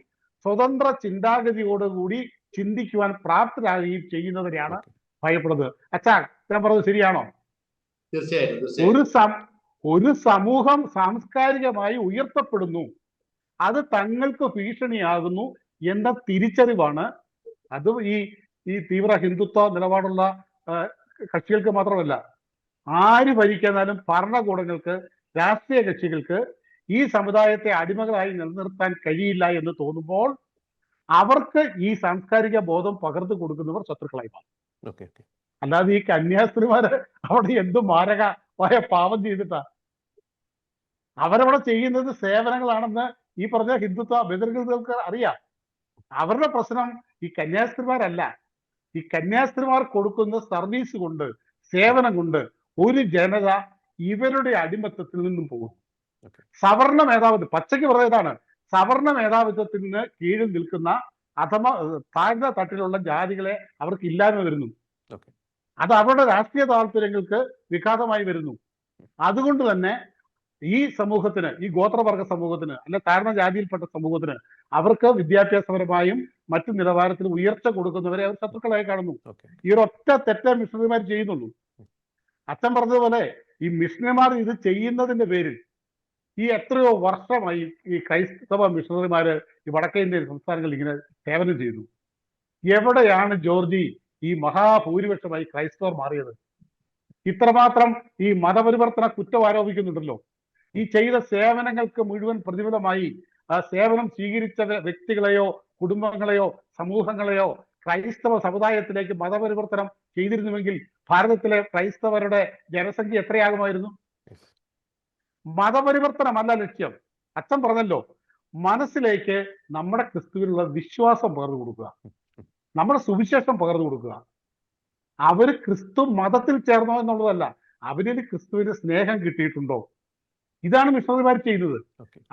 സ്വതന്ത്ര ചിന്താഗതിയോടുകൂടി ചിന്തിക്കുവാൻ പ്രാപ്തരാകുകയും ചെയ്യുന്നവരെയാണ് ഭയപ്പെടുന്നത്. അച്ഛാ, ഞാൻ പറഞ്ഞത് ശരിയാണോ? ഒരു സമൂഹം സാംസ്കാരികമായി ഉയർത്തപ്പെടുന്നു, അത് തങ്ങൾക്ക് ഭീഷണിയാകുന്നു എന്ന തിരിച്ചറിവാണ്. അത് ഈ തീവ്ര ഹിന്ദുത്വ നിലപാടുള്ള കക്ഷികൾക്ക് മാത്രമല്ല, ആര് ഭരിക്കാനും ഭരണകൂടങ്ങൾക്ക്, രാഷ്ട്രീയ കക്ഷികൾക്ക് ഈ സമുദായത്തെ അടിമകളായി നിലനിർത്താൻ കഴിയില്ല എന്ന് തോന്നുമ്പോൾ അവർക്ക് ഈ സാംസ്കാരിക ബോധം പകർന്നു കൊടുക്കുന്നവർ ശത്രുക്കളായി മാറും. അല്ലാതെ ഈ കന്യാസ്ത്രീമാര് അവിടെ എന്ത് മാരകമായ പാപം ചെയ്തിട്ടാ? അവരവിടെ ചെയ്യുന്നത് സേവനങ്ങളാണെന്ന് ഈ പറഞ്ഞ ഹിന്ദുത്വ ബഹിർഗതകൾക്ക് അറിയാം. അവരുടെ പ്രശ്നം ഈ കന്യാസ്ത്രീമാരല്ല. ഈ കന്യാസ്ത്രീമാർ കൊടുക്കുന്ന സർവീസ് കൊണ്ട്, സേവനം കൊണ്ട് ഒരു ജനത ഇവരുടെ അടിമത്തത്തിൽ നിന്നും പോകും. സവർണ മേധാവിത്വം, പച്ചയ്ക്ക് പറയുന്നതാണ്, സവർണ മേധാവിത്വത്തിന് കീഴിൽ നിൽക്കുന്ന അഥവാ താഴ്ന്ന തട്ടിലുള്ള ജാതികളെ അവർക്ക് ഇല്ലായ്മ വരുന്നു. ഓക്കെ. അത് അവരുടെ രാഷ്ട്രീയ താല്പര്യങ്ങൾക്ക് വിഘാതമായി വരുന്നു. അതുകൊണ്ട് തന്നെ ഈ സമൂഹത്തിന്, ഈ ഗോത്രവർഗ സമൂഹത്തിന്, അല്ലെ താഴ്ന്ന ജാതിയിൽപ്പെട്ട സമൂഹത്തിന്, അവർക്ക് വിദ്യാഭ്യാസപരമായും മറ്റു നിലവാരത്തിലും ഉയർച്ച കൊടുക്കുന്നവരെ അവർ ശത്രുക്കളായി കാണുന്നു. ഓക്കെ. ഈ ഒരൊറ്റ തെറ്റേ മിഷണറിമാർ ചെയ്യുന്നുള്ളൂ. അച്ഛൻ പറഞ്ഞതുപോലെ ഈ മിഷണറിമാർ ഇത് ചെയ്യുന്നതിന്റെ പേരിൽ ഈ എത്രയോ വർഷമായി ഈ ക്രൈസ്തവ മിഷണറിമാര് ഈ വടക്കേ ഇന്ത്യൻ സംസ്ഥാനങ്ങളിൽ ഇങ്ങനെ സേവനം ചെയ്തു. എവിടെയാണ് ജോർജി ഈ മഹാഭൂരിപക്ഷമായി ക്രൈസ്തവർ മാറിയത്? ഇത്രമാത്രം ഈ മതപരിവർത്തന കുറ്റം ആരോപിക്കുന്നുണ്ടല്ലോ. ഈ ചെയ്ത സേവനങ്ങൾക്ക് മുഴുവൻ പ്രതിഫലമായി ആ സേവനം സ്വീകരിച്ച വ്യക്തികളെയോ കുടുംബങ്ങളെയോ സമൂഹങ്ങളെയോ ക്രൈസ്തവ സമുദായത്തിലേക്ക് മതപരിവർത്തനം ചെയ്തിരുന്നുവെങ്കിൽ ഭാരതത്തിലെ ക്രൈസ്തവരുടെ ജനസംഖ്യ എത്രയാകുമായിരുന്നു? മതപരിവർത്തനമല്ല ലക്ഷ്യം. അച്ഛൻ പറഞ്ഞല്ലോ, മനസ്സിലേക്ക് നമ്മുടെ ക്രിസ്തുവിനുള്ള വിശ്വാസം പകർന്നു കൊടുക്കുക, നമ്മുടെ സുവിശേഷം പകർന്നു കൊടുക്കുക. അവര് ക്രിസ്തു മതത്തിൽ ചേർന്നോ എന്നുള്ളതല്ല, അവരിൽ ക്രിസ്തുവിന് സ്നേഹം കിട്ടിയിട്ടുണ്ടോ? ഇതാണ് മിഷണറിമാർ ചെയ്യുന്നത്.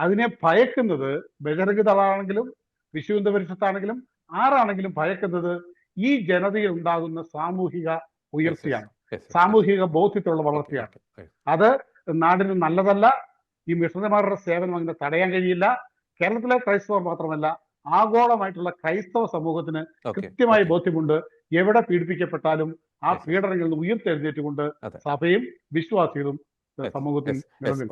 അതിനെ ഭയക്കുന്നത് ബജറംഗ് ദളാണെങ്കിലും വിശ്വ ഹിന്ദു പരിഷത്താണെങ്കിലും ആരാണെങ്കിലും ഭയക്കുന്നത് ഈ ജനതയിൽ ഉണ്ടാകുന്ന സാമൂഹിക ഉയർച്ചയാണ്, സാമൂഹിക ബോധ്യത്തിലുള്ള വളർച്ചയാണ്. അത് നാടിന് നല്ലതല്ല. ഈ മിഷണറിമാരുടെ സേവനം അങ്ങനെ തടയാൻ കഴിയില്ല. കേരളത്തിലെ ക്രൈസ്തവർ മാത്രമല്ല, ആഗോളമായിട്ടുള്ള ക്രൈസ്തവ സമൂഹത്തിന് കൃത്യമായ ബോധ്യമുണ്ട്. എവിടെ പീഡിപ്പിക്കപ്പെട്ടാലും ആ പീഡനങ്ങളിൽ നിന്ന് ഉയർത്തെഴുന്നേറ്റുകൊണ്ട് സഭയും വിശ്വാസികളും സമൂഹത്തിൽ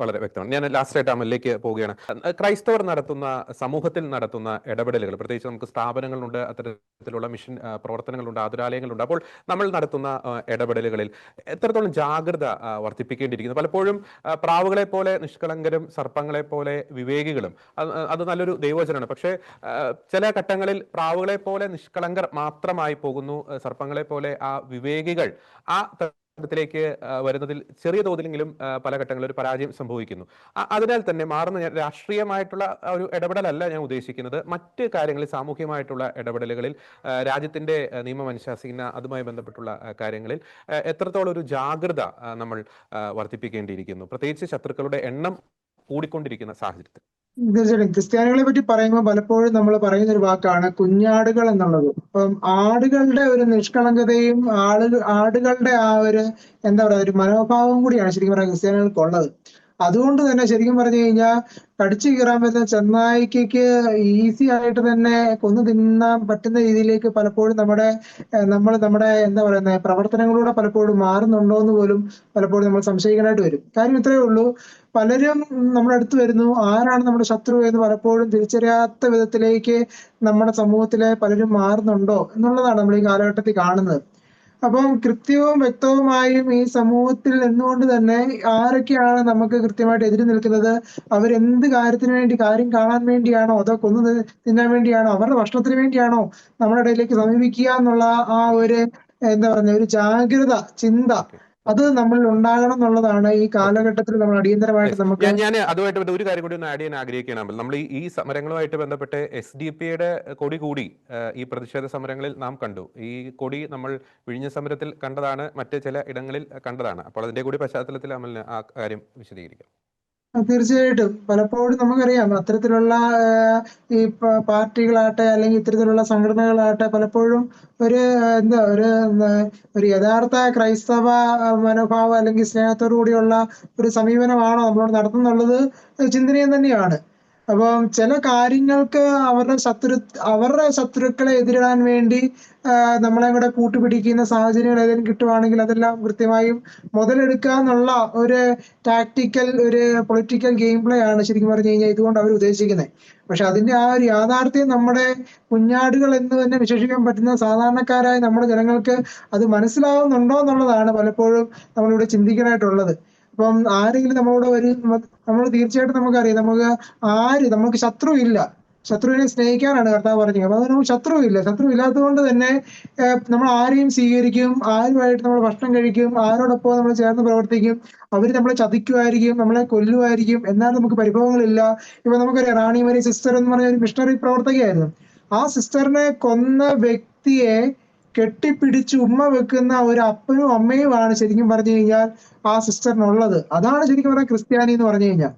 വളരെ വ്യക്തമാണ്. ഞാൻ ലാസ്റ്റായിട്ട് അമലിലേക്ക് പോവുകയാണ്. ക്രൈസ്തവർ നടത്തുന്ന, സമൂഹത്തിൽ നടത്തുന്ന ഇടപെടലുകൾ, പ്രത്യേകിച്ച് നമുക്ക് സ്ഥാപനങ്ങളുണ്ട്, അത്തരത്തിലുള്ള മിഷൻ പ്രവർത്തനങ്ങളുണ്ട്, ആതുരാലയങ്ങളുണ്ട്. അപ്പോൾ നമ്മൾ നടത്തുന്ന ഇടപെടലുകളിൽ എത്രത്തോളം ജാഗ്രത വർദ്ധിപ്പിക്കേണ്ടിയിരിക്കുന്നു? പലപ്പോഴും പ്രാവുകളെ പോലെ നിഷ്കളങ്കരും സർപ്പങ്ങളെ പോലെ വിവേകികളും, അത് നല്ലൊരു ദൈവവചനമാണ്. പക്ഷേ ചില ഘട്ടങ്ങളിൽ പ്രാവുകളെ പോലെ നിഷ്കളങ്കർ മാത്രമായി പോകുന്നു, സർപ്പങ്ങളെ പോലെ ആ വിവേകികൾ ആ ത്തിലേക്ക് വരുന്നതിൽ ചെറിയ തോതിലെങ്കിലും പല ഘട്ടങ്ങളിൽ ഒരു പരാജയം സംഭവിക്കുന്നു. അതിനാൽ തന്നെ മാറുന്ന രാഷ്ട്രീയമായിട്ടുള്ള ഒരു ഇടപെടലല്ല ഞാൻ ഉദ്ദേശിക്കുന്നത്. മറ്റ് കാര്യങ്ങളിൽ, സാമൂഹികമായിട്ടുള്ള ഇടപെടലുകളിൽ, രാജ്യത്തിന്റെ നിയമം അനുശാസിക്കുന്ന അതുമായി ബന്ധപ്പെട്ടുള്ള കാര്യങ്ങളിൽ എത്രത്തോളം ഒരു ജാഗ്രത നമ്മൾ വർദ്ധിപ്പിക്കേണ്ടിയിരിക്കുന്നു, പ്രത്യേകിച്ച് ശത്രുക്കളുടെ എണ്ണം കൂടിക്കൊണ്ടിരിക്കുന്ന സാഹചര്യത്തിൽ? തീർച്ചയായിട്ടും ക്രിസ്ത്യാനികളെ പറ്റി പറയുമ്പോൾ പലപ്പോഴും നമ്മൾ പറയുന്ന ഒരു വാക്കാണ് കുഞ്ഞാടുകൾ എന്നുള്ളത്. അപ്പം ആടുകളുടെ ഒരു നിഷ്കളങ്കതയും ആടുകളുടെ ആ ഒരു എന്താ പറയുക ഒരു മനോഭാവം കൂടിയാണ് ശരിക്കും പറയാൻ ക്രിസ്ത്യാനികൾക്കുള്ളത്. അതുകൊണ്ട് തന്നെ ശരിക്കും പറഞ്ഞു കഴിഞ്ഞാൽ കടിച്ചു കീറാൻ പറ്റുന്ന ചെന്നായിക്ക് ഈസി ആയിട്ട് തന്നെ കൊന്നു തിന്നാൻ പറ്റുന്ന രീതിയിലേക്ക് പലപ്പോഴും നമ്മുടെ എന്താ പറയുന്നത് പ്രവർത്തനങ്ങളിലൂടെ പലപ്പോഴും മാറുന്നുണ്ടോ എന്ന് പോലും പലപ്പോഴും നമ്മൾ സംശയിക്കാനായിട്ട് വരും. കാര്യം ഇത്രയേ ഉള്ളൂ, പലരും നമ്മുടെ അടുത്ത് വരുന്നു, ആരാണ് നമ്മുടെ ശത്രു എന്ന് പലപ്പോഴും തിരിച്ചറിയാത്ത വിധത്തിലേക്ക് നമ്മുടെ സമൂഹത്തിലെ പലരും മാറുന്നുണ്ടോ എന്നുള്ളതാണ് നമ്മൾ ഈ കാലഘട്ടത്തിൽ കാണുന്നത്. അപ്പം കൃത്യവും വ്യക്തവുമായും ഈ സമൂഹത്തിൽ നിന്നുകൊണ്ട് തന്നെ ആരൊക്കെയാണ് നമുക്ക് കൃത്യമായിട്ട് എതിര് നിൽക്കുന്നത്, അവരെന്ത് കാര്യത്തിന് വേണ്ടി, കാര്യം കാണാൻ വേണ്ടിയാണോ അതോ കൊന്നു തിന്നാൻ വേണ്ടിയാണോ, അവരുടെ ഭക്ഷണത്തിന് വേണ്ടിയാണോ നമ്മുടെ ഇടയിലേക്ക് സമീപിക്കുക എന്നുള്ള ആ ഒരു എന്താ പറയുക ഒരു ജാഗ്രത ചിന്ത അത് നമ്മളിൽ ഉണ്ടാകണം എന്നുള്ളതാണ് ഈ കാലഘട്ടത്തിൽ നമ്മൾ അടിയന്തരമായിട്ട് നമുക്ക്. ഞാൻ അതുമായിട്ട് ഒരു കാര്യം കൂടി ഒന്ന് ആഡ് ചെയ്യാൻ ആഗ്രഹിക്കുകയാണ്. നമ്മൾ ഈ സമരങ്ങളുമായിട്ട് ബന്ധപ്പെട്ട് SDP-യുടെ കൊടി കൂടി ഈ പ്രതിഷേധ സമരങ്ങളിൽ നാം കണ്ടു. ഈ കൊടി നമ്മൾ വിഴിഞ്ഞ സമരത്തിൽ കണ്ടതാണ്, മറ്റ് ചില ഇടങ്ങളിൽ കണ്ടതാണ്. അപ്പോൾ അതിന്റെ കൂടി പശ്ചാത്തലത്തിൽ അമലിന് ആ കാര്യം വിശദീകരിക്കാം. തീർച്ചയായിട്ടും പലപ്പോഴും നമുക്കറിയാം അത്തരത്തിലുള്ള ഈ പാർട്ടികളാട്ടെ അല്ലെങ്കിൽ ഇത്തരത്തിലുള്ള സംഘടനകളാട്ടെ പലപ്പോഴും ഒരു ഒരു യഥാർത്ഥ ക്രൈസ്തവ മനോഭാവം അല്ലെങ്കിൽ സ്നേഹത്തോടു കൂടിയുള്ള ഒരു സമീപനമാണോ നമ്മളോട് നടത്തുന്നുള്ളത് ചിന്തനീയം തന്നെയാണ്. അപ്പം ചില കാര്യങ്ങൾക്ക് അവരുടെ ശത്രുക്കളെ എതിരിടാൻ വേണ്ടി നമ്മളെ കൂടെ കൂട്ടുപിടിക്കുന്ന സാഹചര്യങ്ങൾ ഏതെങ്കിലും കിട്ടുവാണെങ്കിൽ അതെല്ലാം കൃത്യമായും മുതലെടുക്കുക എന്നുള്ള ഒരു ടാക്ടിക്കൽ ഒരു പൊളിറ്റിക്കൽ ഗെയിം പ്ലേ ആണ് ശരിക്കും പറഞ്ഞു കഴിഞ്ഞാൽ ഇതുകൊണ്ട് അവർ ഉദ്ദേശിക്കുന്നത്. പക്ഷെ അതിന്റെ ആ ഒരു യാഥാർത്ഥ്യം നമ്മുടെ കുഞ്ഞാടുകൾ എന്ന് തന്നെ വിശേഷിക്കാൻ പറ്റുന്ന സാധാരണക്കാരായ നമ്മുടെ ജനങ്ങൾക്ക് അത് മനസ്സിലാവുന്നുണ്ടോ എന്നുള്ളതാണ് പലപ്പോഴും നമ്മളിവിടെ ചിന്തിക്കാനായിട്ടുള്ളത്. അപ്പം ആരെങ്കിലും നമ്മൾ തീർച്ചയായിട്ടും നമുക്കറിയാം, നമുക്ക് ശത്രു ഇല്ല, ശത്രുവിനെ സ്നേഹിക്കാനാണ് കർത്താവ് പറഞ്ഞത്. അപ്പൊ നമുക്ക് ശത്രു ഇല്ലാത്തത് കൊണ്ട് തന്നെ നമ്മൾ ആരെയും സ്വീകരിക്കും, ആരുമായിട്ട് നമ്മൾ ഭക്ഷണം കഴിക്കും, ആരോടൊപ്പം നമ്മൾ ചേർന്ന് പ്രവർത്തിക്കും. അവര് നമ്മളെ ചതിക്കുമായിരിക്കും, നമ്മളെ കൊല്ലുമായിരിക്കും, എന്നാൽ നമുക്ക് പരിഭവങ്ങളില്ല. ഇപ്പൊ നമുക്കറിയാം റാണി മേരി സിസ്റ്റർ എന്ന് പറഞ്ഞ ഒരു മിഷണറി പ്രവർത്തകയായിരുന്നു. ആ സിസ്റ്ററിനെ കൊന്ന വ്യക്തിയെ കെട്ടിപ്പിടിച്ച് ഉമ്മ വെക്കുന്ന ഒരു അപ്പനും അമ്മയുമാണ് ശരിക്കും പറഞ്ഞു കഴിഞ്ഞാൽ ആ സിസ്റ്ററിനുള്ളത്. അതാണ് ശരിക്കും പറഞ്ഞാൽ ക്രിസ്ത്യാനി എന്ന് പറഞ്ഞു കഴിഞ്ഞാൽ.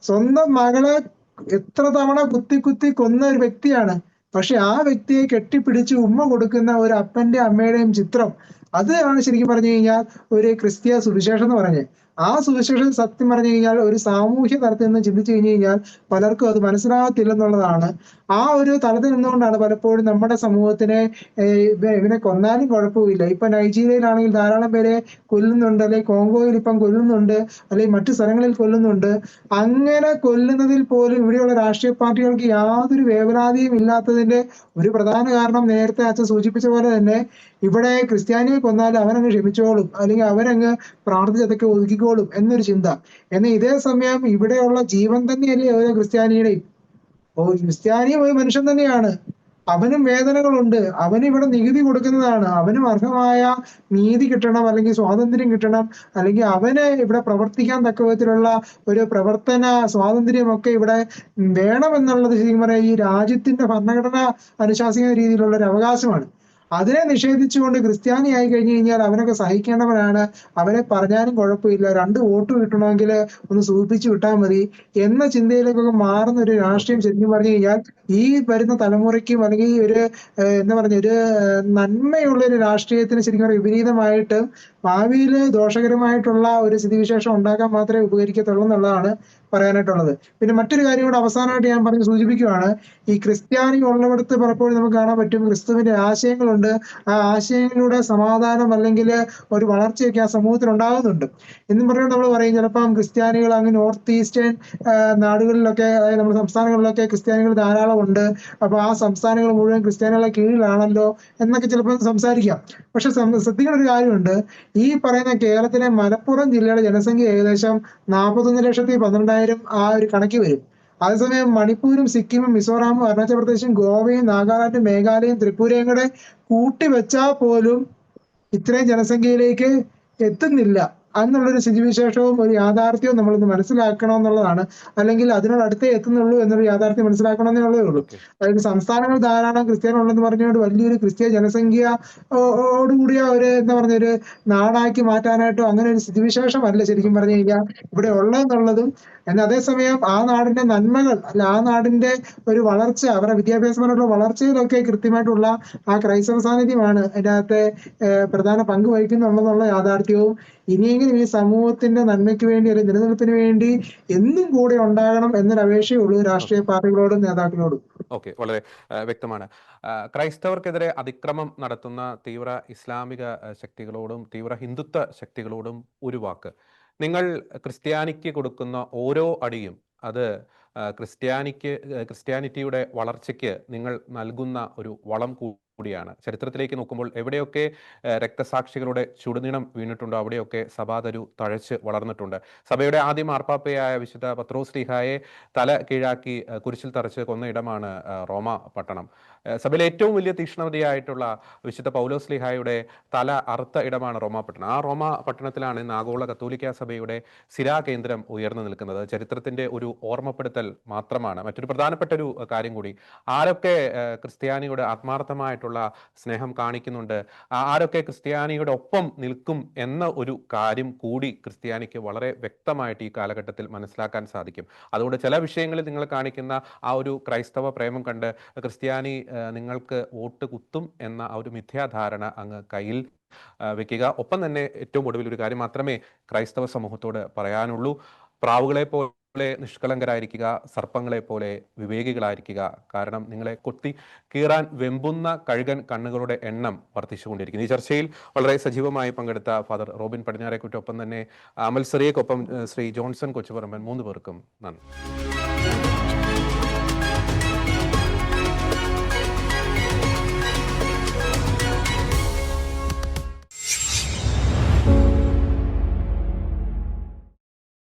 സ്വന്തം മകളെ എത്ര തവണ കുത്തി കുത്തി കൊന്ന ഒരു വ്യക്തിയാണ്. പക്ഷെ ആ വ്യക്തിയെ കെട്ടിപ്പിടിച്ച് ഉമ്മ കൊടുക്കുന്ന ഒരു അപ്പന്റെ അമ്മയുടെയും ചിത്രം, അതാണ് ശരിക്കും പറഞ്ഞു കഴിഞ്ഞാൽ ഒരു ക്രിസ്തീയ സുവിശേഷം എന്ന് പറഞ്ഞത്. ആ സുവിശേഷം സത്യം പറഞ്ഞു കഴിഞ്ഞാൽ ഒരു സാമൂഹ്യ തലത്തിൽ നിന്ന് ചിന്തിച്ചു കഴിഞ്ഞു കഴിഞ്ഞാൽ പലർക്കും അത് മനസ്സിലാകത്തില്ലെന്നുള്ളതാണ്. ആ ഒരു തലത്തിൽ നിന്നുകൊണ്ടാണ് പലപ്പോഴും നമ്മുടെ സമൂഹത്തിനെ ഇവനെ കൊന്നാലും കുഴപ്പമില്ല. ഇപ്പൊ നൈജീരിയയിലാണെങ്കിൽ ധാരാളം പേരെ കൊല്ലുന്നുണ്ട്, അല്ലെങ്കിൽ കോങ്കോയിൽ ഇപ്പം കൊല്ലുന്നുണ്ട്, അല്ലെങ്കിൽ മറ്റു സ്ഥലങ്ങളിൽ കൊല്ലുന്നുണ്ട്. അങ്ങനെ കൊല്ലുന്നതിൽ പോലും ഇവിടെയുള്ള രാഷ്ട്രീയ പാർട്ടികൾക്ക് യാതൊരു വേവലാതിയും ഇല്ലാത്തതിന്റെ ഒരു പ്രധാന കാരണം നേരത്തെ അച്ഛൻ സൂചിപ്പിച്ച പോലെ തന്നെ ഇവിടെ ക്രിസ്ത്യാനിയെ കൊന്നാലും അവനങ്ങ് ക്ഷമിച്ചോളും, അല്ലെങ്കിൽ അവനങ്ങ് പ്രാർത്ഥിച്ചതൊക്കെ ഒതുക്കിക്കോളും എന്നൊരു ചിന്ത. എന്നാൽ ഇതേ സമയം ഇവിടെയുള്ള ജീവൻ തന്നെയല്ലേ ഓരോ ക്രിസ്ത്യാനിയുടെയും. ക്രിസ്ത്യാനിയും ഒരു മനുഷ്യൻ തന്നെയാണ്, അവനും വേദനകളുണ്ട്, അവന് ഇവിടെ നികുതി കൊടുക്കുന്നതാണ്, അവനും അർഹമായ നീതി കിട്ടണം, അല്ലെങ്കിൽ സ്വാതന്ത്ര്യം കിട്ടണം, അല്ലെങ്കിൽ അവന് ഇവിടെ പ്രവർത്തിക്കാൻ തക്ക വിധത്തിലുള്ള ഒരു പ്രവർത്തന സ്വാതന്ത്ര്യമൊക്കെ ഇവിടെ വേണമെന്നുള്ളത് ശരിക്കും പറയാം ഈ രാജ്യത്തിന്റെ ഭരണഘടന അനുശാസിക്കുന്ന രീതിയിലുള്ള ഒരു അവകാശമാണ്. അതിനെ നിഷേധിച്ചുകൊണ്ട് ക്രിസ്ത്യാനി ആയി കഴിഞ്ഞു കഴിഞ്ഞാൽ അവനൊക്കെ സഹിക്കേണ്ടവനാണ്, അവനെ പറഞ്ഞാലും കുഴപ്പമില്ല, 2 വോട്ട് കിട്ടണമെങ്കിൽ ഒന്ന് സൂചിപ്പിച്ചു വിട്ടാൽ മതി എന്ന ചിന്തയിലേക്കൊക്കെ മാറുന്ന ഒരു രാഷ്ട്രീയം ശരിക്കും പറഞ്ഞു കഴിഞ്ഞാൽ ഈ വരുന്ന തലമുറയ്ക്കും അല്ലെങ്കിൽ ഒരു എന്താ പറഞ്ഞ ഒരു നന്മയുള്ള ഒരു രാഷ്ട്രീയത്തിന് ശരിക്കും വിപരീതമായിട്ട് ഭാവിയിൽ ദോഷകരമായിട്ടുള്ള ഒരു സ്ഥിതിവിശേഷം ഉണ്ടാക്കാൻ മാത്രമേ ഉപകരിക്കത്തുള്ളൂ എന്നുള്ളതാണ് പറയാനായിട്ടുള്ളത്. പിന്നെ മറ്റൊരു കാര്യം കൂടെ അവസാനമായിട്ട് ഞാൻ പറഞ്ഞ് സൂചിപ്പിക്കുകയാണ്. ഈ ക്രിസ്ത്യാനി ഉള്ളിടത്ത് പലപ്പോഴും നമുക്ക് കാണാൻ പറ്റും ക്രിസ്തുവിന്റെ ആശയങ്ങളുണ്ട്. ആ ആശയങ്ങളിലൂടെ സമാധാനം അല്ലെങ്കിൽ ഒരു വളർച്ചയൊക്കെ ആ സമൂഹത്തിൽ ഉണ്ടാകുന്നുണ്ട് എന്നും പറഞ്ഞുകൊണ്ട് നമ്മൾ പറയും ചിലപ്പം ക്രിസ്ത്യാനികൾ അങ്ങ് നോർത്ത് ഈസ്റ്റേൺ നാടുകളിലൊക്കെ, അതായത് നമ്മുടെ സംസ്ഥാനങ്ങളിലൊക്കെ ക്രിസ്ത്യാനികൾ ധാരാളം ഉണ്ട്, അപ്പൊ ആ സംസ്ഥാനങ്ങൾ മുഴുവൻ ക്രിസ്ത്യാനികളുടെ കീഴിലാണല്ലോ എന്നൊക്കെ ചിലപ്പോൾ സംസാരിക്കാം. പക്ഷെ ശ്രദ്ധിക്കുന്ന ഒരു കാര്യമുണ്ട്, ഈ പറയുന്ന കേരളത്തിലെ മലപ്പുറം ജില്ലയുടെ ജനസംഖ്യ ഏകദേശം 41,12,000 ആ ഒരു കണക്ക് വരും. അതേസമയം മണിപ്പൂരും സിക്കിമും മിസോറാമും അരുണാചൽ പ്രദേശും ഗോവയും നാഗാലാൻഡും മേഘാലയയും ത്രിപുരയും കൂടെ കൂട്ടിവെച്ചാൽ പോലും ഇത്രയും ജനസംഖ്യയിലേക്ക് എത്തുന്നില്ല എന്നുള്ളൊരു സ്ഥിതിവിശേഷവും ഒരു യാഥാർത്ഥ്യവും നമ്മളൊന്ന് മനസ്സിലാക്കണം എന്നുള്ളതാണ്. അല്ലെങ്കിൽ അതിനോടടുത്തേ എത്തുന്നുള്ളൂ എന്നൊരു യാഥാർത്ഥ്യം മനസ്സിലാക്കണമെന്നേ ഉള്ളൂ. അതായത് സംസ്ഥാനങ്ങൾ ധാരാളം ക്രിസ്ത്യാനുള്ളെന്ന് പറഞ്ഞുകൊണ്ട് വലിയൊരു ക്രിസ്ത്യ ജനസംഖ്യയോടുകൂടിയ ഒരു എന്താ പറഞ്ഞ ഒരു നാടാക്കി മാറ്റാനായിട്ടോ അങ്ങനെ ഒരു സ്ഥിതിവിശേഷമല്ല ശരിക്കും പറഞ്ഞു കഴിഞ്ഞാൽ ഇവിടെ ഉള്ളതെന്നുള്ളതും. എന്നാൽ അതേസമയം ആ നാടിന്റെ നന്മകൾ അല്ല ആ നാടിന്റെ ഒരു വളർച്ച, അവരുടെ വിദ്യാഭ്യാസപരമായിട്ടുള്ള വളർച്ചയിലൊക്കെ കൃത്യമായിട്ടുള്ള ആ ക്രൈസ്തവ സാന്നിധ്യമാണ് അതിനകത്തെ പ്രധാന പങ്ക് വഹിക്കുന്നുള്ളതെന്നുള്ള യാഥാർത്ഥ്യവും ഇനിയെങ്കിലും ഈ സമൂഹത്തിന്റെ നന്മയ്ക്ക് വേണ്ടി അല്ലെങ്കിൽ നിലനിൽപ്പിന് വേണ്ടി എന്നും കൂടെ ഉണ്ടാകണം എന്നൊരു അപേക്ഷയുള്ളൂ രാഷ്ട്രീയ പാർട്ടികളോടും നേതാക്കളോടും. ഓക്കെ, വളരെ വ്യക്തമാണ്. ക്രൈസ്തവർക്കെതിരെ അതിക്രമം നടത്തുന്ന തീവ്ര ഇസ്ലാമിക ശക്തികളോടും തീവ്ര ഹിന്ദുത്വ ശക്തികളോടും ഒരു വാക്ക്. നിങ്ങൾ ക്രിസ്ത്യാനിക്ക് കൊടുക്കുന്ന ഓരോ അടിയും അത് ക്രിസ്ത്യാനിറ്റിയുടെ വളർച്ചയ്ക്ക് നിങ്ങൾ നൽകുന്ന ഒരു വളം കൂടിയാണ്. ചരിത്രത്തിലേക്ക് നോക്കുമ്പോൾ എവിടെയൊക്കെ രക്തസാക്ഷികളുടെ ചുടുനിണം വീണിട്ടുണ്ടോ അവിടെയൊക്കെ സഭാതരു തഴച്ച് വളർന്നിട്ടുണ്ട്. സഭയുടെ ആദ്യ മാർപ്പാപ്പയായ വിശുദ്ധ പത്രോസ്ലീഹായെ തല കീഴാക്കി കുരിശിൽ തറച്ച് കൊന്ന ഇടമാണ് റോമ പട്ടണം. സഭയിലെ ഏറ്റവും വലിയ തീക്ഷ്ണതയായിട്ടുള്ള വിശുദ്ധ പൗലോസ്ലീഹായുടെ തല അറുത്ത ഇടമാണ് റോമ പട്ടണം. ആ റോമ പട്ടണത്തിലാണ് ഇന്ന് ആഗോള കത്തോലിക്ക സഭയുടെ സിരാകേന്ദ്രം ഉയർന്നു നിൽക്കുന്നത്. ചരിത്രത്തിന്റെ ഒരു ഓർമ്മപ്പെടുത്തൽ മാത്രമാണ്. മറ്റൊരു പ്രധാനപ്പെട്ട ഒരു കാര്യം കൂടി, ആരൊക്കെ ക്രിസ്ത്യാനിയുടെ ആത്മാർത്ഥമായിട്ടുള്ള സ്നേഹം കാണിക്കുന്നുണ്ട്, ആരൊക്കെ ക്രിസ്ത്യാനിയുടെ ഒപ്പം നിൽക്കും എന്ന ഒരു കാര്യം കൂടി ക്രിസ്ത്യാനിക്ക് വളരെ വ്യക്തമായിട്ട് ഈ കാലഘട്ടത്തിൽ മനസ്സിലാക്കാൻ സാധിക്കും. അതുകൊണ്ട് ചില വിഷയങ്ങളിൽ നിങ്ങൾ കാണിക്കുന്ന ആ ഒരു ക്രൈസ്തവ പ്രേമം കണ്ട് ക്രിസ്ത്യാനി നിങ്ങൾക്ക് വോട്ട് കുത്തും എന്ന ആ ഒരു മിഥ്യാധാരണ അങ്ങ് കയ്യിൽ വെക്കുക. ഒപ്പം തന്നെ ഏറ്റവും ഒടുവിൽ ഒരു കാര്യം മാത്രമേ ക്രൈസ്തവ സമൂഹത്തോട് പറയാനുള്ളൂ. പ്രാവുകളെ പോലെ നിഷ്കളങ്കരായിരിക്കുക, സർപ്പങ്ങളെ പോലെ വിവേകികളായിരിക്കുക. കാരണം നിങ്ങളെ കൊത്തി കീറാൻ വെമ്പുന്ന കഴുകൻ കണ്ണുകളുടെ എണ്ണം വർദ്ധിച്ചുകൊണ്ടിരിക്കുന്നു. ഈ ചർച്ചയിൽ വളരെ സജീവമായി പങ്കെടുത്ത ഫാദർ റോബിൻ പടിഞ്ഞാറേക്കുറ്റൊപ്പം തന്നെ അമൽ സെറിയക്കൊപ്പം ശ്രീ ജോൺസൺ കൊച്ചുപറമ്പൻ, 3 പേർക്കും നന്ദി.